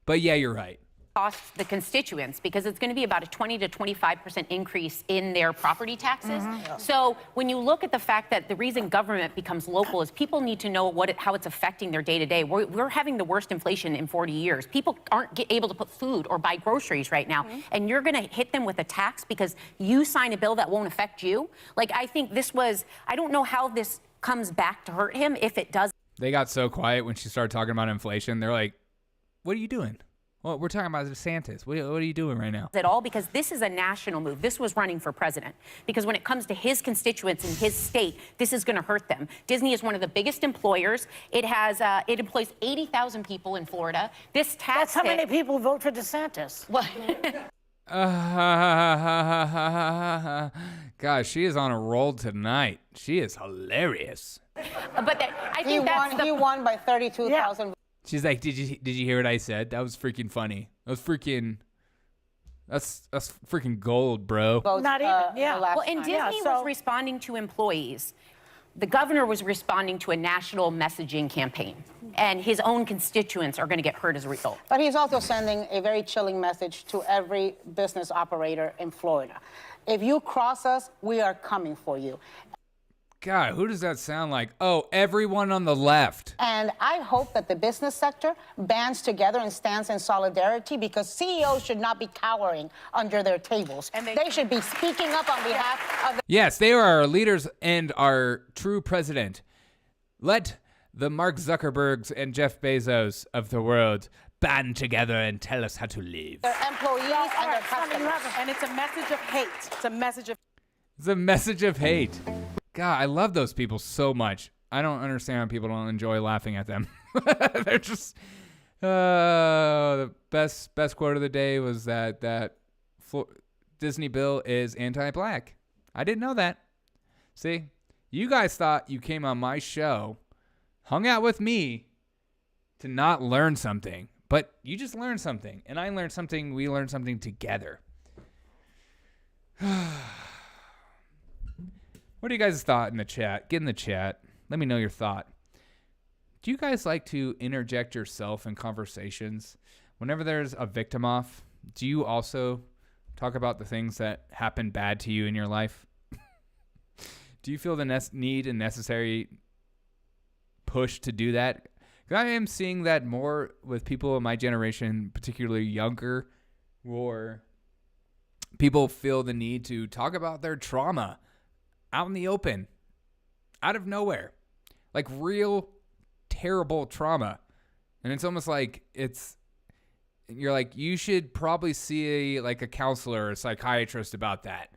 But yeah, you're right. Cost the constituents because it's going to be about a 20 to 25% increase in their property taxes. So when you look at the fact that the reason government becomes local is people need to know how it's affecting their day to day. We're having the worst inflation in 40 years. People aren't able to put food or buy groceries right now. And you're going to hit them with a tax because you sign a bill that won't affect you. Like, I think I don't know how this comes back to hurt him if it does. They got so quiet when she started talking about inflation. They're like, what are you doing? Well, we're talking about DeSantis. What are you doing right now? At all, because this is a national move. This was running for president. Because when it comes to his constituents in his state, this is going to hurt them. Disney is one of the biggest employers. It employs 80,000 people in Florida. This tax. That's how many people vote for DeSantis. Well, gosh, she is on a roll tonight. She is hilarious. But I think he won by 32,000. She's like, did you hear what I said? That was freaking funny. That's freaking gold, bro. Not even, yeah. Well, and Disney was responding to employees. The governor was responding to a national messaging campaign, and his own constituents are going to get hurt as a result. But he's also sending a very chilling message to every business operator in Florida. If you cross us, we are coming for you. God, who does that sound like? Oh, everyone on the left. And I hope that the business sector bands together and stands in solidarity because CEOs should not be cowering under their tables. And they should be speaking up on behalf of the... Yes, they are our leaders and our true president. Let the Mark Zuckerbergs and Jeff Bezos of the world band together and tell us how to live. Their employees and their customers. And it's a message of hate. It's a message of hate. God, I love those people so much. I don't understand how people don't enjoy laughing at them. They're just the best quote of the day was that Disney bill is anti-black. I didn't know that. See, you guys thought you came on my show, hung out with me to not learn something, but you just learned something, and I learned something. We learned something together. What do you guys thought in the chat? Get in the chat. Let me know your thought. Do you guys like to interject yourself in conversations? Whenever there's a victim off, do you also talk about the things that happen bad to you in your life? Do you feel the need and necessary push to do that? I am seeing that more with people in my generation, particularly younger, or people feel the need to talk about their trauma out in the open, out of nowhere, like real terrible trauma. And it's almost like you're like, you should probably see a counselor or a psychiatrist about that.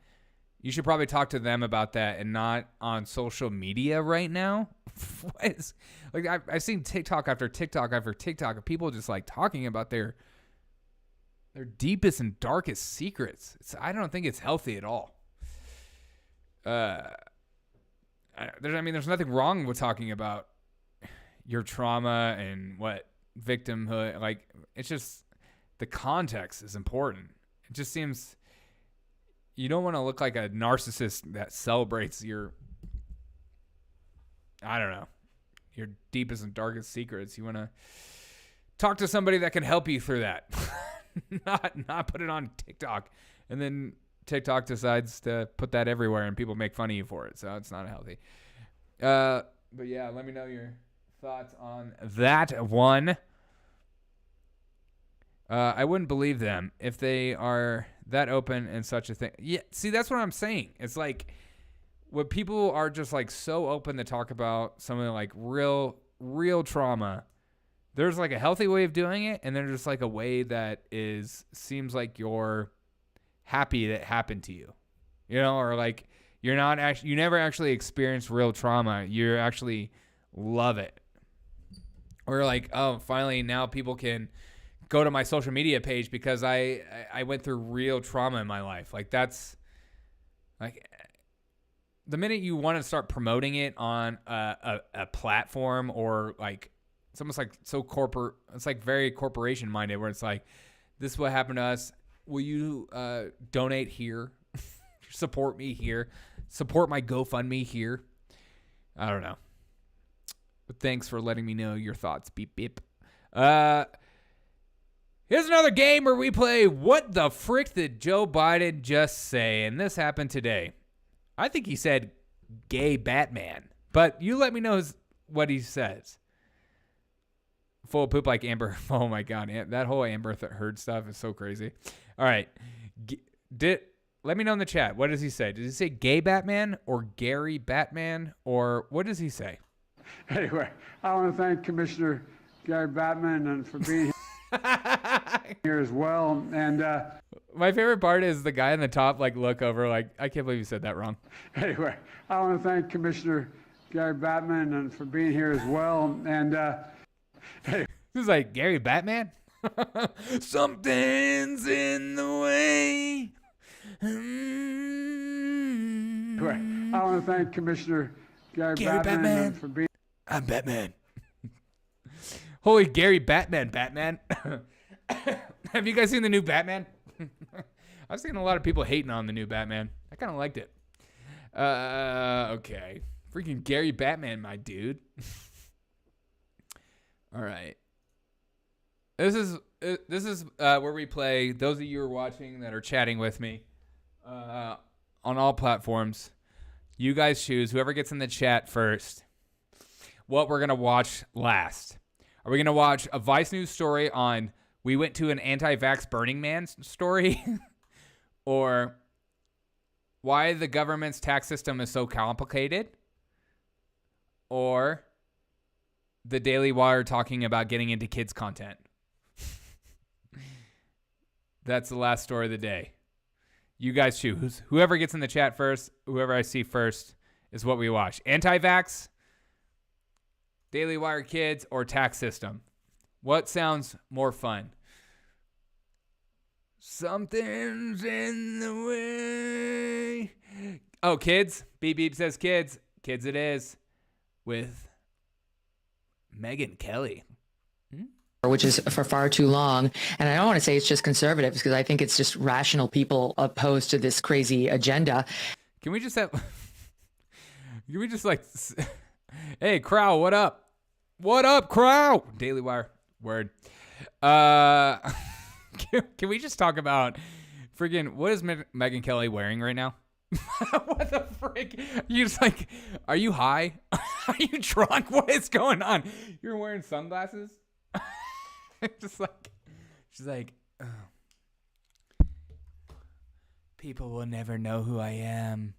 You should probably talk to them about that and not on social media right now. I've seen TikTok after TikTok after TikTok of people just like talking about their deepest and darkest secrets. I don't think it's healthy at all. There's nothing wrong with talking about your trauma and victimhood. Like, it's just the context is important. It just seems you don't want to look like a narcissist that celebrates your deepest and darkest secrets. You want to talk to somebody that can help you through that. not put it on TikTok, and then TikTok decides to put that everywhere and people make fun of you for it. So it's not healthy. But yeah, let me know your thoughts on that one. I wouldn't believe them if they are that open in such a thing. Yeah, see, that's what I'm saying. It's like when people are just like so open to talk about something like real trauma, there's like a healthy way of doing it, and there's just like a way that seems like you're happy that happened to you, or like you never actually experienced real trauma. You actually love it, or like, oh, finally now people can go to my social media page because I went through real trauma in my life. Like, that's like the minute you want to start promoting it on a platform, or like it's almost like so corporate. It's like very corporation minded, where it's like, this is what happened to us. Will you donate here? Support me here. Support my GoFundMe here. I don't know. But thanks for letting me know your thoughts. Beep, beep. Here's another game where we play What the Frick Did Joe Biden Just Say? And this happened today. I think he said gay Batman. But you let me know what he says. Full of poop like Amber. Oh my God. That whole Amber Heard stuff is so crazy. All right. Let me know in the chat. What does he say? Does he say gay Batman or Gary Batman? Or what does he say? Anyway, I want to thank Commissioner Gary Batman and for being here. Here as well, and my favorite part is the guy in the top look over like, I can't believe you said that wrong. Anyway, I want to thank Commissioner Gary Batman and for being here as well, and this is like Gary Batman. Something's in the way. Anyway, I want to thank Commissioner Gary Batman and for being. I'm Batman. Holy Gary Batman. Have you guys seen the new Batman? I've seen a lot of people hating on the new Batman. I kind of liked it. Okay. Freaking Gary Batman, my dude. All right. This is where we play. Those of you who are watching that are chatting with me on all platforms, you guys choose whoever gets in the chat first what we're going to watch last. Are we going to watch a Vice News story on we went to an anti-vax Burning Man story? Or why the government's tax system is so complicated? Or the Daily Wire talking about getting into kids' content? That's the last story of the day. You guys choose. Whoever gets in the chat first, whoever I see first, is what we watch. Anti-vax, Daily Wire kids, or tax system? What sounds more fun? Something's in the way. Oh, kids. Beep Beep says kids. Kids it is. With Megyn Kelly. Which is for far too long. And I don't want to say it's just conservatives, because I think it's just rational people opposed to this crazy agenda. Can we just hey, Crow, what up? What up, Crow? Daily Wire. Word. Can we just talk about freaking, what is Megyn Kelly wearing right now? What the frick? You just like, are you high? Are you drunk? What is going on? You're wearing sunglasses? Just like, she's like, oh. People will never know who I am.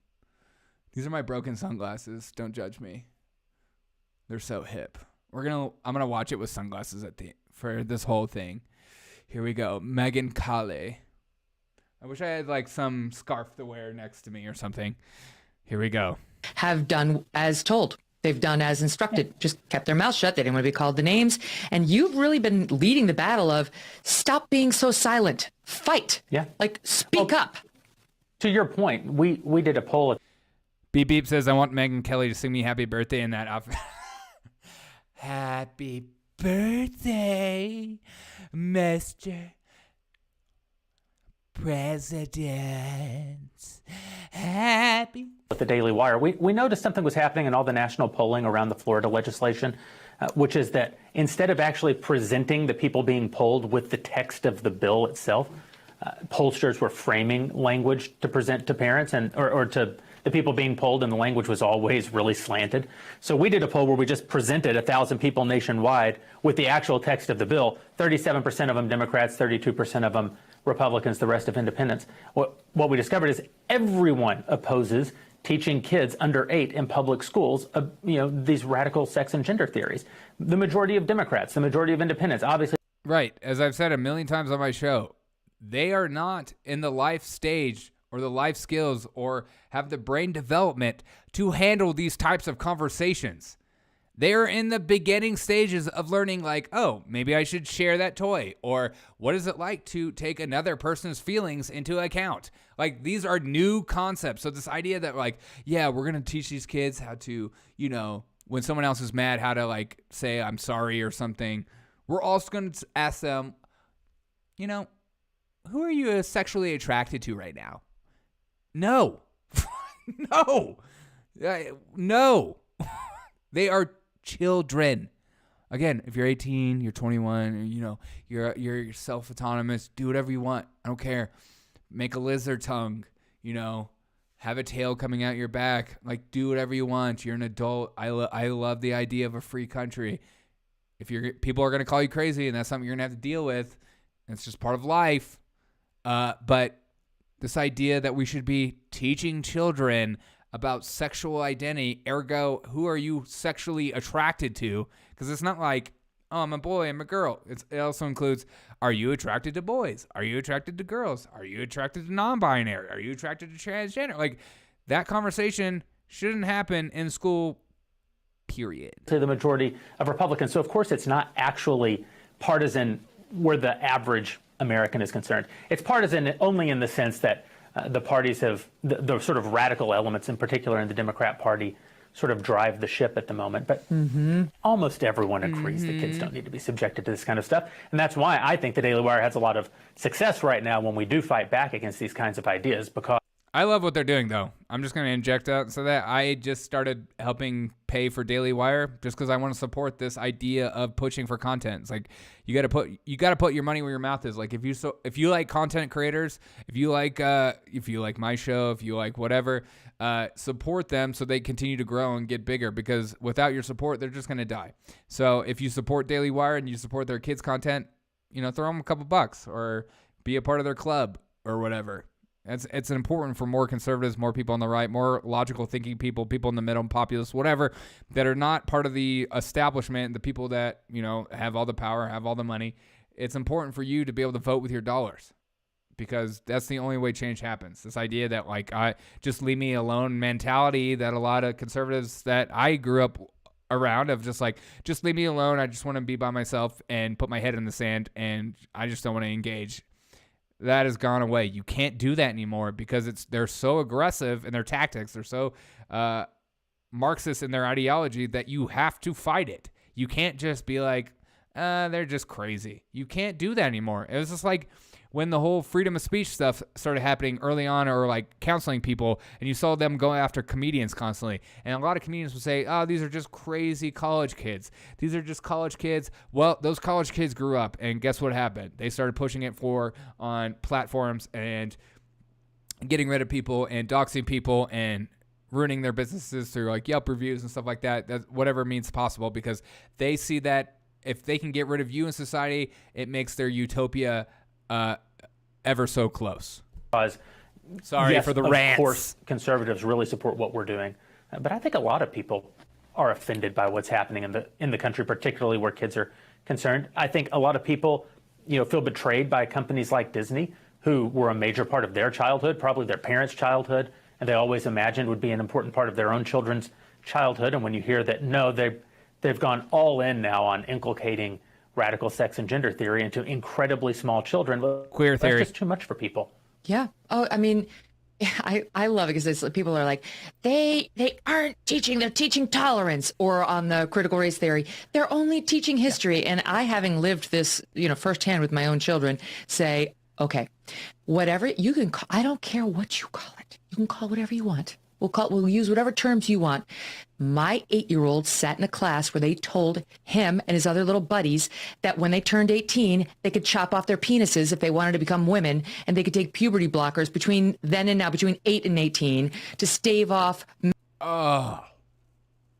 These are my broken sunglasses. Don't judge me. They're so hip. I'm gonna watch it with sunglasses for this whole thing. Here we go. Megyn Kelly. I wish I had like some scarf to wear next to me or something. Here we go. Have done as told. They've done as instructed, just kept their mouth shut. They didn't want to be called the names. And you've really been leading the battle of stop being so silent. Fight. Yeah. Like, speak up. To your point, we did a poll. Beep Beep says, I want Megyn Kelly to sing me happy birthday in that outfit. Happy birthday, Mr. President. Happy. With the Daily Wire, we noticed something was happening in all the national polling around the Florida legislation, which is that instead of actually presenting the people being polled with the text of the bill itself, pollsters were framing language to present to parents or to the people being polled, and the language was always really slanted. So we did a poll where we just presented 1,000 people nationwide with the actual text of the bill. 37% of them Democrats, 32% of them Republicans, the rest of independents. What we discovered is everyone opposes teaching kids under 8 in public schools, these radical sex and gender theories. The majority of Democrats, the majority of independents, obviously. Right. As I've said a million times on my show, they are not in the life stage or the life skills or have the brain development to handle these types of conversations. They're in the beginning stages of learning, like, oh, maybe I should share that toy, or what is it like to take another person's feelings into account? Like, these are new concepts. So this idea that, like, yeah, we're going to teach these kids how to, when someone else is mad, how to, like, say I'm sorry or something. We're also going to ask them, who are you sexually attracted to right now? No. No. They are children. Again, if you're 18, you're 21, you're self-autonomous, do whatever you want. I don't care. Make a lizard tongue, have a tail coming out your back. Like, do whatever you want. You're an adult. I love the idea of a free country. If people are going to call you crazy, and that's something you're going to have to deal with, it's just part of life. But this idea that we should be teaching children about sexual identity, ergo, who are you sexually attracted to? Because it's not like, oh, I'm a boy, I'm a girl. It also includes, are you attracted to boys? Are you attracted to girls? Are you attracted to non-binary? Are you attracted to transgender? Like, that conversation shouldn't happen in school, period. To the majority of Republicans. So, of course, it's not actually partisan where the average American is concerned. It's partisan only in the sense that the parties have, the sort of radical elements in particular in the Democrat Party sort of drive the ship at the moment. But almost everyone agrees that kids don't need to be subjected to this kind of stuff. And that's why I think the Daily Wire has a lot of success right now when we do fight back against these kinds of ideas, because I love what they're doing, though. I'm just going to inject out so that I just started helping pay for Daily Wire just because I want to support this idea of pushing for content. It's like you got to put your money where your mouth is. Like, if you like content creators, if you like my show, if you like whatever, support them so they continue to grow and get bigger, because without your support, they're just going to die. So if you support Daily Wire and you support their kids' content, throw them a couple bucks or be a part of their club or whatever. It's important for more conservatives, more people on the right, more logical thinking people in the middle, populists, whatever, that are not part of the establishment, the people that, have all the power, have all the money. It's important for you to be able to vote with your dollars, because that's the only way change happens. This idea that, like, I just leave me alone mentality that a lot of conservatives that I grew up around of just like, just leave me alone. I just want to be by myself and put my head in the sand, and I just don't want to engage. That has gone away. You can't do that anymore because they're so aggressive in their tactics. They're so Marxist in their ideology that you have to fight it. You can't just be like, they're just crazy. You can't do that anymore. It was just like when the whole freedom of speech stuff started happening early on, or like counseling people, and you saw them going after comedians constantly. And a lot of comedians would say, oh, these are just crazy college kids. These are just college kids. Well, those college kids grew up, and guess what happened? They started pushing it on platforms and getting rid of people and doxing people and ruining their businesses through like Yelp reviews and stuff like that, whatever means possible, because they see that if they can get rid of you in society, it makes their utopia ever so close. Because Sorry yes, for the of rants. Of course, conservatives really support what we're doing. But I think a lot of people are offended by what's happening in the country, particularly where kids are concerned. I think a lot of people, feel betrayed by companies like Disney, who were a major part of their childhood, probably their parents' childhood, and they always imagined would be an important part of their own children's childhood. And when you hear that, no, they've gone all in now on inculcating radical sex and gender theory into incredibly small children, queer theory, that's just too much for people. Yeah. Oh, I mean, I love it because people are like, they aren't teaching, they're teaching tolerance, or on the critical race theory, they're only teaching history. And I, having lived this, firsthand with my own children, say, okay, whatever you can call, I don't care what you call it. You can call it whatever you want. We'll use whatever terms you want. My 8-year-old sat in a class where they told him and his other little buddies that when they turned 18, they could chop off their penises if they wanted to become women, and they could take puberty blockers between then and now, between 8 and 18, to stave off. Oh,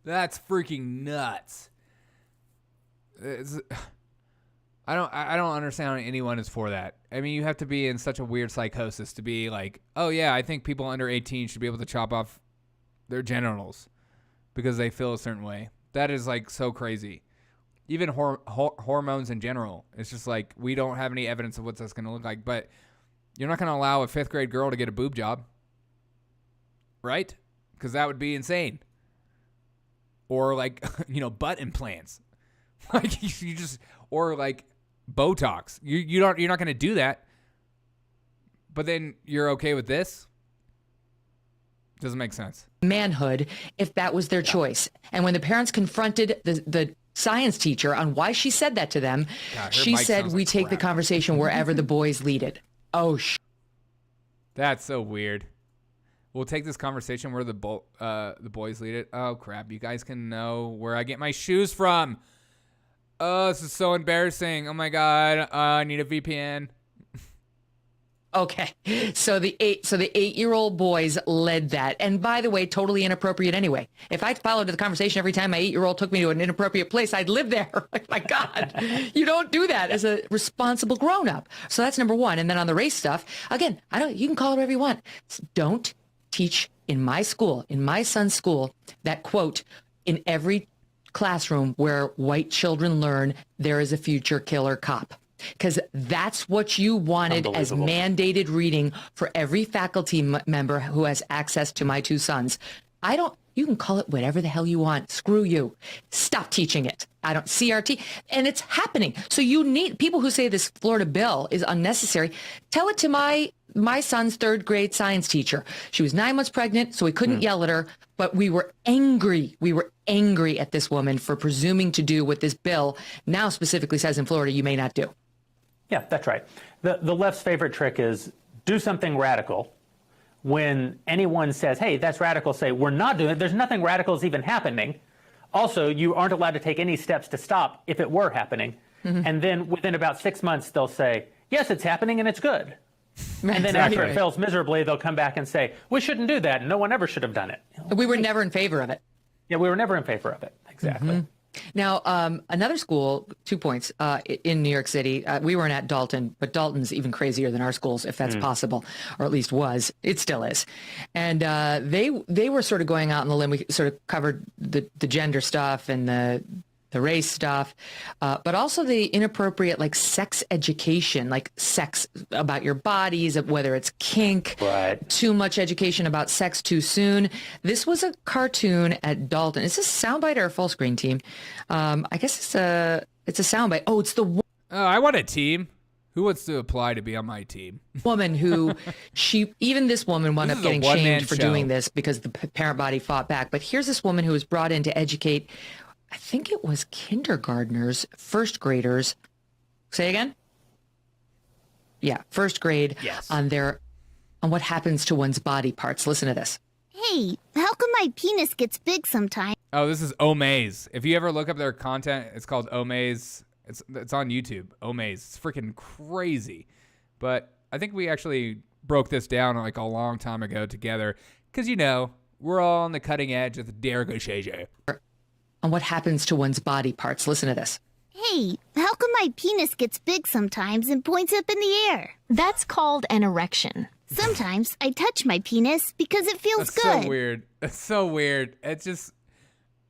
that's freaking nuts. I don't understand how anyone is for that. I mean, you have to be in such a weird psychosis to be like, oh yeah, I think people under 18 should be able to chop off their genitals because they feel a certain way. That is like so crazy. Even hormones in general. It's just like, we don't have any evidence of what that's going to look like, but you're not going to allow a 5th grade girl to get a boob job, right? Because that would be insane. Or like, butt implants. Like you just, or like Botox. You're not going to do that. But then you're okay with this? Doesn't make sense. Manhood, if that was their choice. And when the parents confronted the science teacher on why she said that to them, she said, we take the conversation wherever the boys lead it. Oh, that's so weird. We'll take this conversation where the boys lead it. Oh, crap. You guys can know where I get my shoes from. Oh, this is so embarrassing. Oh, my God. I need a VPN. Okay, so the 8-year-old boys led that, and by the way, totally inappropriate anyway. If I followed the conversation every time my 8-year-old took me to an inappropriate place, I'd live there. Like, my God, you don't do that as a responsible grown-up. So that's number one. And then on the race stuff, again, you can call it whatever you want. Don't teach in my school, in my son's school, that quote, in every classroom where white children learn there is a future killer cop. Because that's what you wanted as mandated reading for every faculty member who has access to my 2 sons. You can call it whatever the hell you want. Screw you. Stop teaching it. I don't CRT. And it's happening. So you need people who say this Florida bill is unnecessary. Tell it to my son's 3rd grade science teacher. She was 9 months pregnant, so we couldn't yell at her, but we were angry. We were angry at this woman for presuming to do what this bill now specifically says in Florida you may not do. Yeah, that's right. The left's favorite trick is do something radical. When anyone says, hey, that's radical, say, we're not doing it. There's nothing radical is even happening. Also, you aren't allowed to take any steps to stop if it were happening. Mm-hmm. And then within about 6 months, they'll say, yes, it's happening and it's good. And then after it fails miserably, they'll come back and say, we shouldn't do that. No one ever should have done it. We were never in favor of it. Yeah, we were never in favor of it. Exactly. Mm-hmm. Now, another school, 2 points, in New York City, we weren't at Dalton, but Dalton's even crazier than our schools, if that's possible, or at least was. It still is. And they were sort of going out on the limb. We sort of covered the gender stuff and the race stuff, but also the inappropriate, like, sex education, like sex about your bodies, whether it's kink, too much education about sex too soon. This was a cartoon at Dalton. Is this a soundbite or a full screen, team? I guess it's a soundbite. Oh, it's the I want a team. Who wants to apply to be on my team? Woman who even this woman wound up getting shamed for doing this because the parent body fought back. But here's this woman who was brought in to educate, I think it was kindergartners, 1st graders. Say again? Yeah, 1st grade. Yes. on what happens to one's body parts. Listen to this. Hey, how come my penis gets big sometimes? Oh, this is Omaze. If you ever look up their content, it's called Omaze. It's on YouTube. Omaze. It's freaking crazy. But I think we actually broke this down like a long time ago together because, we're all on the cutting edge of the Derek On what happens to one's body parts. Listen to this. Hey, how come my penis gets big sometimes and points up in the air? That's called an erection. Sometimes I touch my penis because it feels That's good. so weird. That's so weird. It's just.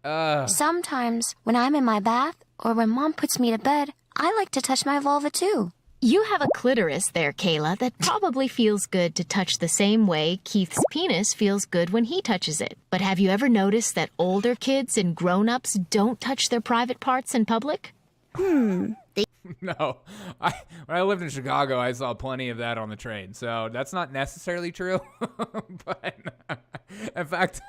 Sometimes when I'm in my bath or when Mom puts me to bed, I like to touch my vulva too. You have a clitoris there, Kayla, that probably feels good to touch the same way Keith's penis feels good when he touches it. But have you ever noticed that older kids and grown-ups don't touch their private parts in public? No. When I lived in Chicago, I saw plenty of that on the train. So that's not necessarily true. But in fact,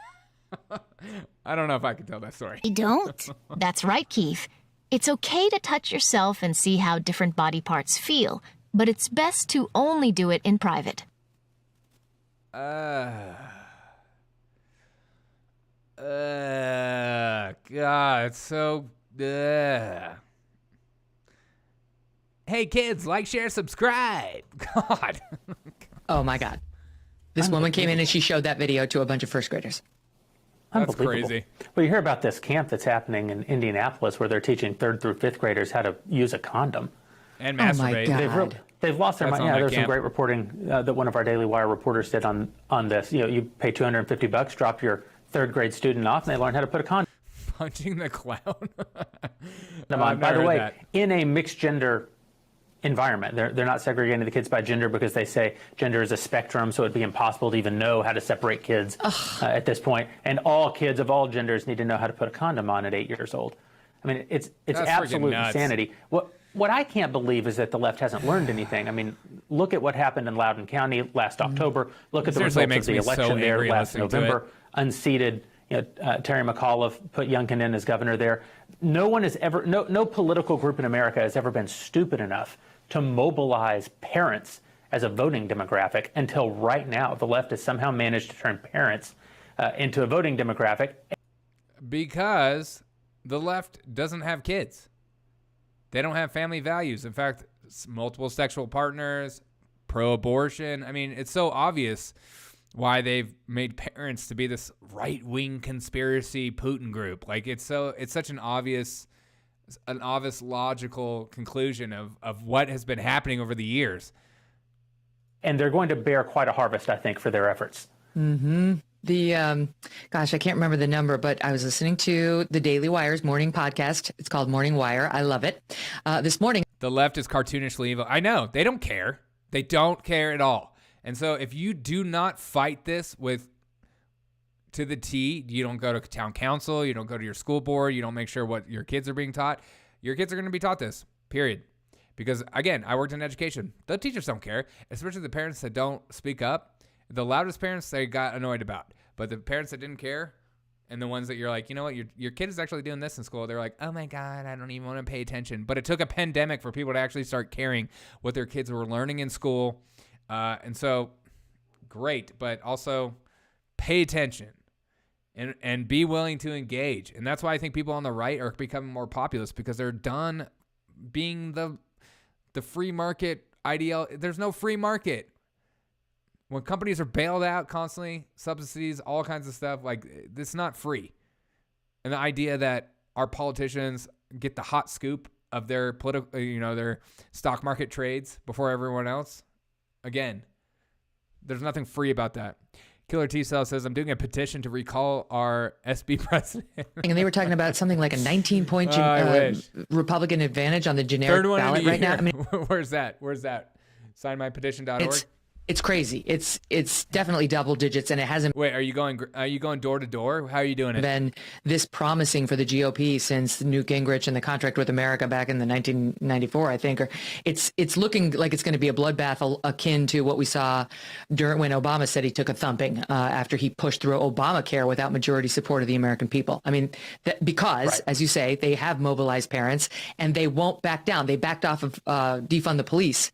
I don't know if I can tell that story. You don't? That's right, Keith. It's okay to touch yourself and see how different body parts feel, but it's best to only do it in private. God, it's so. Hey kids, like, share, subscribe. God. Oh my God. This woman came in and she showed that video to a bunch of first graders. That's crazy. Well, you hear about this camp that's happening in Indianapolis where they're teaching 3rd through 5th graders how to use a condom. And masturbate. Oh my God. They've lost their mind. Yeah, there's some camp. great reporting that one of our Daily Wire reporters did on this. You know, you pay $250, drop your 3rd grade student off, and they learn how to put a condom Punching the clown. on. By the way, in a mixed gender environment, they're not segregating the kids by gender because they say gender is a spectrum, so it'd be impossible to even know how to separate kids at this point. And all kids of all genders need to know how to put a condom on at 8 years old. I mean, it's absolute insanity. What I can't believe is that the left hasn't learned anything. I mean, look at what happened in Loudoun County last October. Look at the results of the election there last November. Unseated, Terry McAuliffe put Youngkin in as governor there. No one has ever, no political group in America has ever been stupid enough to mobilize parents as a voting demographic until right now. The left has somehow managed to turn parents into a voting demographic. Because the left doesn't have kids. They don't have family values. In fact, multiple sexual partners, pro-abortion. I mean, it's so obvious why they've made parents to be this right-wing conspiracy Putin group. Like, it's such an obvious logical conclusion of what has been happening over the years. And they're going to bear quite a harvest, I think, for their efforts. Mm-hmm. Gosh, I can't remember the number, but I was listening to the Daily Wire's morning podcast. It's called Morning Wire. I love it. This morning. The left is cartoonishly evil. I know. They don't care. They don't care at all. And so if you do not fight this to the T, you don't go to town council, you don't go to your school board, you don't make sure what your kids are being taught, your kids are going to be taught this, period. Because, again, I worked in education. The teachers don't care, especially the parents that don't speak up. The loudest parents, they got annoyed about. But the parents that didn't care and the ones that you're like, you know what, your kid is actually doing this in school, they're like, oh, my God, I don't even want to pay attention. But it took a pandemic for people to actually start caring what their kids were learning in school. And so, great, but also pay attention. And be willing to engage. And that's why I think people on the right are becoming more populist, because they're done being the free market ideal. There's no free market. When companies are bailed out constantly, subsidies, all kinds of stuff, like, it's not free. And the idea that our politicians get the hot scoop of their political, their stock market trades before everyone else, again, there's nothing free about that. Killer T-Cell says, I'm doing a petition to recall our SB president. And they were talking about something like a 19-point Republican advantage on the generic ballot right now. I mean, where's that? Sign my petition.org. It's crazy. It's definitely double digits, and it hasn't. Wait, are you going door to door? How are you doing it? Been this promising for the GOP since Newt Gingrich and the contract with America back in the 1994, I think. Or it's looking like it's going to be a bloodbath akin to what we saw when Obama said he took a thumping after he pushed through Obamacare without majority support of the American people. I mean, because as you say, they have mobilized parents and they won't back down. They backed off of defund the police,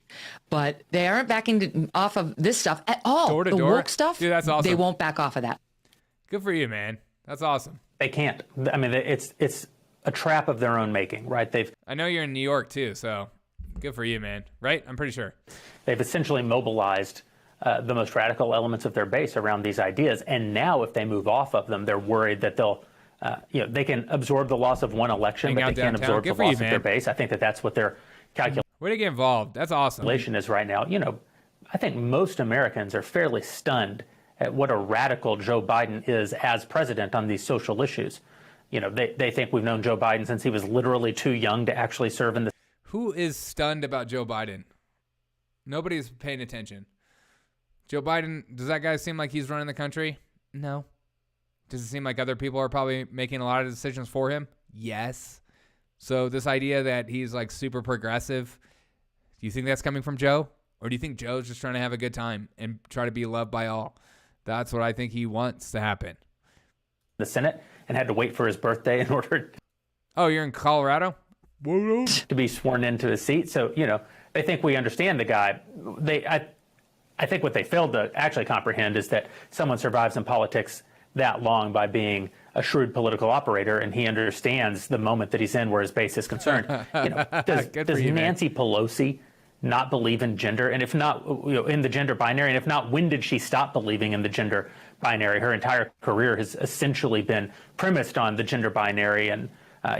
but they aren't backing off of this stuff at all. Door to the door woke stuff, dude, that's awesome. They won't back off of that. Good for you, man. That's awesome. They can't. I mean, it's a trap of their own making, right? I know you're in New York too, so good for you, man. Right? I'm pretty sure. They've essentially mobilized the most radical elements of their base around these ideas, and now if they move off of them, they're worried that they'll, they can absorb the loss of one election, but they can't absorb the loss of their base. I think that's what they're calculating. Way to get involved. That's awesome. Is right now, I think most Americans are fairly stunned at what a radical Joe Biden is as president on these social issues. You know, they think we've known Joe Biden since he was literally too young to actually serve in the... Who is stunned about Joe Biden? Nobody's paying attention. Joe Biden, does that guy seem like he's running the country? No. Does it seem like other people are probably making a lot of decisions for him? Yes. So this idea that he's like super progressive, do you think that's coming from Joe? Or do you think Joe's just trying to have a good time and try to be loved by all? That's what I think he wants to happen. The Senate and had to wait for his birthday in order... Oh, you're in Colorado? ...to be sworn into his seat. So, you know, they think we understand the guy. I think what they failed to actually comprehend is that someone survives in politics that long by being a shrewd political operator, and he understands the moment that he's in where his base is concerned. You know, does Nancy Pelosi not believe in gender? And if not, you know, in the gender binary, and if not, when did she stop believing in the gender binary? Her entire career has essentially been premised on the gender binary and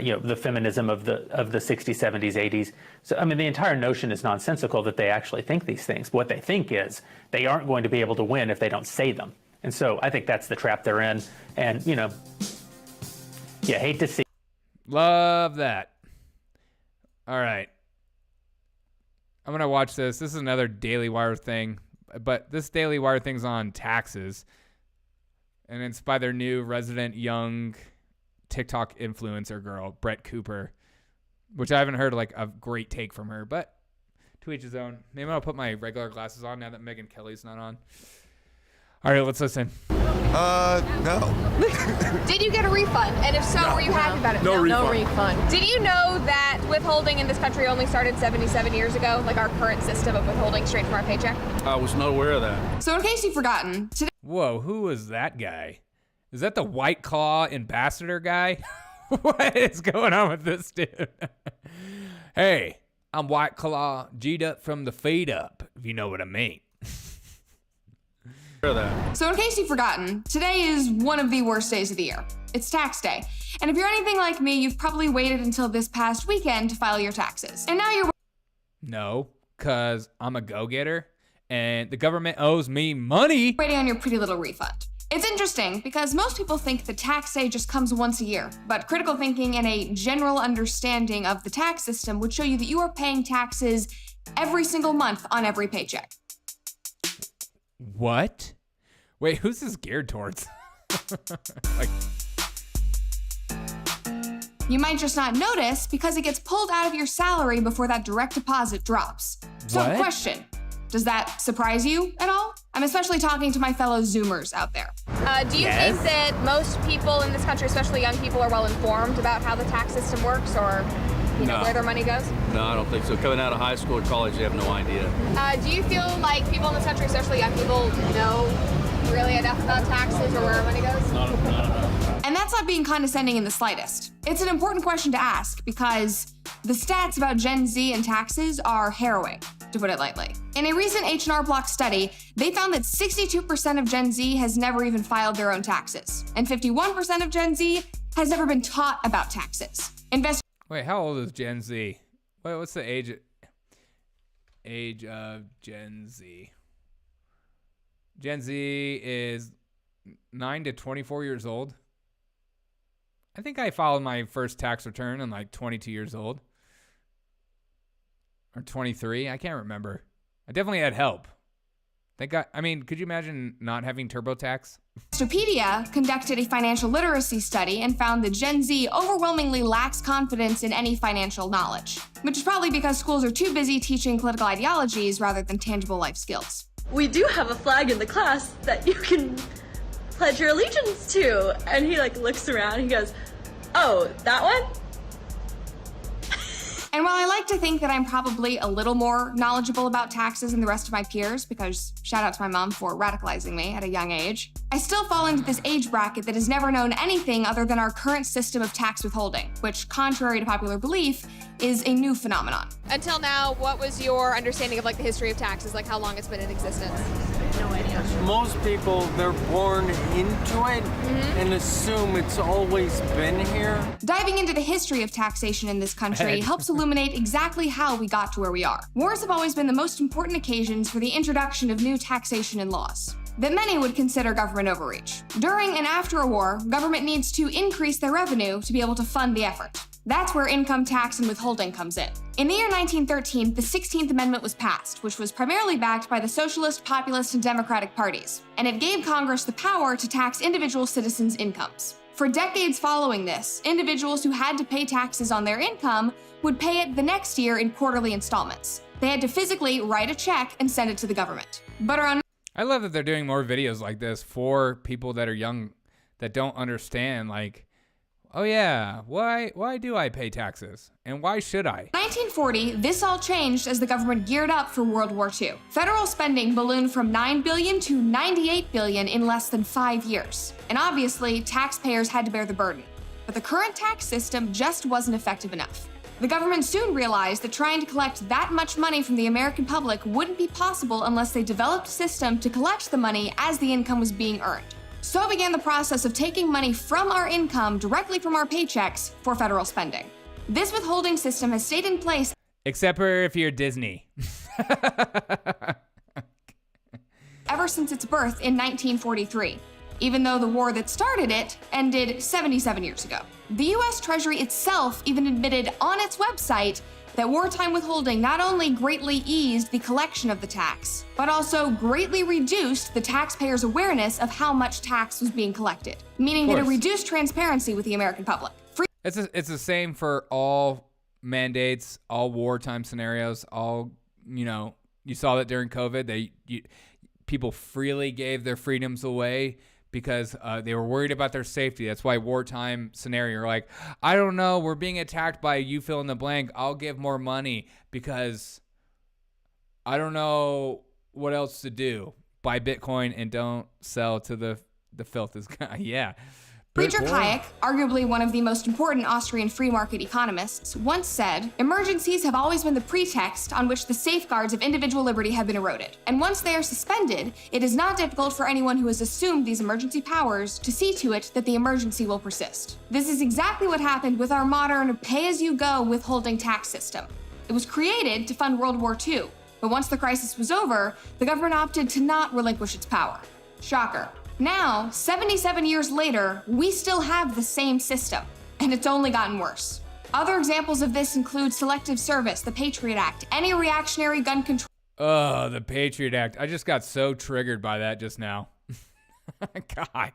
you know, the feminism of the 60s, 70s, 80s. So, I mean, the entire notion is nonsensical that they actually think these things. What they think is they aren't going to be able to win if they don't say them. And so I think that's the trap they're in. And, you know, yeah, hate to see. Love that. All right. I'm going to watch this. This is another Daily Wire thing, but this Daily Wire thing's on taxes. And it's by their new resident young TikTok influencer girl, Brett Cooper, which I haven't heard like a great take from her, but to each his own. Maybe I'll put my regular glasses on now that Megyn Kelly's not on. All right, let's listen. No. Did you get a refund? And if so, were you happy about it? No refund. No refund. Did you know that withholding in this country only started 77 years ago? Like our current system of withholding straight from our paycheck? I was not aware of that. So in case you've forgotten, today... Whoa, who is that guy? Is that the White Claw ambassador guy? What is going on with this dude? Hey, I'm White Claw, G'd up from the feet up, if you know what I mean. So in case you've forgotten, today is one of the worst days of the year. It's tax day. And if you're anything like me, you've probably waited until this past weekend to file your taxes. And now you're... No, because I'm a go-getter, and the government owes me money. Waiting on your pretty little refund. It's interesting because most people think the tax day just comes once a year, but critical thinking and a general understanding of the tax system would show you that you are paying taxes every single month on every paycheck. What? Wait, who's this geared towards? Like, you might just not notice because it gets pulled out of your salary before that direct deposit drops. So What? question, does that surprise you at all? I'm especially talking to my fellow Zoomers out there. Do you Yes. think that most people in this country, especially young people, are well informed about how the tax system works or No. where their money goes? No, I don't think so. Coming out of high school or college, they have no idea. Do you feel like people in this country, especially young people, know really enough about taxes or where our money goes? No. And that's not being condescending in the slightest. It's an important question to ask because the stats about Gen Z and taxes are harrowing, to put it lightly. In a recent H&R Block study, they found that 62% of Gen Z has never even filed their own taxes, and 51% of Gen Z has never been taught about taxes. wait, how old is Gen Z? Wait, what's the age of Gen Z? Gen Z is 9 to 24 years old. I think I filed my first tax return in like 22 years old. Or 23. I can't remember. I definitely had help. I mean, could you imagine not having TurboTax? Investopedia conducted a financial literacy study and found that Gen Z overwhelmingly lacks confidence in any financial knowledge, which is probably because schools are too busy teaching political ideologies rather than tangible life skills. We do have a flag in the class that you can pledge your allegiance to. And he like looks around, he goes, oh, that one? And while I like to think that I'm probably a little more knowledgeable about taxes than the rest of my peers, because shout out to my mom for radicalizing me at a young age, I still fall into this age bracket that has never known anything other than our current system of tax withholding, which, contrary to popular belief, is a new phenomenon. Until now, what was your understanding of like the history of taxes, like how long it's been in existence? No idea. Most people, they're born into it and assume it's always been here. Diving into the history of taxation in this country helps illuminate exactly how we got to where we are. Wars have always been the most important occasions for the introduction of new taxation and laws that many would consider government overreach. During and after a war, government needs to increase their revenue to be able to fund the effort. That's where income tax and withholding comes in. In the year 1913, the 16th Amendment was passed, which was primarily backed by the Socialist, Populist, and Democratic parties, and it gave Congress the power to tax individual citizens' incomes. For decades following this, individuals who had to pay taxes on their income would pay it the next year in quarterly installments. They had to physically write a check and send it to the government. But I love that they're doing more videos like this for people that are young that don't understand, like, oh yeah, why do I pay taxes? And why should I? 1940, this all changed as the government geared up for World War II. Federal spending ballooned from $9 billion to $98 billion in less than 5 years. And obviously, taxpayers had to bear the burden. But the current tax system just wasn't effective enough. The government soon realized that trying to collect that much money from the American public wouldn't be possible unless they developed a system to collect the money as the income was being earned. So began the process of taking money from our income directly from our paychecks for federal spending. This withholding system has stayed in place Except for if you're Disney. ever since its birth in 1943, even though the war that started it ended 77 years ago. The US Treasury itself even admitted on its website that wartime withholding not only greatly eased the collection of the tax, but also greatly reduced the taxpayers' awareness of how much tax was being collected, meaning that it reduced transparency with the American public. It's the same for all mandates, all wartime scenarios, all, you saw that during COVID, people freely gave their freedoms away because they were worried about their safety. That's why wartime scenario, you're like, I don't know, we're being attacked by you fill in the blank. I'll give more money because I don't know what else to do. Buy Bitcoin and don't sell to the filth. Yeah. Friedrich Hayek, arguably one of the most important Austrian free market economists, once said, "Emergencies have always been the pretext on which the safeguards of individual liberty have been eroded. And once they are suspended, it is not difficult for anyone who has assumed these emergency powers to see to it that the emergency will persist." This is exactly what happened with our modern pay-as-you-go withholding tax system. It was created to fund World War II, but once the crisis was over, the government opted to not relinquish its power. Shocker. Now, 77 years later, we still have the same system, and it's only gotten worse. Other examples of this include selective service, the Patriot Act, any reactionary gun control. Oh, the Patriot Act. I just got so triggered by that just now. God,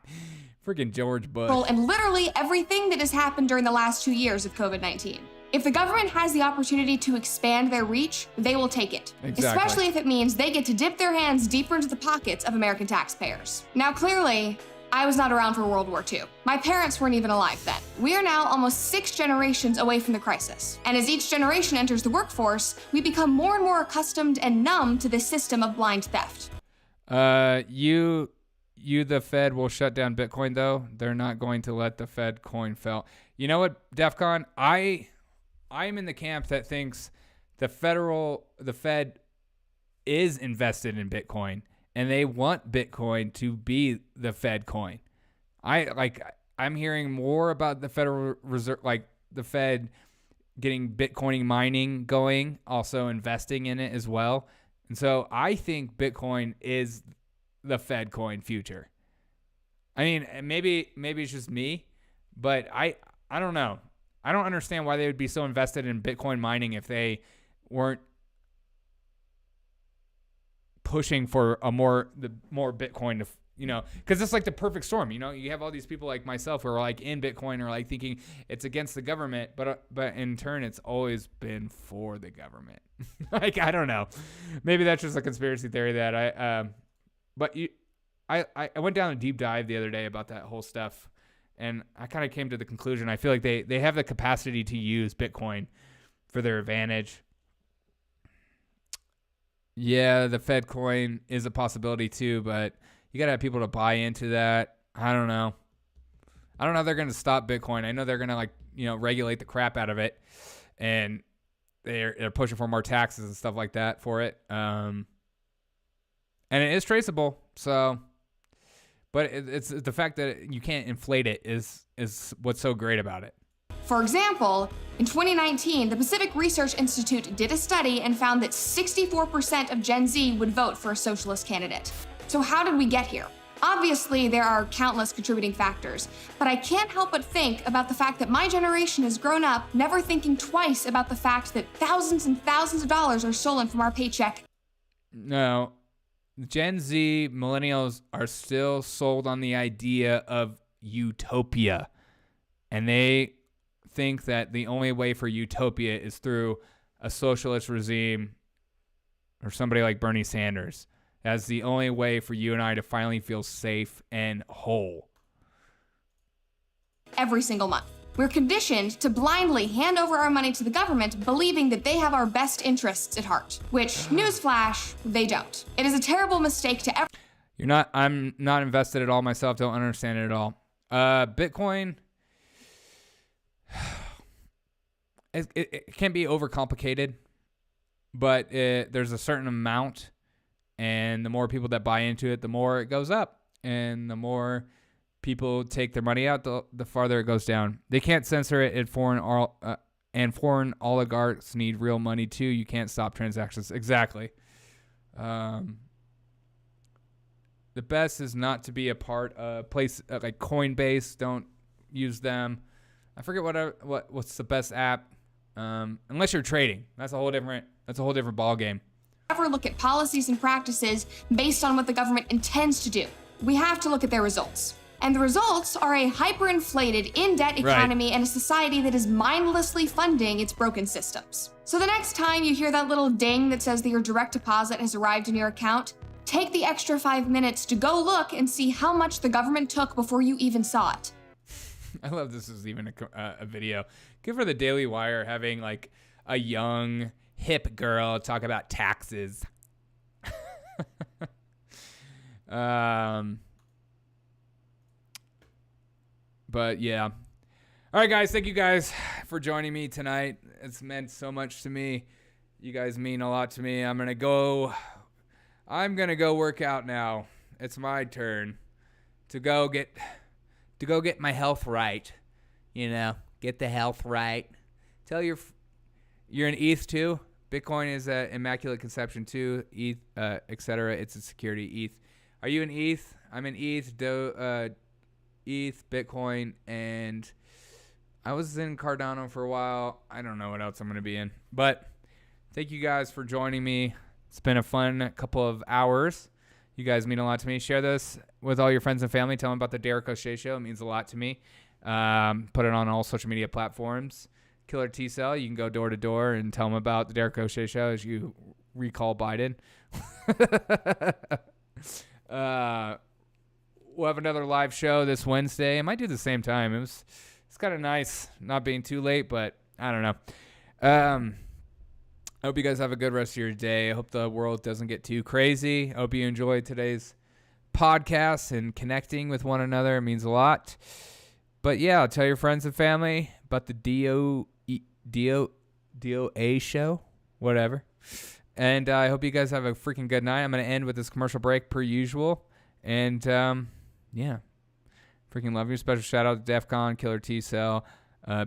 freaking George Bush. And literally everything that has happened during the last 2 years of COVID-19. If the government has the opportunity to expand their reach, they will take it. Exactly. Especially if it means they get to dip their hands deeper into the pockets of American taxpayers. Now, clearly, I was not around for World War II. My parents weren't even alive then. We are now almost 6 generations away from the crisis. And as each generation enters the workforce, we become more and more accustomed and numb to this system of blind theft. The Fed will shut down Bitcoin, though. They're not going to let the Fed coin fail. You know what, DEFCON? I'm in the camp that thinks the Fed is invested in Bitcoin and they want Bitcoin to be the Fed coin. I'm hearing more about the Federal Reserve, like the Fed getting Bitcoin mining going, also investing in it as well. And so I think Bitcoin is the Fed coin future. I mean, maybe it's just me, but I don't know. I don't understand why they would be so invested in Bitcoin mining if they weren't pushing for more Bitcoin to, because it's like the perfect storm. You have all these people like myself who are like in Bitcoin or like thinking it's against the government, but in turn it's always been for the government. Like, I don't know. Maybe that's just a conspiracy theory that I went down a deep dive the other day about that whole stuff. And I kind of came to the conclusion, I feel like they have the capacity to use Bitcoin for their advantage. Yeah, the Fed coin is a possibility too, but you got to have people to buy into that. I don't know. I don't know if they're going to stop Bitcoin. I know they're going to regulate the crap out of it. And they're pushing for more taxes and stuff like that for it. And it is traceable. So, but it's the fact that you can't inflate it is what's so great about it. For example, in 2019, the Pacific Research Institute did a study and found that 64% of Gen Z would vote for a socialist candidate. So how did we get here? Obviously, there are countless contributing factors, but I can't help but think about the fact that my generation has grown up never thinking twice about the fact that thousands and thousands of dollars are stolen from our paycheck. No, Gen Z millennials are still sold on the idea of utopia, and they think that the only way for utopia is through a socialist regime or somebody like Bernie Sanders. That's the only way for you and I to finally feel safe and whole. Every single month. We're conditioned to blindly hand over our money to the government, believing that they have our best interests at heart, which, newsflash, they don't. It is a terrible mistake to ever... I'm not invested at all myself, don't understand it at all. Bitcoin, it can be overcomplicated, but there's a certain amount, and the more people that buy into it, the more it goes up. And the more people take their money out, the farther it goes down. They can't censor it, and foreign oligarchs need real money too. You can't stop transactions. Exactly. The best is not to be a part of place like Coinbase. Don't use them. I forget what's the best app. Unless you're trading, that's a whole different ball game. Ever look at policies and practices based on what the government intends to do. We have to look at their results. And the results are a hyperinflated, in-debt economy and a society that is mindlessly funding its broken systems. So the next time you hear that little ding that says that your direct deposit has arrived in your account, take the extra 5 minutes to go look and see how much the government took before you even saw it. I love this is even a video. Good for the Daily Wire having like a young hip girl talk about taxes. But yeah. All right, guys. Thank you guys for joining me tonight. It's meant so much to me. You guys mean a lot to me. I'm gonna go work out now. It's my turn to go get my health right. You know, get the health right. Tell you're in ETH too. Bitcoin is an immaculate conception too. ETH, etc. It's a security. ETH. Are you in ETH? I'm in ETH. ETH, Bitcoin, and I was in Cardano for a while. I don't know what else I'm going to be in. But thank you guys for joining me. It's been a fun couple of hours. You guys mean a lot to me. Share this with all your friends and family. Tell them about the Derek O'Shea Show. It means a lot to me. Put it on all social media platforms. Killer T-Cell, you can go door to door and tell them about the Derek O'Shea Show as you recall Biden. We'll have another live show this Wednesday. I might do the same time. It's kind of nice not being too late, but I don't know. I hope you guys have a good rest of your day. I hope the world doesn't get too crazy. I hope you enjoyed today's podcast and connecting with one another. It means a lot. But yeah, tell your friends and family about the DOA show, whatever. And I hope you guys have a freaking good night. I'm going to end with this commercial break per usual. And yeah, freaking love you. Special shout out to DEF CON, Killer T-Cell,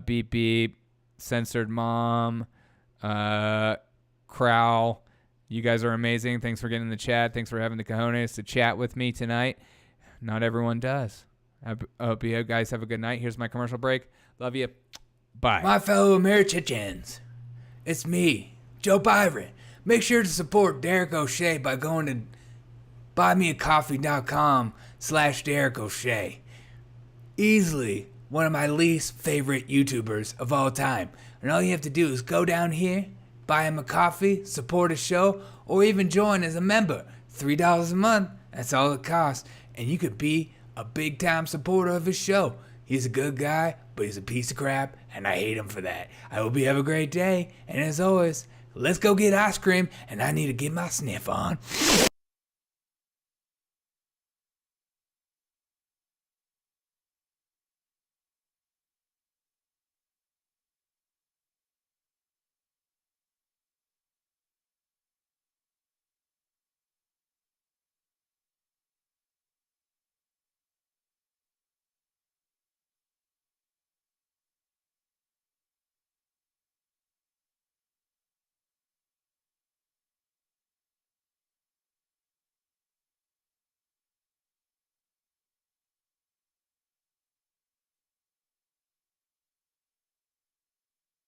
Beep Beep, Censored Mom, Crowl. You guys are amazing. Thanks for getting in the chat. Thanks for having the cojones to chat with me tonight. Not everyone does. I hope you guys have a good night. Here's my commercial break. Love you. Bye. My fellow Americhans, it's me, Joe Byron. Make sure to support Derek O'Shea by going to buymeacoffee.com/Derek O'Shea. Easily one of my least favorite YouTubers of all time. And all you have to do is go down here, buy him a coffee, support his show, or even join as a member. $3 a month, that's all it costs. And you could be a big time supporter of his show. He's a good guy, but he's a piece of crap, and I hate him for that. I hope you have a great day, and as always, let's go get ice cream, and I need to get my sniff on.